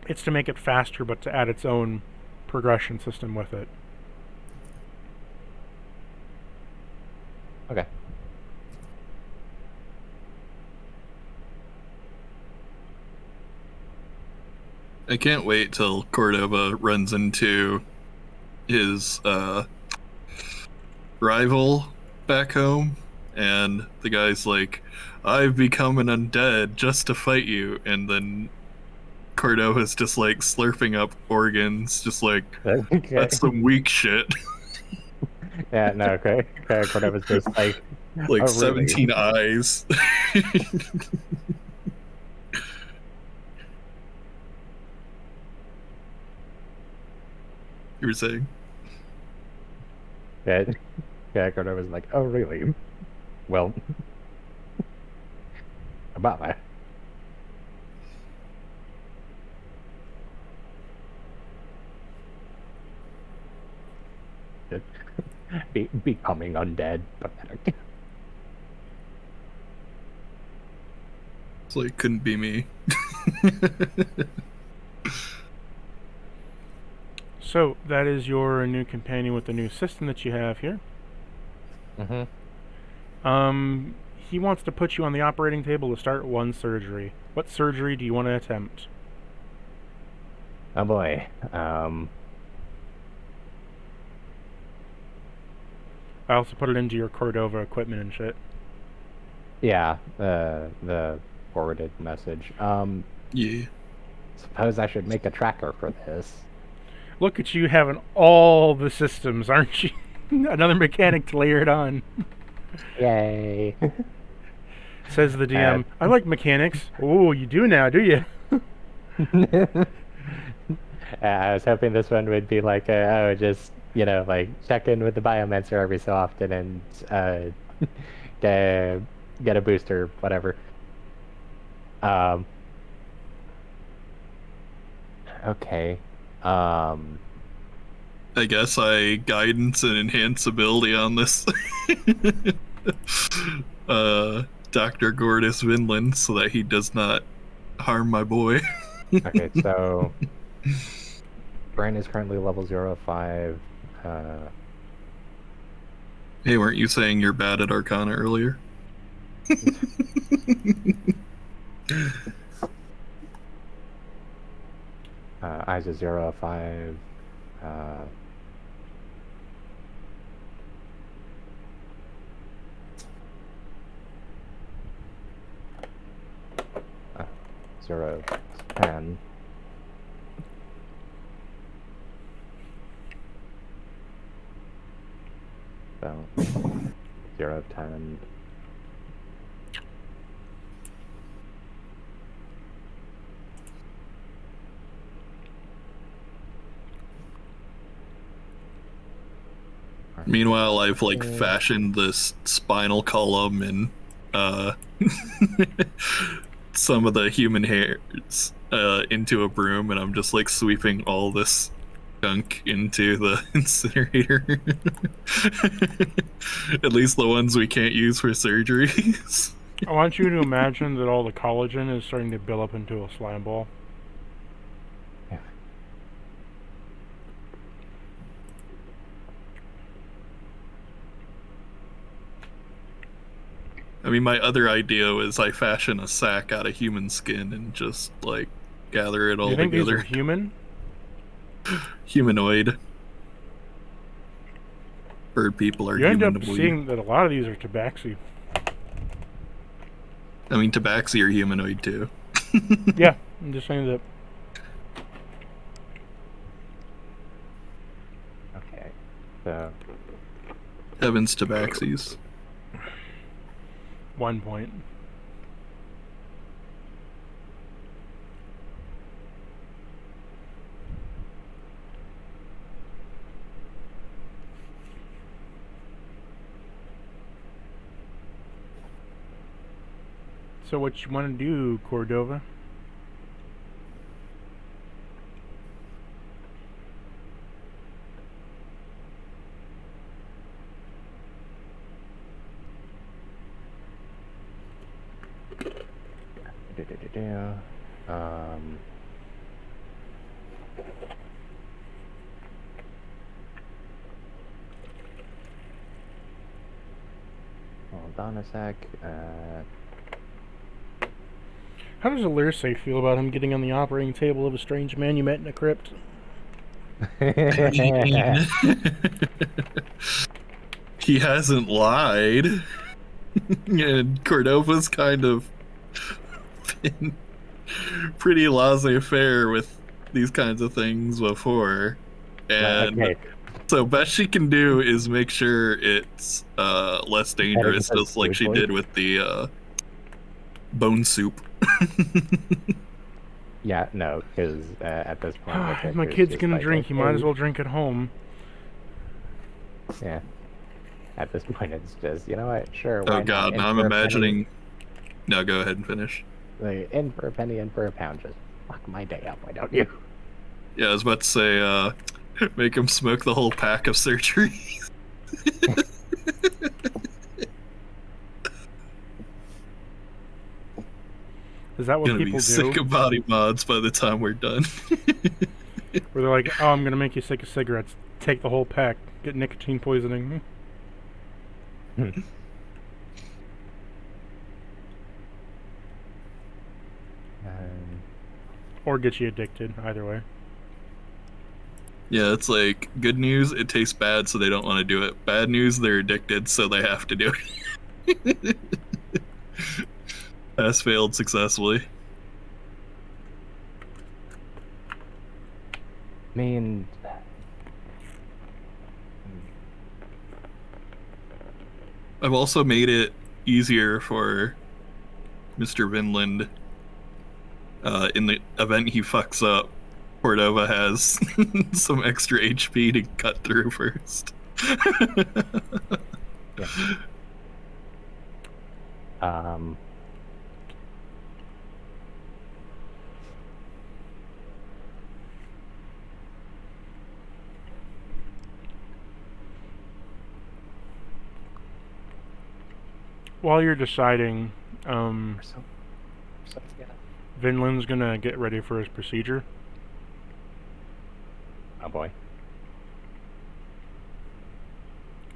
It's to make it faster, but to add its own progression system with it. Okay. I can't wait till Cordova runs into his rival back home, and the guy's like, I've become an undead just to fight you, and then Cordova's just like slurping up organs, just like, Okay. that's some weak shit. Yeah, no, okay. Cordova's just like, Like, oh, 17 really? eyes. You were saying? Yeah, Cordova's like, oh, really? Well, about that. Becoming undead. Pathetic. It's like, couldn't be me. So that is your new companion with the new system that you have here. He wants to put you on the operating table to start one surgery. What surgery do you want to attempt? Oh boy. I also put it into your Cordova equipment and shit. Yeah, the forwarded message. Yeah. Suppose I should make a tracker for this. Look at you having all the systems, aren't you? Another mechanic to layer it on. Yay. Says the DM. I like mechanics. Oh, you do now, do you? I was hoping this one would be like, just, like check in with the biomancer every so often and get a booster, whatever. Okay. I guess I guidance and enhance ability on this Dr. Gordis Vinland so that he does not harm my boy. Okay, so Brian is currently level 05. Hey, weren't you saying you're bad at Arcana earlier? Eyes is 05. 010. So 010. Meanwhile, I've fashioned this spinal column and some of the human hairs into a broom, and I'm just sweeping all this gunk into the incinerator. At least the ones we can't use for surgeries. I want you to imagine that all the collagen is starting to build up into a slime ball. I mean, my other idea was I fashion a sack out of human skin and just gather it all You think together. These are human? Humanoid. Bird people are You end human up to believe. seeing that a lot of these are tabaxi. I mean, tabaxi are humanoid too. Yeah, I'm just saying that. Okay, so Heavens, tabaxis. 1 point. So what you want to do, Cordova? Hold on a sec. How does Alirse feel about him getting on the operating table of a strange man you met in a crypt? He hasn't lied. And Cordova's kind of been pretty laissez-faire with these kinds of things before. And Okay. so best she can do is make sure it's less dangerous, just like she did with the bone soup. Yeah, no, because at this point... If my kid's gonna drink, he might as well drink at home. Yeah. At this point, it's just, you know what, sure. Oh god, now I'm imagining... No, go ahead and finish. Like, in for a penny, in for a pound. Just fuck my day up, why don't you? Yeah, I was about to say, make him smoke the whole pack of surgeries. Is that what Gonna people be sick do? of body mods by the time we're done. Where they're like, oh, I'm gonna make you sick of cigarettes. Take the whole pack. Get nicotine poisoning. Or get you addicted, either way. Yeah, it's like, good news, it tastes bad, so they don't want to do it. Bad news, they're addicted, so they have to do it. Has failed successfully. I mean, I've also made it easier for Mr. Vinland. In the event he fucks up, Cordova has some extra HP to cut through first. yeah. While you're deciding, Yeah. Vinland's gonna get ready for his procedure. Oh boy.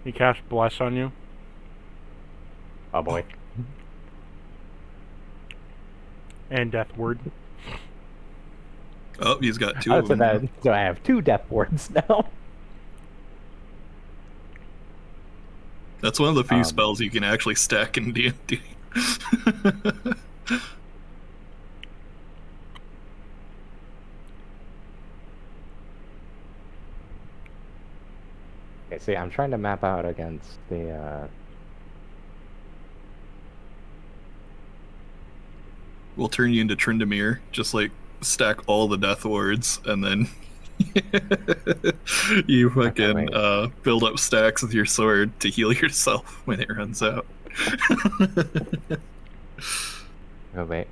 He casts Bless on you. Oh boy. And Death Word. Oh, he's got two Oh, of so, them. so I have 2 death wards now. That's one of the few spells you can actually stack in D&D. Okay, see, I'm trying to map out against the, We'll turn you into Tryndamere, just like stack all the death wards, and then you fucking build up stacks with your sword to heal yourself when it runs out. Oh wait,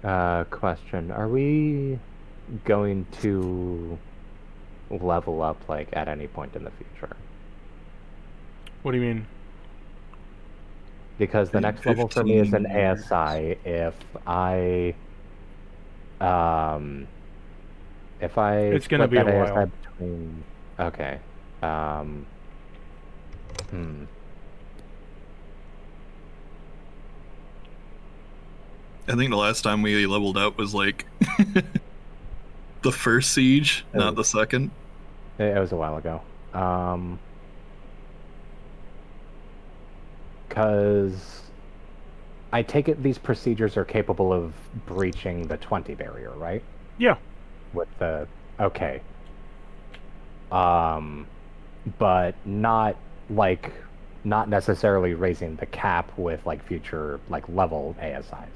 question. Are we going to level up, like, at any point in the future? What do you mean? Because the In next level for me is an 15 years. ASI. If I It's gonna split be a that while. ASI between... Okay. I think the last time we leveled up was like the first siege, not the second. It was a while ago. Because I take it these procedures are capable of breaching the 20 barrier, right? Yeah. With the... Okay. But not, like, not necessarily raising the cap with, like, future, like, level ASIs.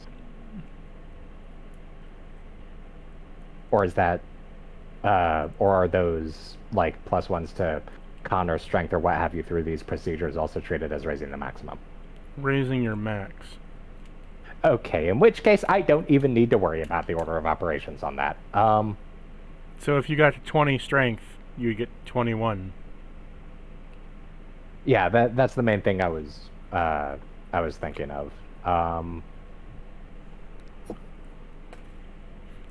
Or is that... or are those, like, +1s to con or strength or what have you through these procedures also treated as raising the maximum? Raising your max. Okay, in which case I don't even need to worry about the order of operations on that. So if you got 20 strength, you get 21. Yeah, that's the main thing I was thinking of.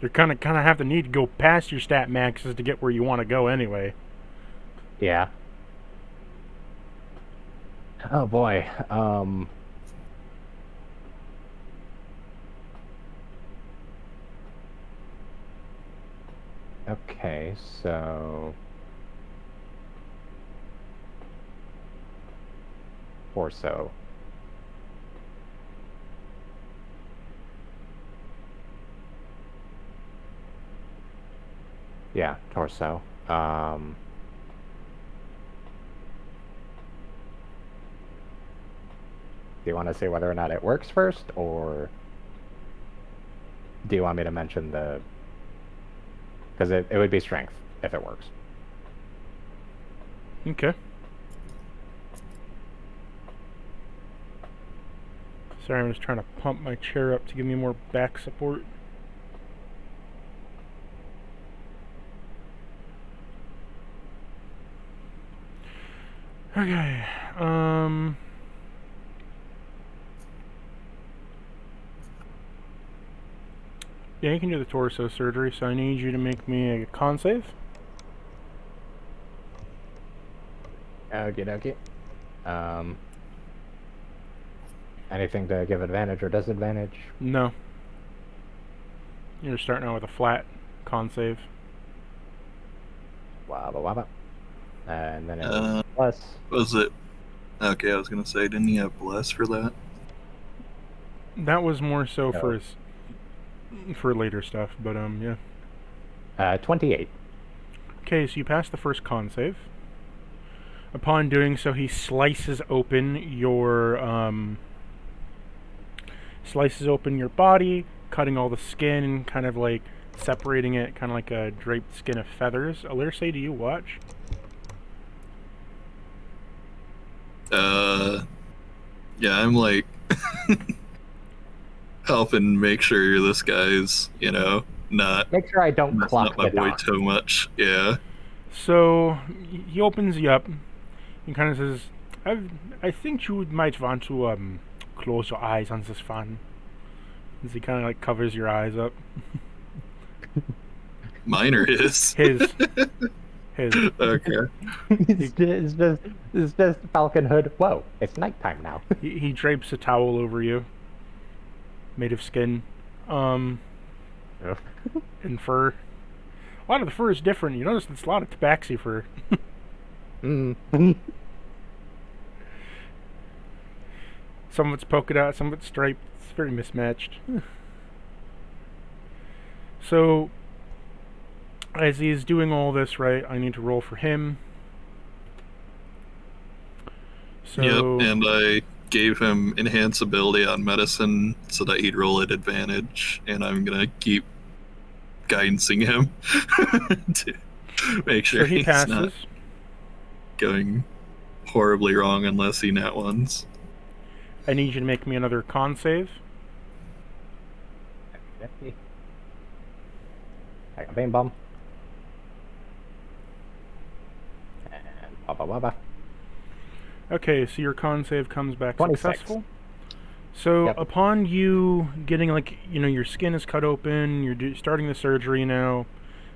You're kind of have to need to go past your stat maxes to get where you want to go anyway. Yeah. Oh boy. Okay, so torso. Yeah, torso. Do you want to say whether or not it works first, or do you want me to mention the... Because it would be strength if it works. Okay. Sorry, I'm just trying to pump my chair up to give me more back support. Okay. Yeah, you can do the torso surgery, so I need you to make me a con save. Okie dokie. Anything to give advantage or disadvantage? No. You're starting out with a flat con save. Wabba wabba. And then it's plus. Was it? Okay, I was gonna say, didn't he have bless for that? That was more so No. for later stuff, but yeah. 28. Okay, so you pass the first con save. Upon doing so, he slices open your body, cutting all the skin and kind of like separating it, kind of like a draped skin of feathers. Alirse, do you watch? Yeah, I'm like helping make sure this guy's, not Make sure I don't messing clock up my the boy dot. too much. Yeah. So he opens you up and kind of says, I think you might want to close your eyes on this fan. As he kind of like covers your eyes up. Mine or his? His. Okay. it's just Falcon Hood. Whoa, it's nighttime now. He drapes a towel over you, made of skin, and fur. A lot of the fur is different. You notice it's a lot of tabaxi fur. Some of it's polka dot, some of it's striped. It's very mismatched. So, as he's doing all this, right, I need to roll for him. So, Yep, and I gave him enhance ability on medicine so that he'd roll at advantage, and I'm gonna keep guidancing him to make sure so he he's passes. not going horribly wrong unless he nat ones. I need you to make me another con save. I got Bane Bomb. And wabba wabba. Okay, so your con save comes back 26. successful. So Yep. upon you getting your skin is cut open, you're starting the surgery now,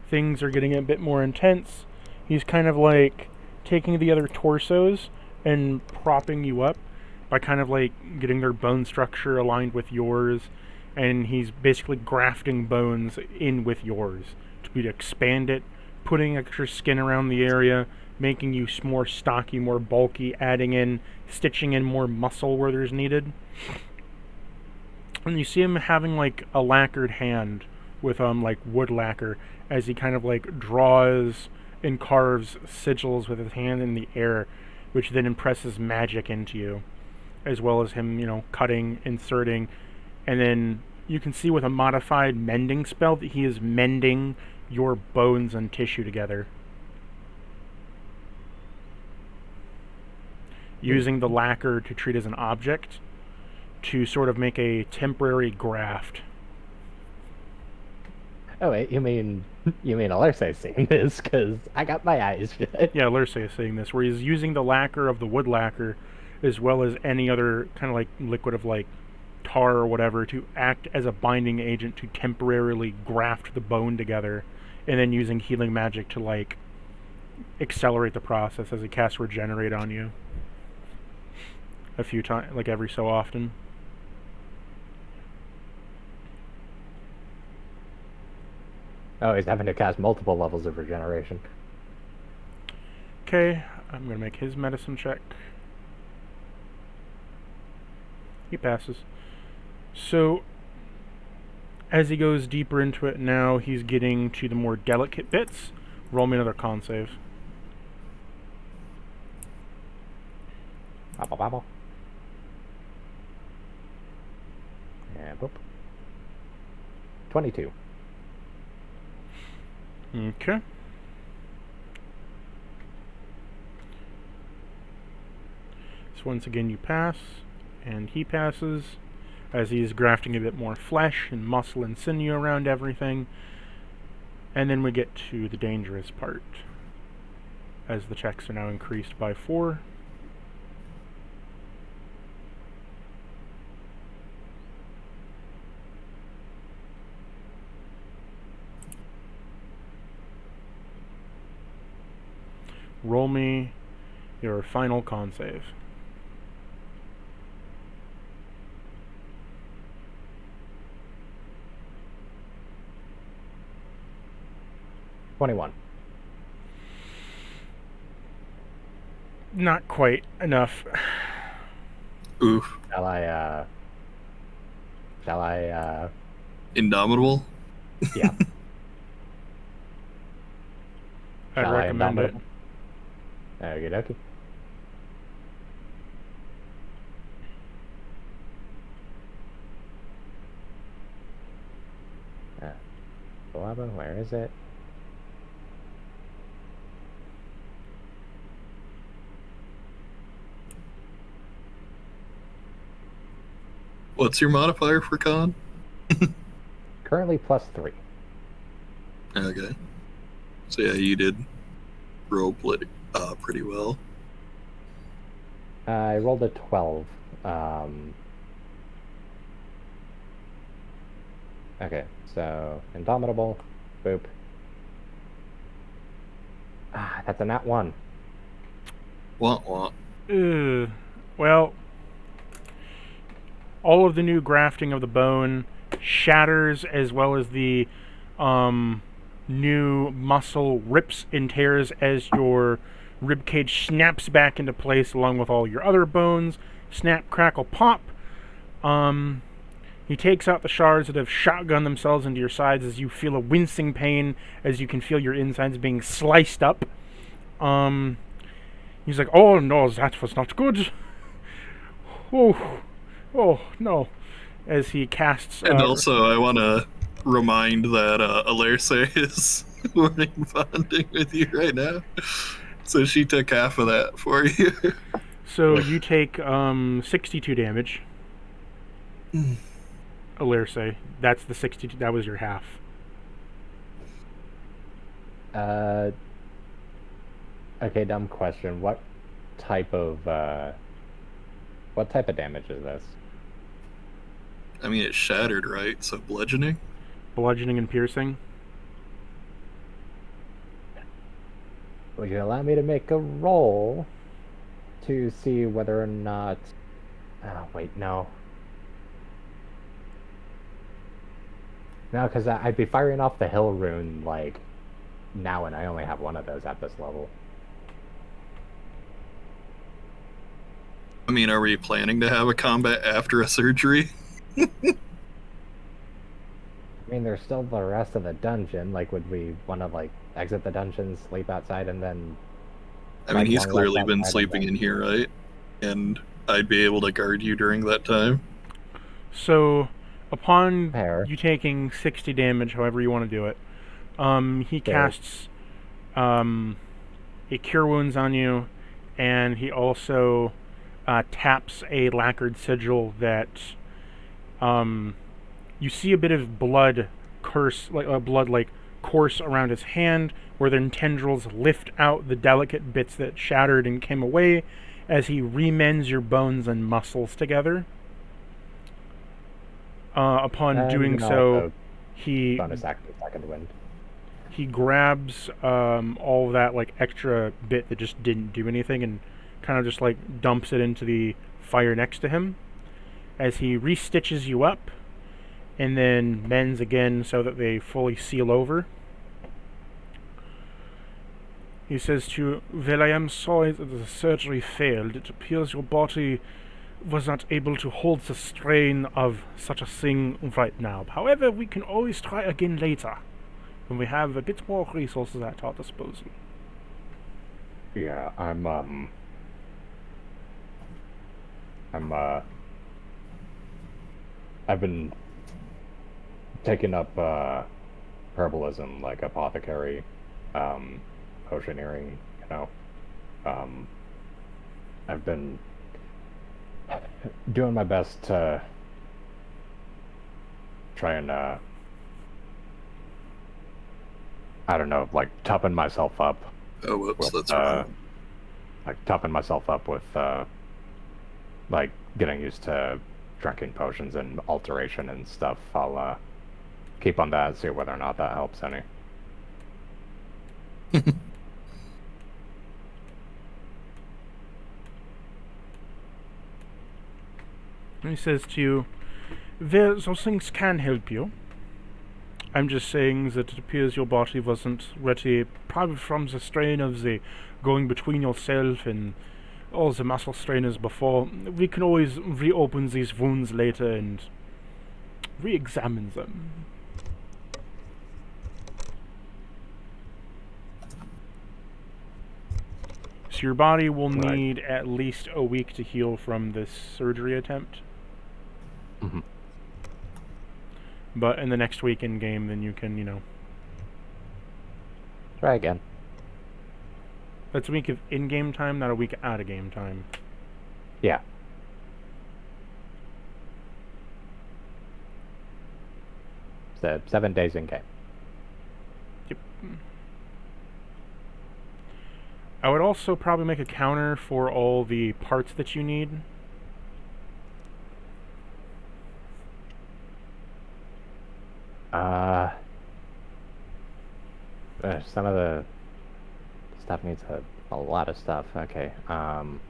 things are getting a bit more intense. He's kind of like taking the other torsos and propping you up by kind of like getting their bone structure aligned with yours, and he's basically grafting bones in with yours to expand it, putting extra skin around the area, making you more stocky, more bulky, stitching in more muscle where there's needed. And you see him having like a lacquered hand with like wood lacquer as he kind of like draws and carves sigils with his hand in the air, which then impresses magic into you, as well as him, cutting, inserting, and then you can see with a modified mending spell that he is mending your bones and tissue together, using the lacquer to treat as an object to sort of make a temporary graft. Oh wait, you mean Alerce's seeing this? Because I got my eyes shut. Yeah, Lurse is saying this, where he's using the lacquer of the wood lacquer as well as any other kind of like liquid of like tar or whatever to act as a binding agent to temporarily graft the bone together, and then using healing magic to like accelerate the process as it casts regenerate on you a few times, like every so often. Oh, he's having to cast multiple levels of regeneration. Okay, I'm gonna make his medicine check. He passes. So, as he goes deeper into it now, he's getting to the more delicate bits. Roll me another con save. Bobble bobble. And boop. 22. Okay. So once again you pass, and he passes, as he's grafting a bit more flesh and muscle and sinew around everything. And then we get to the dangerous part, as the checks are now increased by 4. roll me your final con save. $21. Not quite enough. Oof. Shall I, Indomitable? yeah. I'd Shall I recommend it. Okie dokie. Uh, 11, where is it? What's your modifier for con? Currently +3. Okay. So yeah, you did roll pretty well. I rolled a 12. Okay, so Indomitable, boop. That's a nat 1. Wah. Well, all of the new grafting of the bone shatters, as well as the new muscle rips and tears as your ribcage snaps back into place along with all your other bones. Snap, crackle, pop. He takes out the shards that have shotgunned themselves into your sides as you feel a wincing pain as you can feel your insides being sliced up. He's like, oh no, that was not good. Oh no. As he casts... And also, I want to remind that Alerce is warning bonding with you right now. So she took half of that for you. So you take 62 damage. Alerce. That's the 62. That was your half. Okay, dumb question. What type of damage is this? I mean, it's shattered, right? So bludgeoning? Bludgeoning and piercing. Would you allow me to make a roll to see whether or not... Oh, wait, no. No, because I'd be firing off the hill rune, like, now, and I only have one of those at this level. I mean, are we planning to have a combat after a surgery? I mean, there's still the rest of the dungeon. Like, would we want to, like, exit the dungeon, sleep outside, and then... I mean, he's clearly been sleeping in here, right? And I'd be able to guard you during that time. So, upon Fair. you taking 60 damage, however you want to do it, he casts a Cure Wounds on you, and he also taps a lacquered sigil that you see a bit of blood course around his hand, where then tendrils lift out the delicate bits that shattered and came away as he remends your bones and muscles together. Upon doing so, he bonus action second wind. He grabs all of that like extra bit that just didn't do anything and kind of just like dumps it into the fire next to him as he restitches you up and then mends again so that they fully seal over. He says to you, well, I am sorry that the surgery failed. It appears your body was not able to hold the strain of such a thing right now. However, we can always try again later, when we have a bit more resources at our disposal. Yeah, I've been taking up herbalism, like apothecary, potioneering, you know. I've been doing my best to try and I don't know, like toughen myself up. Oh, whoops, With, that's wrong. like toughen myself up with like getting used to drinking potions and alteration and stuff. I'll keep on that and see whether or not that helps any. And he says to you, "Well, those things can help you. I'm just saying that it appears your body wasn't ready, probably from the strain of the going between yourself and all the muscle strainers before. We can always reopen these wounds later and re-examine them." So your body will need at least a week to heal from this surgery attempt. Mm-hmm. But in the next week in game, then you can, Try again. That's a week of in-game time, not a week out-of-game time. Yeah. So 7 days in game. Yep. I would also probably make a counter for all the parts that you need. Some of the stuff needs a lot of stuff. Okay. Time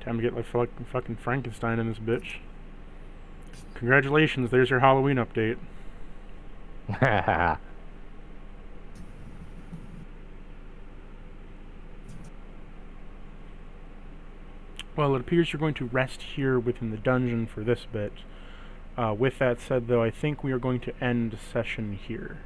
to get like fucking Frankenstein in this bitch. Congratulations, there's your Halloween update. Well, it appears you're going to rest here within the dungeon for this bit. With that said, though, I think we are going to end session here.